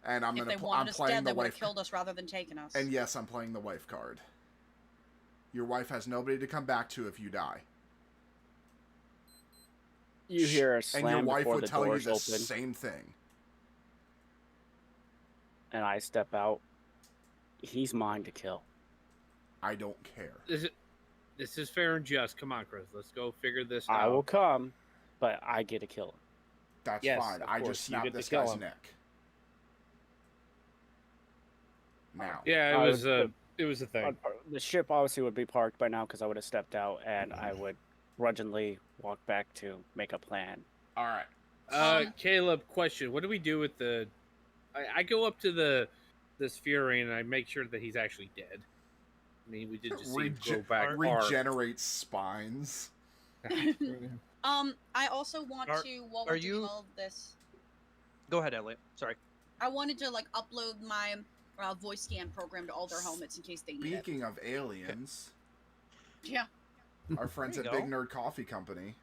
[SPEAKER 2] And I'm
[SPEAKER 3] if they
[SPEAKER 2] I'm
[SPEAKER 3] wanted us
[SPEAKER 2] playing
[SPEAKER 3] dead,
[SPEAKER 2] the
[SPEAKER 3] they would have
[SPEAKER 2] wife.
[SPEAKER 3] killed us rather than taken us.
[SPEAKER 2] And yes, I'm playing the wife card. Your wife has nobody to come back to if you die.
[SPEAKER 4] You hear a slam
[SPEAKER 2] And your wife
[SPEAKER 4] before
[SPEAKER 2] would
[SPEAKER 4] the
[SPEAKER 2] tell you
[SPEAKER 4] doors
[SPEAKER 2] the
[SPEAKER 4] open,
[SPEAKER 2] same thing.
[SPEAKER 4] and I step out. He's mine to kill.
[SPEAKER 2] I don't care.
[SPEAKER 6] This is fair and just. Come on, Chris. Let's go figure this out.
[SPEAKER 4] I will come, but I get to kill him.
[SPEAKER 2] That's
[SPEAKER 6] Yes,
[SPEAKER 2] fine.
[SPEAKER 6] of
[SPEAKER 2] I
[SPEAKER 6] course,
[SPEAKER 2] just
[SPEAKER 6] you
[SPEAKER 2] snapped
[SPEAKER 6] get to
[SPEAKER 2] this
[SPEAKER 6] kill
[SPEAKER 2] guy's
[SPEAKER 6] him.
[SPEAKER 2] neck. Now.
[SPEAKER 6] Yeah,
[SPEAKER 4] I
[SPEAKER 6] it was
[SPEAKER 4] would-
[SPEAKER 6] a thing.
[SPEAKER 4] The ship obviously would be parked by now because I would have stepped out, and I would grudgingly walk back to make a plan.
[SPEAKER 2] All right.
[SPEAKER 6] Caleb, question: what do we do with the? I go up to the sphere ring and I make sure that he's actually dead. I mean, we did just see him go back.
[SPEAKER 2] Regenerate spines.
[SPEAKER 3] I also want to, while we're doing all of this,
[SPEAKER 1] Go ahead, Elliot. Sorry.
[SPEAKER 3] I wanted to like upload my voice scan program to all their helmets in case they need it.
[SPEAKER 2] Speaking of aliens,
[SPEAKER 3] Yeah.
[SPEAKER 2] our friends
[SPEAKER 1] There
[SPEAKER 2] at
[SPEAKER 1] you
[SPEAKER 2] Big
[SPEAKER 1] go.
[SPEAKER 2] Nerd Coffee Company.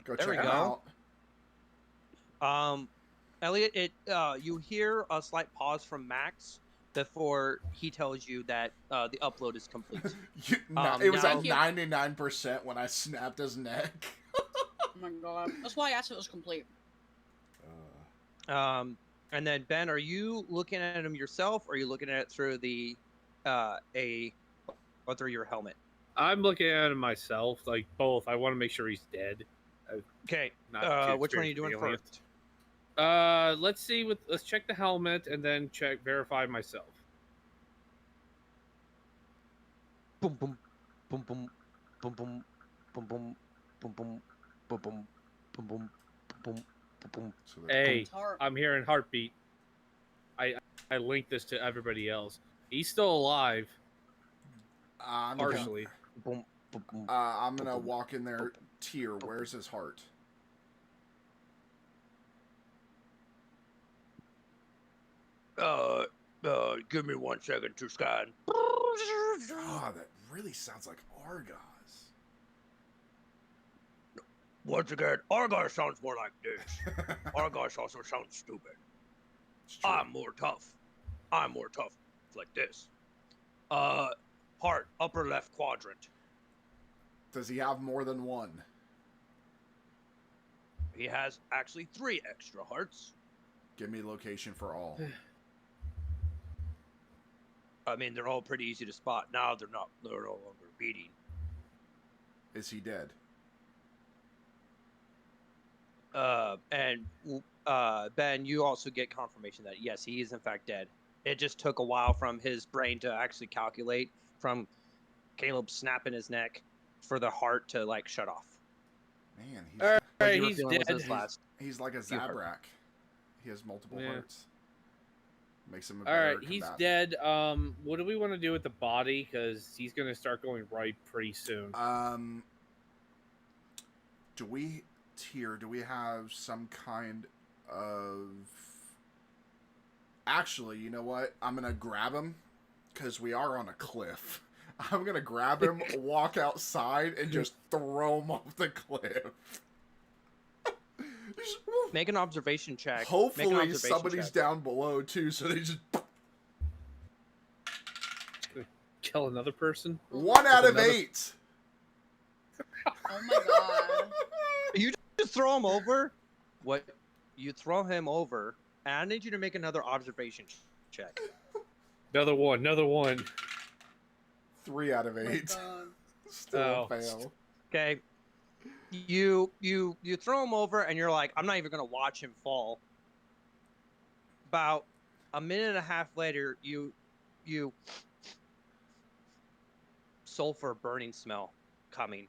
[SPEAKER 2] Go
[SPEAKER 1] There we
[SPEAKER 2] check them
[SPEAKER 1] go.
[SPEAKER 2] out.
[SPEAKER 1] Elliot, you hear a slight pause from Max before he tells you that the upload is complete.
[SPEAKER 2] It was
[SPEAKER 1] now-
[SPEAKER 2] at 99% when I snapped his neck.
[SPEAKER 3] Oh my god. That's why I asked if it was complete.
[SPEAKER 1] And then Ben, are you looking at him yourself, or are you looking at it through the or through your helmet?
[SPEAKER 6] I'm looking at him myself, like both. I want to make sure he's dead.
[SPEAKER 1] Okay.
[SPEAKER 6] Not too
[SPEAKER 1] Which one are you
[SPEAKER 6] experienced
[SPEAKER 1] doing
[SPEAKER 6] with
[SPEAKER 1] first?
[SPEAKER 6] aliens. Let's see. Let's check the helmet and then verify myself.
[SPEAKER 1] Boom, boom, boom, boom, boom, boom, boom, boom, boom, boom, boom, boom, boom, boom, boom, boom.
[SPEAKER 2] So they're-
[SPEAKER 6] Hey,
[SPEAKER 3] It's hard.
[SPEAKER 6] I'm hearing heartbeat. I linked this to everybody else. He's still alive,
[SPEAKER 2] I'm
[SPEAKER 6] partially.
[SPEAKER 1] Boom, boom, boom.
[SPEAKER 2] I'm gonna walk in there. Tier, where's his heart?
[SPEAKER 1] Give me 1 second to scan.
[SPEAKER 2] God, that really sounds like Argos.
[SPEAKER 1] Once again, Argos sounds more like this. Argos also sounds stupid.
[SPEAKER 2] It's true.
[SPEAKER 1] I'm more tough. I'm more tough like this. Heart, upper left quadrant.
[SPEAKER 2] Does he have more than one?
[SPEAKER 1] He has actually 3 extra hearts.
[SPEAKER 2] Give me location for all.
[SPEAKER 1] I mean, they're all pretty easy to spot. Now they're not. They're no longer beating.
[SPEAKER 2] Is he dead?
[SPEAKER 1] And Ben, you also get confirmation that yes, he is in fact dead. It just took a while from his brain to actually calculate from Caleb snapping his neck for the heart to like shut off.
[SPEAKER 2] Man, he's,
[SPEAKER 6] All
[SPEAKER 1] What
[SPEAKER 6] right,
[SPEAKER 1] you were
[SPEAKER 6] he's
[SPEAKER 1] feeling was
[SPEAKER 6] dead.
[SPEAKER 1] his last.
[SPEAKER 2] he's like a
[SPEAKER 1] few heart-
[SPEAKER 2] Zabrak. He has multiple
[SPEAKER 6] Yeah.
[SPEAKER 2] hearts. Makes him a
[SPEAKER 6] All
[SPEAKER 2] better
[SPEAKER 6] right, he's
[SPEAKER 2] combatant.
[SPEAKER 6] dead. What do we want to do with the body? Because he's gonna start going right pretty soon.
[SPEAKER 2] Do we have some kind of... Actually, you know what? I'm going to grab him, because we are on a cliff. I'm going to grab him, walk outside, and just throw him off the cliff.
[SPEAKER 1] Make an observation check.
[SPEAKER 2] Hopefully somebody's down below, too, so they just...
[SPEAKER 6] Kill another person?
[SPEAKER 2] 1 out of 8!
[SPEAKER 3] Oh my god.
[SPEAKER 1] You just throw him over? What? You throw him over, and I need you to make another observation check.
[SPEAKER 6] Another one.
[SPEAKER 2] 3 out of 8. Still a fail.
[SPEAKER 1] Okay. You throw him over, and you're like, I'm not even gonna watch him fall. About a minute and a half later, you sulfur burning smell coming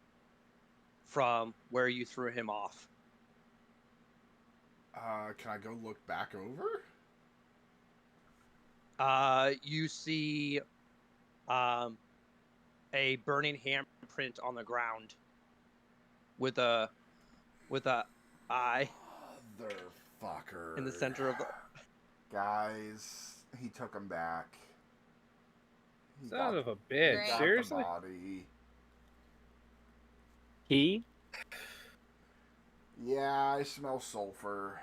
[SPEAKER 1] from where you threw him off.
[SPEAKER 2] Can I go look back over?
[SPEAKER 1] You see a burning handprint on the ground with a eye
[SPEAKER 2] Motherfucker.
[SPEAKER 1] in the center of the...
[SPEAKER 2] Guys, he took him back.
[SPEAKER 6] Son of a bitch.
[SPEAKER 3] Great.
[SPEAKER 6] Seriously?
[SPEAKER 2] Body.
[SPEAKER 4] He?
[SPEAKER 2] Yeah, I smell sulfur.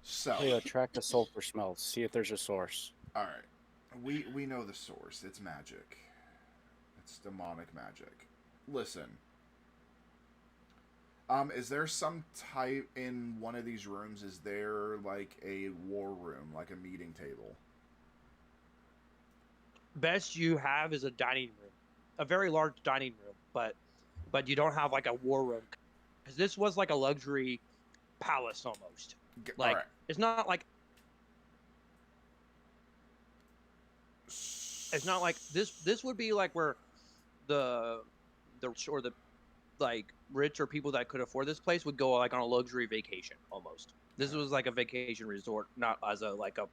[SPEAKER 2] So,
[SPEAKER 4] Leo, track the sulfur smells. See if there's a source.
[SPEAKER 2] alright. We know the source. It's magic. It's demonic magic. Listen. Is there some type in one of these rooms? Is there like a war room, like a meeting table?
[SPEAKER 1] Best you have is a dining room, a very large dining room, but you don't have like a war room, because this was like a luxury palace almost. Like
[SPEAKER 2] Alright.
[SPEAKER 1] it's not like this would be like where the like rich or people that could afford this place would go like on a luxury vacation almost. This was like a vacation resort, not as a like a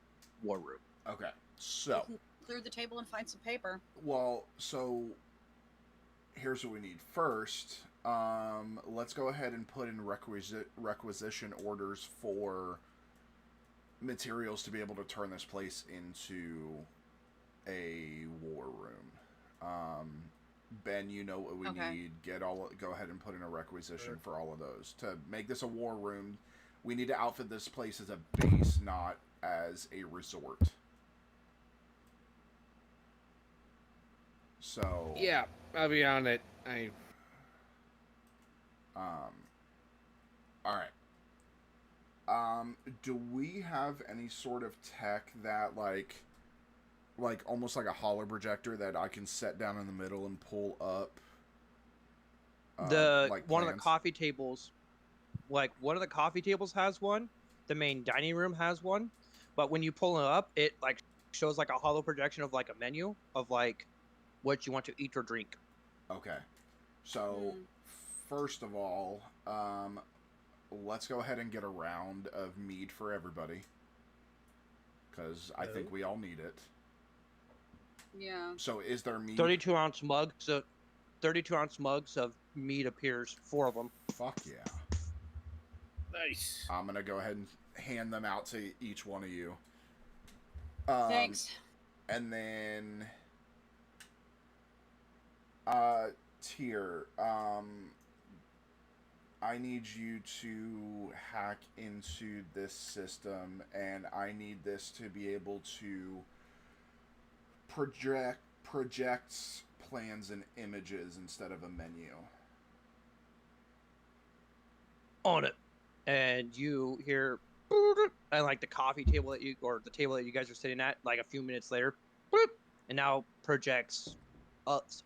[SPEAKER 1] war room.
[SPEAKER 2] Okay, so
[SPEAKER 3] Clear the table and find some paper.
[SPEAKER 2] well, so here's what we need first. Let's go ahead and put in requisition orders for materials to be able to turn this place into a war room. Ben, you know what we need. Go ahead and put in a requisition for all of those. To make this a war room, we need to outfit this place as a base, not as a resort. So
[SPEAKER 6] Yeah, I'll be on it.
[SPEAKER 2] Alright. Do we have any sort of tech that like almost like a holo projector that I can set down in the middle and pull up?
[SPEAKER 1] One of the coffee tables, like one of the coffee tables has one. The main dining room has one, but when you pull it up, it like shows like a holo projection of like a menu of like what you want to eat or drink.
[SPEAKER 2] Okay. So first of all, let's go ahead and get a round of mead for everybody, because I think we all need it.
[SPEAKER 3] Yeah.
[SPEAKER 2] So is there mead?
[SPEAKER 1] 32-ounce mugs. So 32-ounce mugs of mead appears, 4 of them.
[SPEAKER 2] Fuck yeah.
[SPEAKER 6] Nice.
[SPEAKER 2] I'm gonna go ahead and hand them out to each one of you.
[SPEAKER 3] Thanks.
[SPEAKER 2] And then Tyr, I need you to hack into this system, and I need this to be able to project plans and images instead of a menu.
[SPEAKER 1] On it. And you hear, and like the coffee table that you, or the table that you guys are sitting at, like a few minutes later, and now projects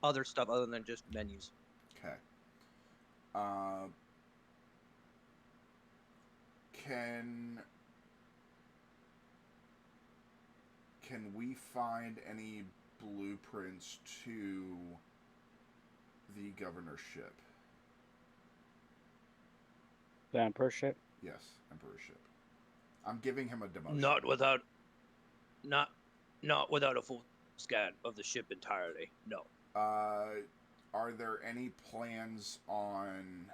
[SPEAKER 1] other stuff other than just menus.
[SPEAKER 2] Okay. Can we find any blueprints to the governorship?
[SPEAKER 4] The emperorship?
[SPEAKER 2] Yes, emperorship. I'm giving him a demotion.
[SPEAKER 1] Not without a full scan of the ship entirely. No.
[SPEAKER 2] Are there any plans on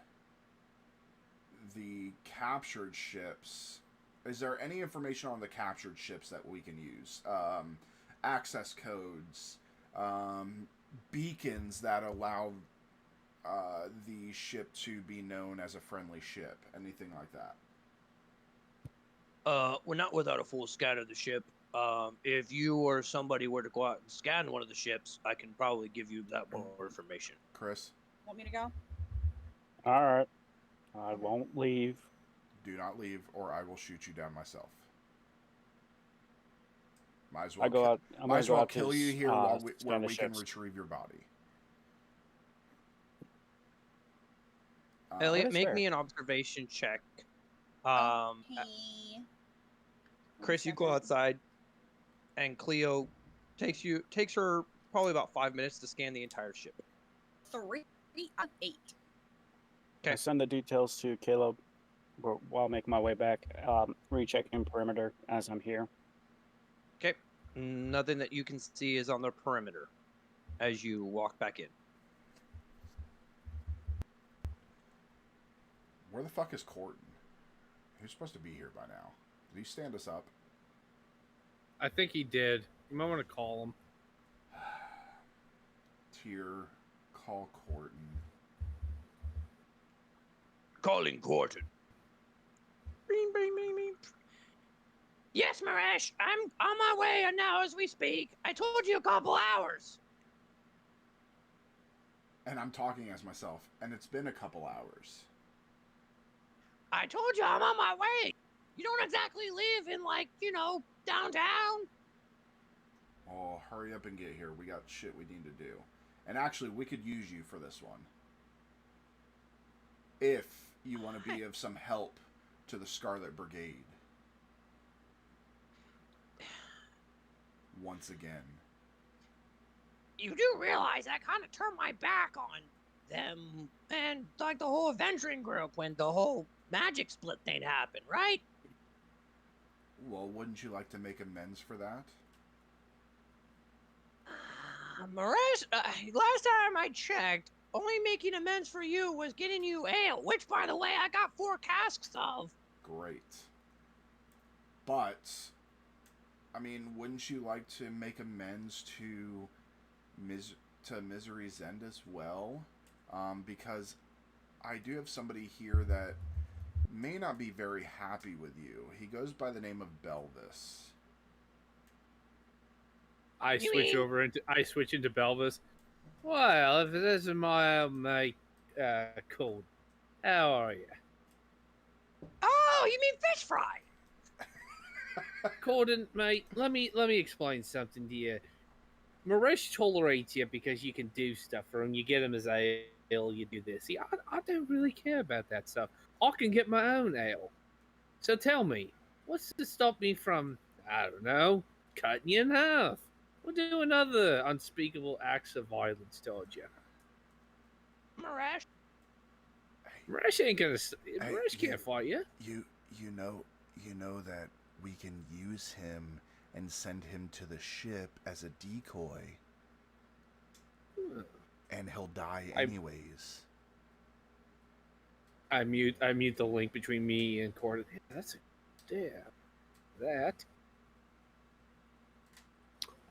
[SPEAKER 2] the captured ships, is there any information on the captured ships that we can use? Access codes, beacons that allow the ship to be known as a friendly ship, anything like that?
[SPEAKER 1] We're not without a full scan of the ship. If you or somebody were to go out and scan one of the ships, I can probably give you that more information.
[SPEAKER 2] Chris?
[SPEAKER 3] Want me to go?
[SPEAKER 4] All right. I won't leave.
[SPEAKER 2] Do not leave, or I will shoot you down myself. Might as well.
[SPEAKER 4] I go out.
[SPEAKER 2] Might as well kill you here where we can
[SPEAKER 4] ships.
[SPEAKER 2] retrieve your body.
[SPEAKER 1] Elliot, make
[SPEAKER 4] fair.
[SPEAKER 1] me an observation check.
[SPEAKER 3] Okay.
[SPEAKER 1] Chris, you go outside, and Cleo takes her probably about 5 minutes to scan the entire ship.
[SPEAKER 3] 3 out of 8.
[SPEAKER 1] Okay.
[SPEAKER 4] I send the details to Caleb while making my way back, rechecking perimeter as I'm here.
[SPEAKER 1] Okay. Nothing that you can see is on the perimeter as you walk back in.
[SPEAKER 2] Where the fuck is Corton? He's supposed to be here by now. Did he stand us up?
[SPEAKER 6] I think he did. You might want to call him.
[SPEAKER 2] Tier, call Corton.
[SPEAKER 1] Calling Corton. Bing, bing, bing, bing. Yes, Marash, I'm on my way now as we speak. I told you a couple hours.
[SPEAKER 2] And I'm talking as myself, and it's been a couple hours.
[SPEAKER 1] I told you I'm on my way. You don't exactly live in, like, downtown.
[SPEAKER 2] Oh, hurry up and get here. We got shit we need to do. And actually, we could use you for this one. If you want to be of some help to the Scarlet Brigade. Once again.
[SPEAKER 1] You do realize I kind of turned my back on them and, like, the whole Avenging group when the whole magic split thing happened, right?
[SPEAKER 2] Well, wouldn't you like to make amends for that?
[SPEAKER 1] Maurice, last time I checked, only making amends for you was getting you ale, which, by the way, I got 4 casks of.
[SPEAKER 2] Great. But, I mean, wouldn't you like to make amends to Misery's End as well? Because I do have somebody here that may not be very happy with you. He goes by the name of Belvis.
[SPEAKER 6] I switch into Belvis. Well, if it isn't my old mate, called, how are you?
[SPEAKER 1] Oh, you mean fish fry?
[SPEAKER 6] Corden, mate, let me explain something to you. Maresh tolerates you because you can do stuff for him. You get him his ale, you do this. See, I don't really care about that stuff. I can get my own ale. So tell me, what's to stop me from, I don't know, cutting you in half? Or doing other unspeakable acts of violence towards you?
[SPEAKER 1] Marash?
[SPEAKER 6] Maresh ain't gonna... Maresh can't fight you.
[SPEAKER 2] You know that we can use him and send him to the ship as a decoy. And he'll die anyways.
[SPEAKER 6] I mute the link between me and Corden. That's a that.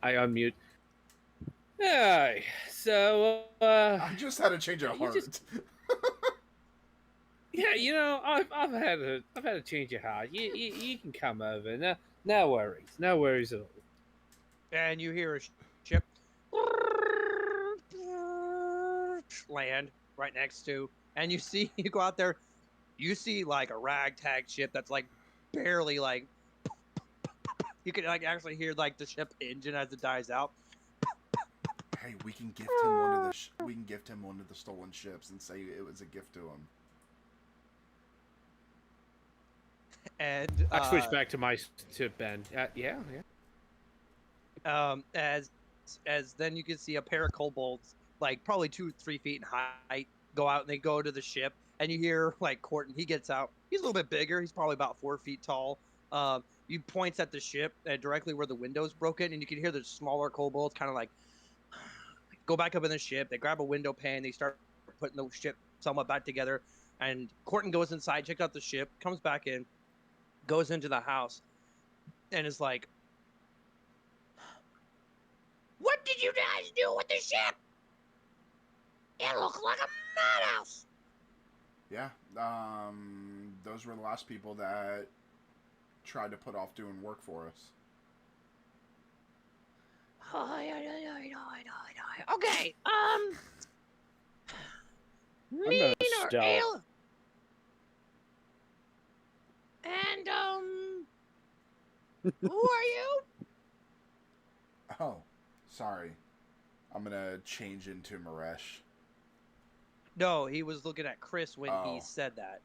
[SPEAKER 6] I unmute. Hey, so
[SPEAKER 2] I just had a change of heart.
[SPEAKER 1] Yeah,
[SPEAKER 6] I've had a change of heart. You can come over. No worries at all.
[SPEAKER 1] And you hear a ship land right next to, and you go out there, you see like a ragtag ship that's like barely like, you can like actually hear like the ship engine as it dies out.
[SPEAKER 2] Hey, we can gift him one of the stolen ships and say it was a gift to him.
[SPEAKER 1] And
[SPEAKER 6] I switch back to Ben. Yeah.
[SPEAKER 1] As then you can see a pair of kobolds, like probably 2-3 feet in height, go out and they go to the ship, and you hear like Corton. He gets out. He's a little bit bigger. He's probably about 4 feet tall. He points at the ship directly where the window's broken, and you can hear the smaller kobolds kind of like go back up in the ship. They grab a window pane. They start putting the ship somewhat back together. And Corton goes inside, checks out the ship, comes back in, goes into the house, and is like, "What did you guys do with the ship? It looked like a madhouse."
[SPEAKER 2] Yeah, those were the last people that tried to put off doing work for us.
[SPEAKER 1] Okay,
[SPEAKER 4] I'm gonna
[SPEAKER 1] mean or
[SPEAKER 4] stealth.
[SPEAKER 1] ale? And, who are you?
[SPEAKER 2] Oh, sorry. I'm gonna change into Maresh.
[SPEAKER 1] No, he was looking at Chris when he
[SPEAKER 2] Oh.
[SPEAKER 1] said that.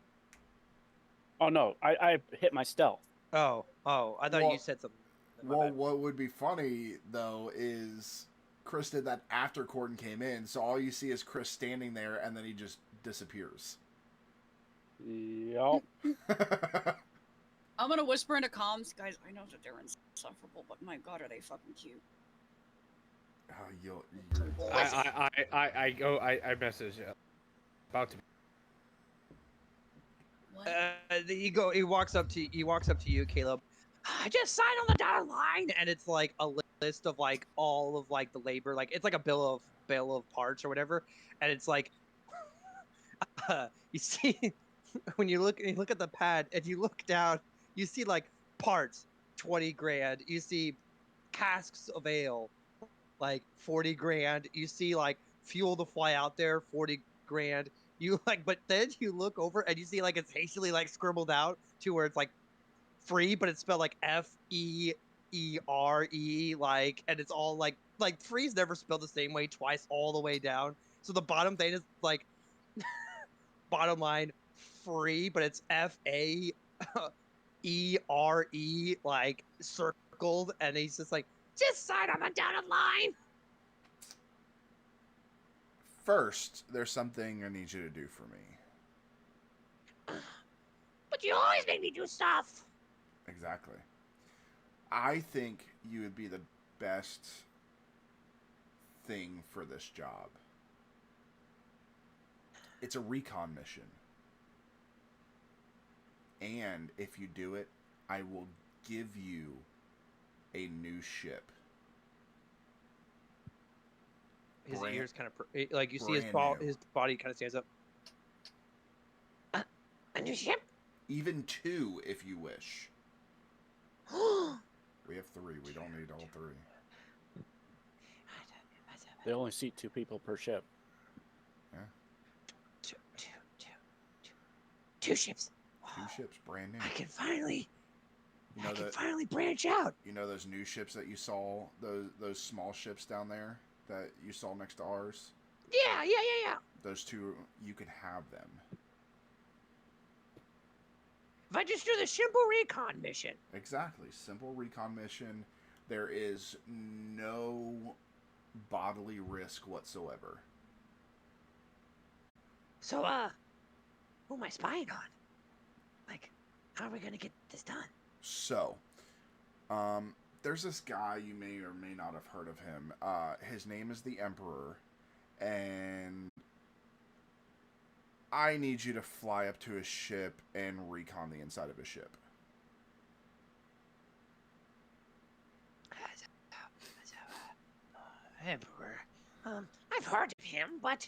[SPEAKER 4] Oh no, I hit my stealth.
[SPEAKER 1] Oh, I thought
[SPEAKER 2] Well-
[SPEAKER 1] you said something. My
[SPEAKER 2] Well,
[SPEAKER 1] bad.
[SPEAKER 2] what would be funny, though, is Chris did that after Corton came in, so all you see is Chris standing there, and then he just disappears.
[SPEAKER 4] Yup.
[SPEAKER 3] I'm gonna whisper into comms, guys. I know that they're insufferable, but my god, are they fucking cute?
[SPEAKER 2] You're...
[SPEAKER 6] I message you. About to be.
[SPEAKER 3] What?
[SPEAKER 1] He walks up to you, Caleb. I just signed on the dotted line, and it's like a list of like all of like the labor, like it's like a bill of parts or whatever, and it's like you see when you look at the pad and you look down, you see like parts 20 grand, you see casks of ale like 40 grand, you see like fuel to fly out there 40 grand. You like, but then you look over and you see like it's hastily like scribbled out to where it's like free, but it's spelled like FEERE, like, and it's all like free's never spelled the same way twice all the way down. So the bottom thing is like bottom line free, but it's FAERE like circled, and he's just like, just sign on the dotted line.
[SPEAKER 2] First, there's something I need you to do for me.
[SPEAKER 1] But you always make me do stuff.
[SPEAKER 2] Exactly. I think you would be the best thing for this job. It's a recon mission. And if you do it, I will give you a new ship.
[SPEAKER 1] His
[SPEAKER 2] Brand-
[SPEAKER 1] ears kind of like you see his
[SPEAKER 2] brand new.
[SPEAKER 1] his body kind of stands up. A new ship?
[SPEAKER 2] Even 2 if you wish. We have 3. We don't need all 3.
[SPEAKER 4] They only seat 2 people per ship.
[SPEAKER 1] Two ships.
[SPEAKER 2] 2 ships, brand new.
[SPEAKER 1] I can finally
[SPEAKER 2] You know that.
[SPEAKER 1] finally branch out.
[SPEAKER 2] You know those new ships that you saw, those small ships down there that you saw next to ours?
[SPEAKER 1] Yeah.
[SPEAKER 2] Those 2, you can have them.
[SPEAKER 1] If I just do the simple recon mission.
[SPEAKER 2] Exactly. Simple recon mission. There is no bodily risk whatsoever.
[SPEAKER 1] So, who am I spying on? Like, how are we gonna get this done?
[SPEAKER 2] So, there's this guy, you may or may not have heard of him. His name is the Emperor, and I need you to fly up to his ship and recon the inside of his ship.
[SPEAKER 1] Emperor. I've heard of him, but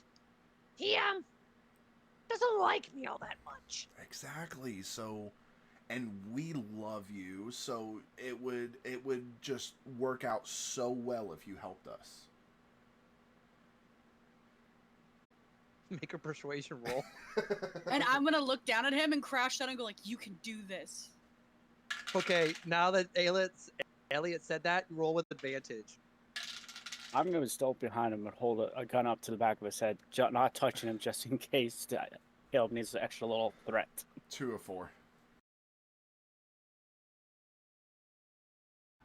[SPEAKER 1] he, doesn't like me all that much.
[SPEAKER 2] Exactly. So, and we love you, so it would just work out so well if you helped us.
[SPEAKER 1] Make a persuasion roll.
[SPEAKER 3] And I'm gonna look down at him and crash down and go like, "You can do this."
[SPEAKER 1] Okay, now that Elliot said that, roll with advantage.
[SPEAKER 4] I'm going to stealth behind him and hold a gun up to the back of his head, not touching him just in case Caleb needs an extra little threat.
[SPEAKER 2] 2 of 4.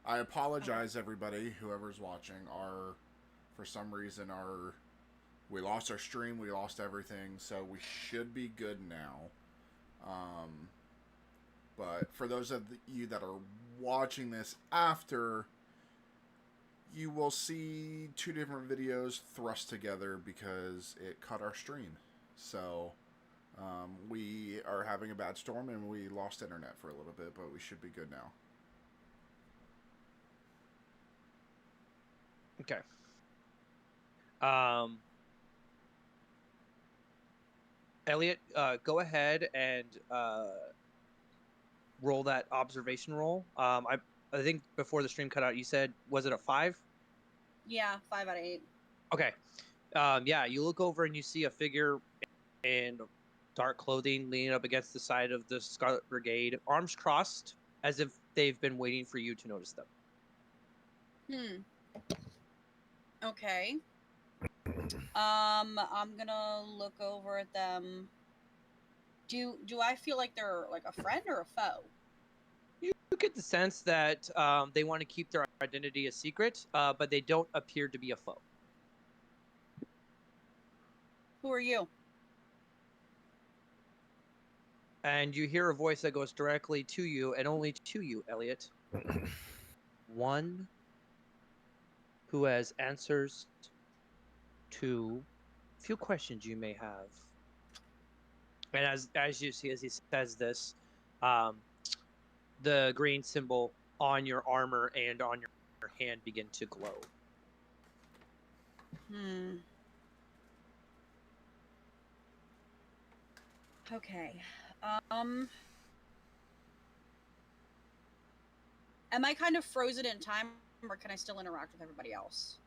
[SPEAKER 2] I apologize, everybody, whoever's watching. For some reason, we lost our stream, we lost everything, so we should be good now. But for those of you that are watching this after, you will see 2 different videos thrust together because it cut our stream. So, We are having a bad storm and we lost internet for a little bit, but we should be good now.
[SPEAKER 1] Okay. Elliot, go ahead and roll that observation roll. I think before the stream cut out, you said, was it a 5?
[SPEAKER 3] Yeah, 5 out of 8.
[SPEAKER 1] Okay. Yeah, you look over and you see a figure in dark clothing leaning up against the side of the Scarlet Brigade, arms crossed, as if they've been waiting for you to notice them.
[SPEAKER 3] Okay. I'm gonna look over at them. Do I feel like they're like a friend or a foe?
[SPEAKER 1] You get the sense that they want to keep their identity a secret, but they don't appear to be a foe.
[SPEAKER 3] Who are you?
[SPEAKER 1] And you hear a voice that goes directly to you, and only to you, Elliot. One who has answers to a few questions you may have. And as you see, as he says this, the green symbol on your armor and on your hand begin to glow.
[SPEAKER 3] Okay. Am I kind of frozen in time, or can I still interact with everybody else?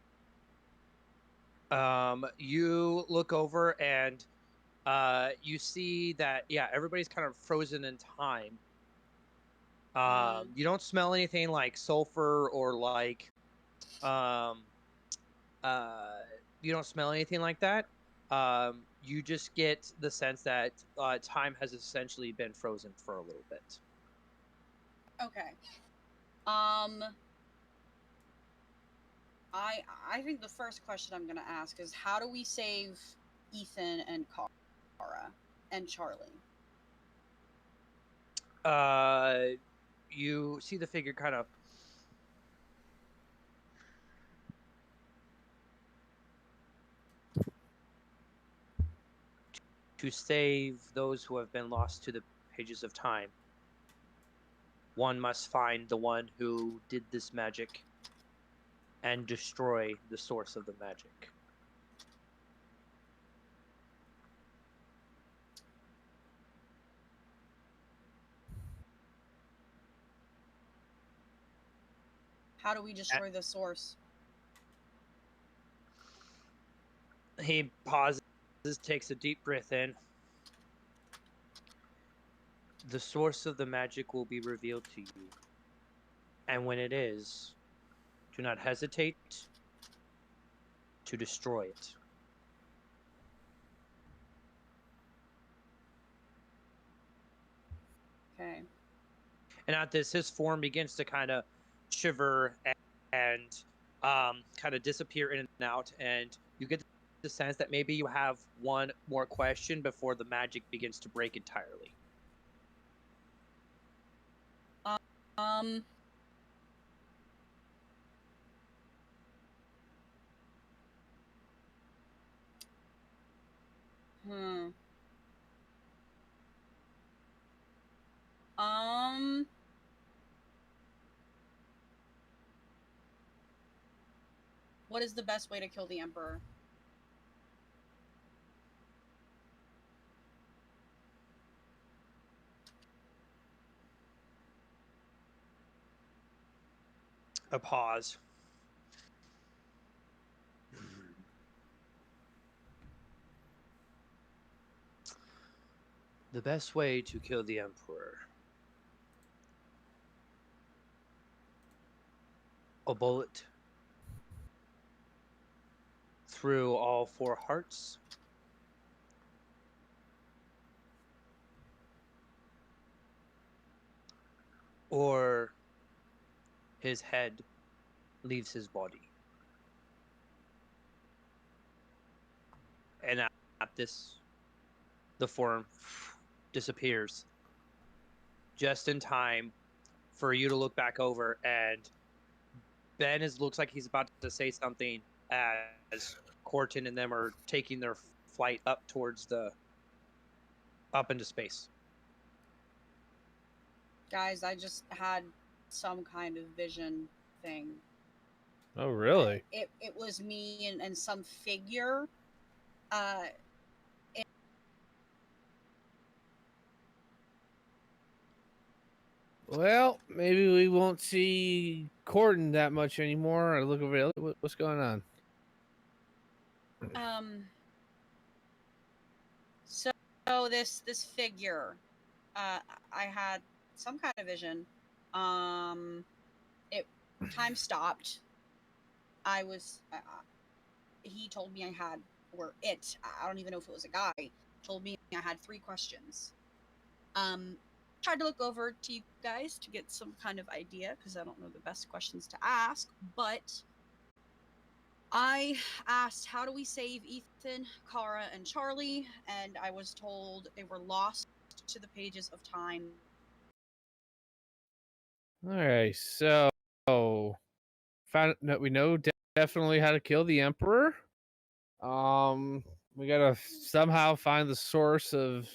[SPEAKER 1] You look over and you see that, yeah, everybody's kind of frozen in time. You don't smell anything like sulfur or like you don't smell anything like that. You just get the sense that time has essentially been frozen for a little bit.
[SPEAKER 3] Okay. I think the first question I'm gonna ask is, how do we save Ethan and Kara and Charlie?
[SPEAKER 1] You see the figure kind of to save those who have been lost to the pages of time. One must find the one who did this magic and destroy the source of the magic.
[SPEAKER 3] How do we destroy the source?
[SPEAKER 1] He pauses, takes a deep breath in. The source of the magic will be revealed to you. And when it is, do not hesitate to destroy it.
[SPEAKER 3] Okay.
[SPEAKER 1] And at this, his form begins to kind of shiver and kind of disappear in and out. And you get the sense that maybe you have one more question before the magic begins to break entirely.
[SPEAKER 3] What is the best way to kill the Emperor?
[SPEAKER 1] A pause. The best way to kill the Emperor. A bullet through all 4 hearts. Or his head leaves his body. And at this, the form disappears just in time for you to look back over, and Ben looks like he's about to say something as Corton and them are taking their flight up towards the up into space.
[SPEAKER 3] Guys, I just had some kind of vision thing.
[SPEAKER 6] Oh, really?
[SPEAKER 3] It was me and some figure.
[SPEAKER 6] Well, maybe we won't see Corden that much anymore. I look over there. What's going on?
[SPEAKER 3] So this figure, I had some kind of vision. It time stopped. I was. He told me I had, or it. I don't even know if it was a guy. Told me I had 3 questions. Tried to look over to you guys to get some kind of idea because I don't know the best questions to ask, but I asked, how do we save Ethan, Kara, and Charlie? And I was told they were lost to the pages of time.
[SPEAKER 6] All right, so we know definitely how to kill the Emperor. We gotta somehow find the source of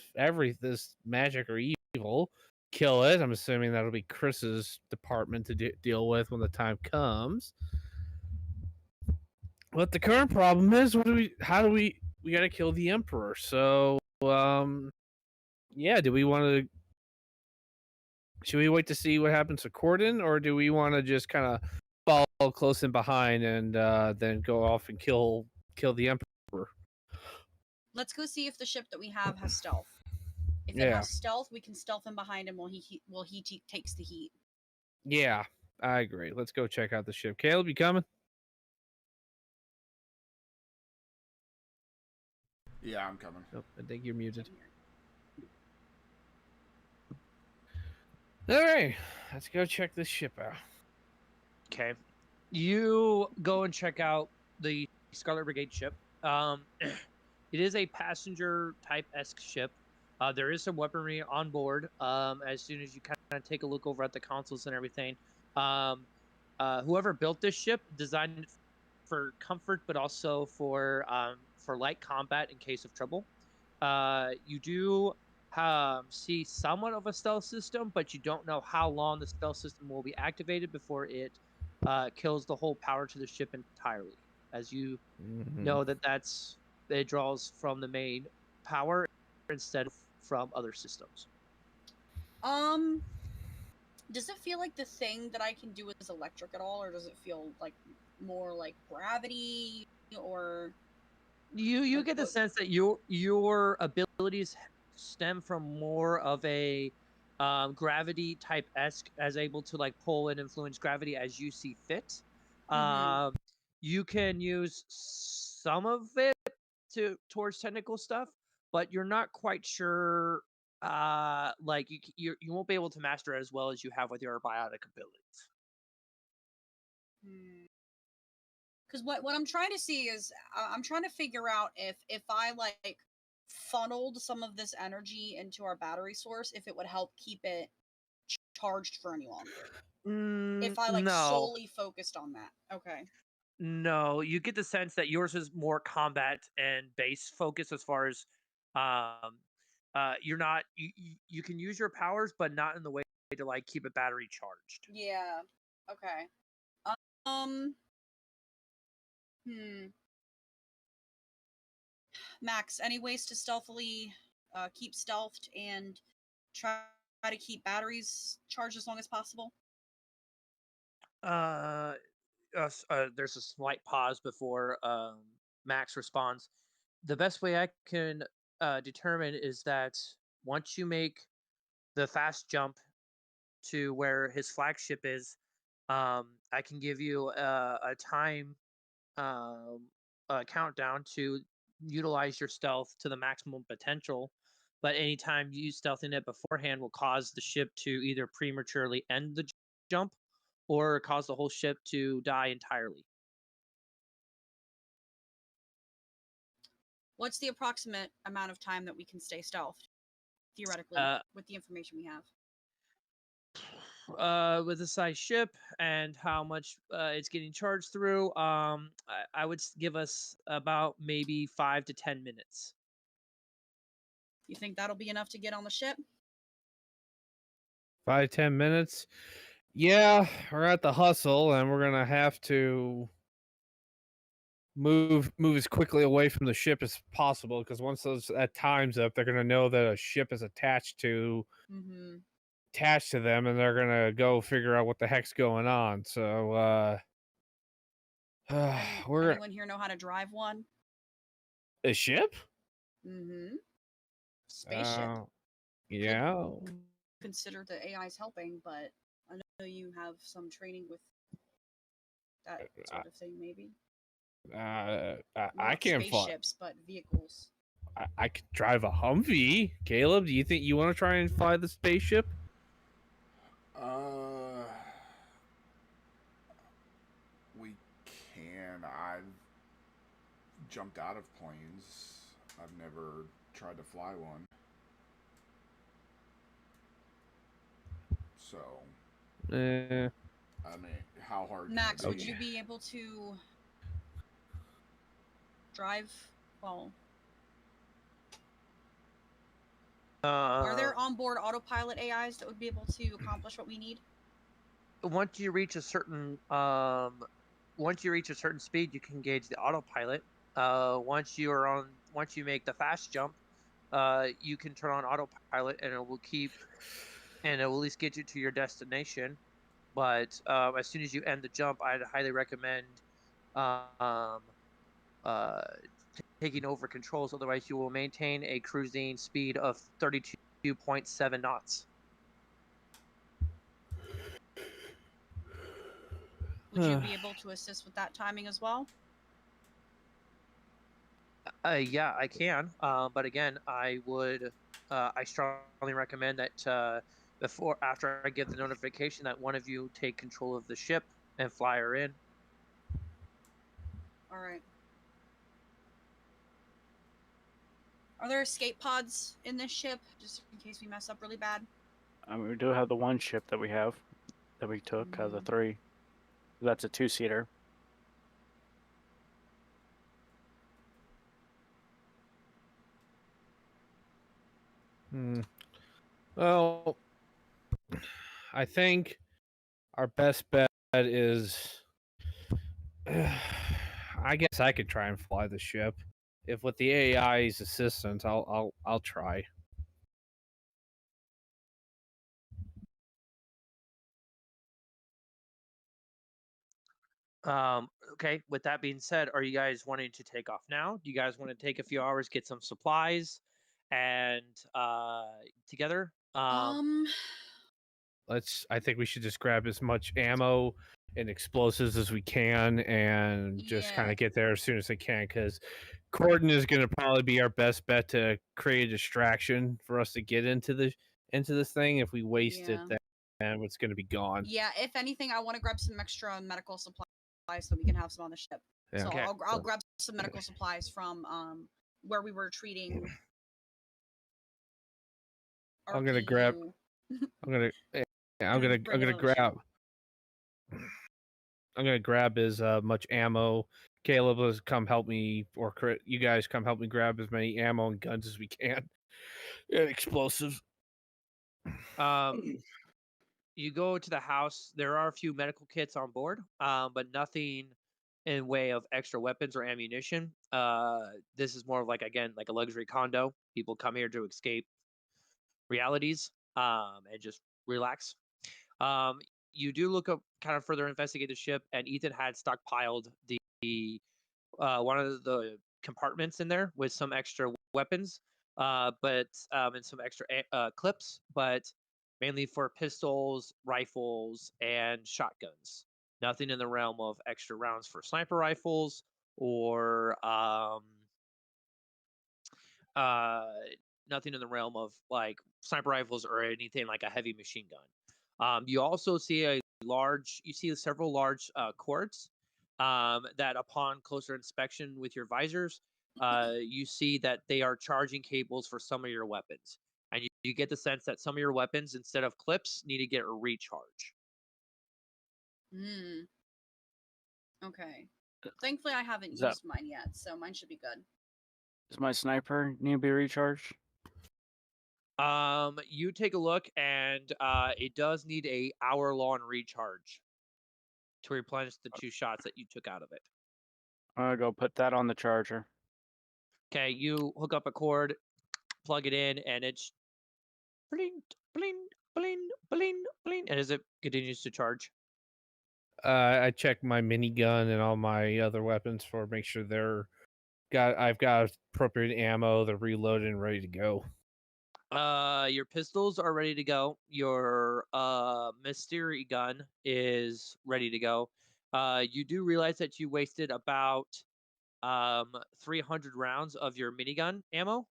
[SPEAKER 6] this magic or evil. Kill it. I'm assuming that'll be Chris's department to deal with when the time comes. But the current problem is, how do we gotta kill the Emperor? So, yeah, do we want to? Should we wait to see what happens to Corden, or do we want to just kind of follow close in behind and then go off and kill the Emperor?
[SPEAKER 3] Let's go see if the ship that we have has stealth. If it
[SPEAKER 6] Yeah.
[SPEAKER 3] has stealth, we can stealth him behind him while he takes the heat.
[SPEAKER 6] Yeah, I agree. Let's go check out the ship. Caleb, you coming?
[SPEAKER 2] Yeah, I'm coming.
[SPEAKER 6] Oh, I think you're muted. All right, let's go check this ship out.
[SPEAKER 1] Okay. You go and check out the Scarlet Brigade ship. It is a passenger type esque ship. There is some weaponry on board. As soon as you kind of take a look over at the consoles and everything, whoever built this ship designed it for comfort, but also for light combat in case of trouble. You do see somewhat of a stealth system, but you don't know how long the stealth system will be activated before it kills the whole power to the ship entirely. As you know that's it draws from the main power instead of from other systems.
[SPEAKER 3] Does it feel like the thing that I can do is electric at all, or does it feel like more like gravity, or
[SPEAKER 1] you get the sense that your abilities stem from more of a gravity type esque, as able to like pull and influence gravity as you see fit. You can use some of it towards technical stuff, but you're not quite sure. Like you won't be able to master it as well as you have with your biotic abilities.
[SPEAKER 3] Because what I'm trying to see is I'm trying to figure out if I like funneled some of this energy into our battery source, if it would help keep it charged for any longer. If I like solely focused on that. Okay.
[SPEAKER 1] No, you get the sense that yours is more combat and base focus as far as you're not you can use your powers but not in the way to like keep a battery charged.
[SPEAKER 3] Yeah. Okay. Max, any ways to stealthily keep stealthed and try to keep batteries charged as long as possible?
[SPEAKER 1] There's a slight pause before Max responds. The best way I can determine is that once you make the fast jump to where his flagship is, I can give you a time countdown to utilize your stealth to the maximum potential. But anytime you use stealthing it beforehand will cause the ship to either prematurely end the jump or cause the whole ship to die entirely.
[SPEAKER 3] What's the approximate amount of time that we can stay stealthed, theoretically, with the information we have?
[SPEAKER 1] With the size ship and how much it's getting charged through, I would give us about maybe 5 to 10 minutes.
[SPEAKER 3] You think that'll be enough to get on the ship?
[SPEAKER 6] 5-10 minutes. Yeah, we're at the hustle, and we're gonna have to move as quickly away from the ship as possible. Because once that time's up, they're gonna know that a ship is attached to
[SPEAKER 3] Mm-hmm.
[SPEAKER 6] them, and they're gonna go figure out what the heck's going on. So, we're
[SPEAKER 3] Anyone here know how to drive one?
[SPEAKER 6] a ship.
[SPEAKER 3] Mm-hmm. Spaceship.
[SPEAKER 6] Yeah.
[SPEAKER 3] Consider the AI's helping, but I know you have some training with that sort of thing, maybe.
[SPEAKER 6] I
[SPEAKER 3] Not
[SPEAKER 6] can't fly.
[SPEAKER 3] spaceships, but vehicles.
[SPEAKER 6] I could drive a Humvee. Caleb, do you think you want to try and fly the spaceship?
[SPEAKER 2] We can. I've jumped out of planes. I've never tried to fly one. So, I mean, how hard
[SPEAKER 3] Max,
[SPEAKER 2] can it
[SPEAKER 3] would
[SPEAKER 2] be?
[SPEAKER 3] you be able to drive? Well, are there onboard autopilot AIs that would be able to accomplish what we need?
[SPEAKER 1] Once you reach a certain speed, you can engage the autopilot. Once you make the fast jump, you can turn on autopilot, and it will at least get you to your destination. But as soon as you end the jump, I'd highly recommend taking over controls. Otherwise, you will maintain a cruising speed of 32.7 knots.
[SPEAKER 3] Would you be able to assist with that timing as well?
[SPEAKER 1] Yeah, I can. But again, I strongly recommend that after I get the notification, that one of you take control of the ship and fly her in.
[SPEAKER 3] All right. Are there escape pods in this ship, just in case we mess up really bad?
[SPEAKER 4] We do have the one ship that we took, the 3. That's a 2-seater.
[SPEAKER 6] Well, I think our best bet is. I guess I could try and fly the ship. If with the AI's assistance, I'll try.
[SPEAKER 1] Okay, with that being said, are you guys wanting to take off now? Do you guys want to take a few hours, get some supplies, and together?
[SPEAKER 6] I think we should just grab as much ammo and explosives as we can, and just kind of get there as soon as we can. Because Corden is going to probably be our best bet to create a distraction for us to get into this thing. If we waste it, then it's going to be gone.
[SPEAKER 3] Yeah. If anything, I want to grab some extra medical supplies so we can have some on the ship. Yeah. So okay. I'll grab some medical supplies from where we were treating.
[SPEAKER 6] I'm gonna grab. I'm gonna grab as much ammo. Caleb, let's come help me, or you guys come help me grab as many ammo and guns as we can, and explosives.
[SPEAKER 1] You go to the house. There are a few medical kits on board, but nothing in way of extra weapons or ammunition. This is more of like a luxury condo. People come here to escape realities and just relax. You do look up, kind of further investigate the ship, and Ethan had stockpiled the one of the compartments in there with some extra weapons, but and some extra clips, but mainly for pistols, rifles, and shotguns. Nothing in the realm of extra rounds for sniper rifles or uh, nothing in the realm of like sniper rifles or anything like a heavy machine gun. You also see several large cords that upon closer inspection with your visors, you see that they are charging cables for some of your weapons. And you get the sense that some of your weapons, instead of clips, need to get a recharge.
[SPEAKER 3] Okay. Thankfully, I haven't used mine yet, so mine should be good.
[SPEAKER 4] Does my sniper need to be recharged?
[SPEAKER 1] You take a look, and it does need a hour-long recharge to replenish the 2 shots that you took out of it.
[SPEAKER 4] I'm gonna go put that on the charger.
[SPEAKER 1] Okay, you hook up a cord, plug it in, and it's bling, bling, bling, bling, bling, and as it continues to charge.
[SPEAKER 6] I check my minigun and all my other weapons for make sure I've got appropriate ammo, they're reloaded and ready to go.
[SPEAKER 1] Your pistols are ready to go. Your mystery gun is ready to go. You do realize that you wasted about 300 rounds of your minigun ammo.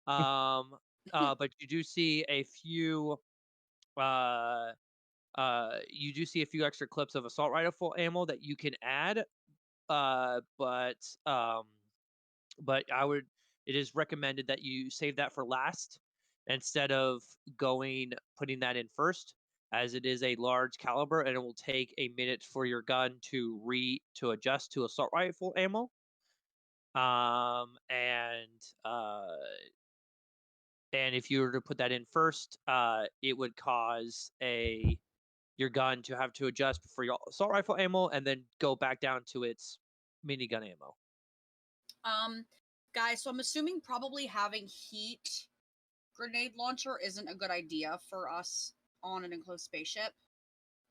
[SPEAKER 1] But you do see a few uh extra clips of assault rifle ammo that you can add. Uh, but um, but it is recommended that you save that for last instead of putting that in first, as it is a large caliber and it will take a minute for your gun to adjust to assault rifle ammo. Um, and uh, and if you were to put that in first, it would cause your gun to have to adjust for your assault rifle ammo and then go back down to its minigun ammo.
[SPEAKER 3] Guys, so I'm assuming probably having heat grenade launcher isn't a good idea for us on an enclosed spaceship.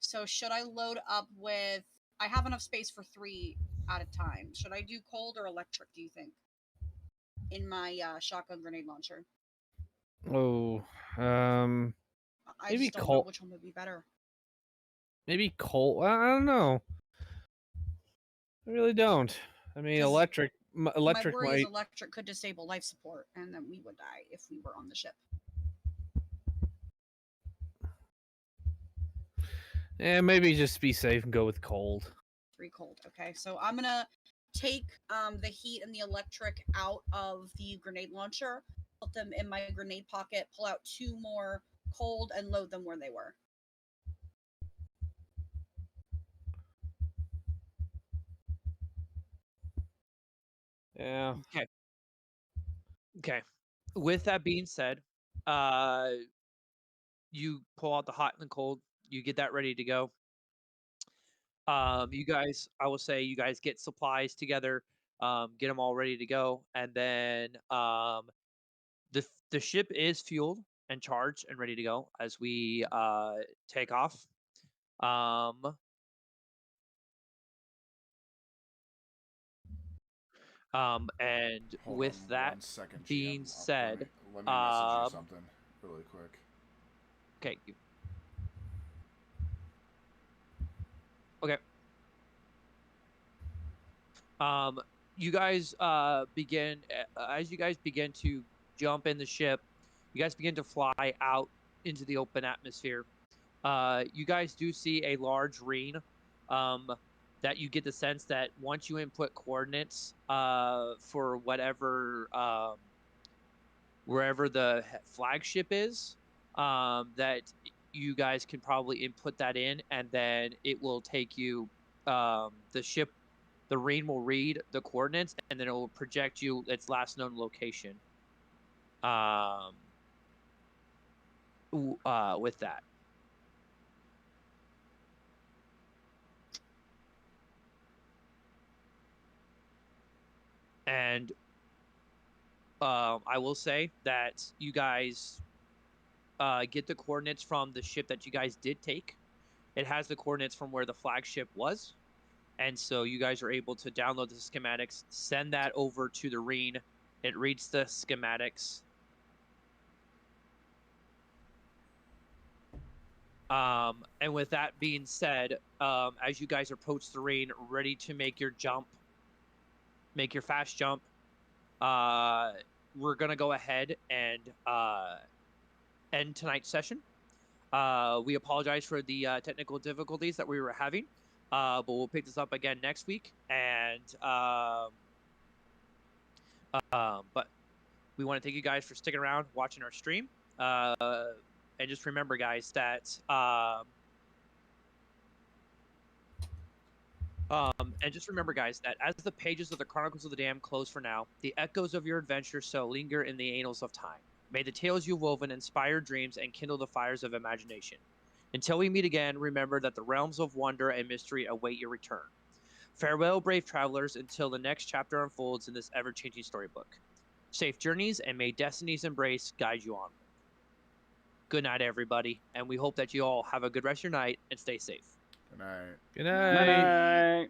[SPEAKER 3] So should I load up with... I have enough space for 3 at a time. Should I do cold or electric, do you think? In my shotgun grenade launcher.
[SPEAKER 6] Oh,
[SPEAKER 3] I
[SPEAKER 6] maybe
[SPEAKER 3] just don't know
[SPEAKER 6] cold.
[SPEAKER 3] which one would be better.
[SPEAKER 6] Maybe cold. I don't know. I really don't. I mean,
[SPEAKER 3] 'Cause
[SPEAKER 6] electric
[SPEAKER 3] My worry is
[SPEAKER 6] might.
[SPEAKER 3] electric could disable life support, and then we would die if we were on the ship.
[SPEAKER 6] Maybe just be safe and go with cold.
[SPEAKER 3] 3 cold. Okay, so I'm gonna take the heat and the electric out of the grenade launcher, put them in my grenade pocket, pull out 2 more cold, and load them where they were.
[SPEAKER 6] Yeah.
[SPEAKER 1] Okay. Okay. With that being said, you pull out the hot and the cold. You get that ready to go. You guys, I will say, you guys get supplies together, get them all ready to go, and then the ship is fueled and charged and ready to go as we take off. Um, and
[SPEAKER 2] Hold
[SPEAKER 1] with
[SPEAKER 2] on
[SPEAKER 1] that
[SPEAKER 2] 1 second, GM.
[SPEAKER 1] being said,
[SPEAKER 2] Let me message you something really quick.
[SPEAKER 1] okay, okay. You guys begin as you guys begin to jump in the ship. You guys begin to fly out into the open atmosphere. You guys do see a large ring. That you get the sense that once you input coordinates for wherever the flagship is, that you guys can probably input that in, and then it will take you the ring will read the coordinates, and then it will project you its last known location. With that. And I will say that you guys get the coordinates from the ship that you guys did take. It has the coordinates from where the flagship was. And so you guys are able to download the schematics, send that over to the Reen. It reads the schematics. And with that being said, as you guys approach the Reen, ready to make your jump, make your fast jump, we're going to go ahead and end tonight's session. We apologize for the technical difficulties that we were having, but we'll pick this up again next week. And but we want to thank you guys for sticking around, watching our stream. And just remember, guys, that as the pages of the Chronicles of the Dam close for now, the echoes of your adventure so linger in the annals of time. May the tales you've woven inspire dreams and kindle the fires of imagination. Until we meet again, remember that the realms of wonder and mystery await your return. Farewell, brave travelers, until the next chapter unfolds in this ever-changing storybook. Safe journeys, and may destiny's embrace guide you onward. Good night, everybody, and we hope that you all have a good rest of your night and stay safe.
[SPEAKER 2] Good night.
[SPEAKER 6] Good
[SPEAKER 4] Good
[SPEAKER 6] night.
[SPEAKER 4] night.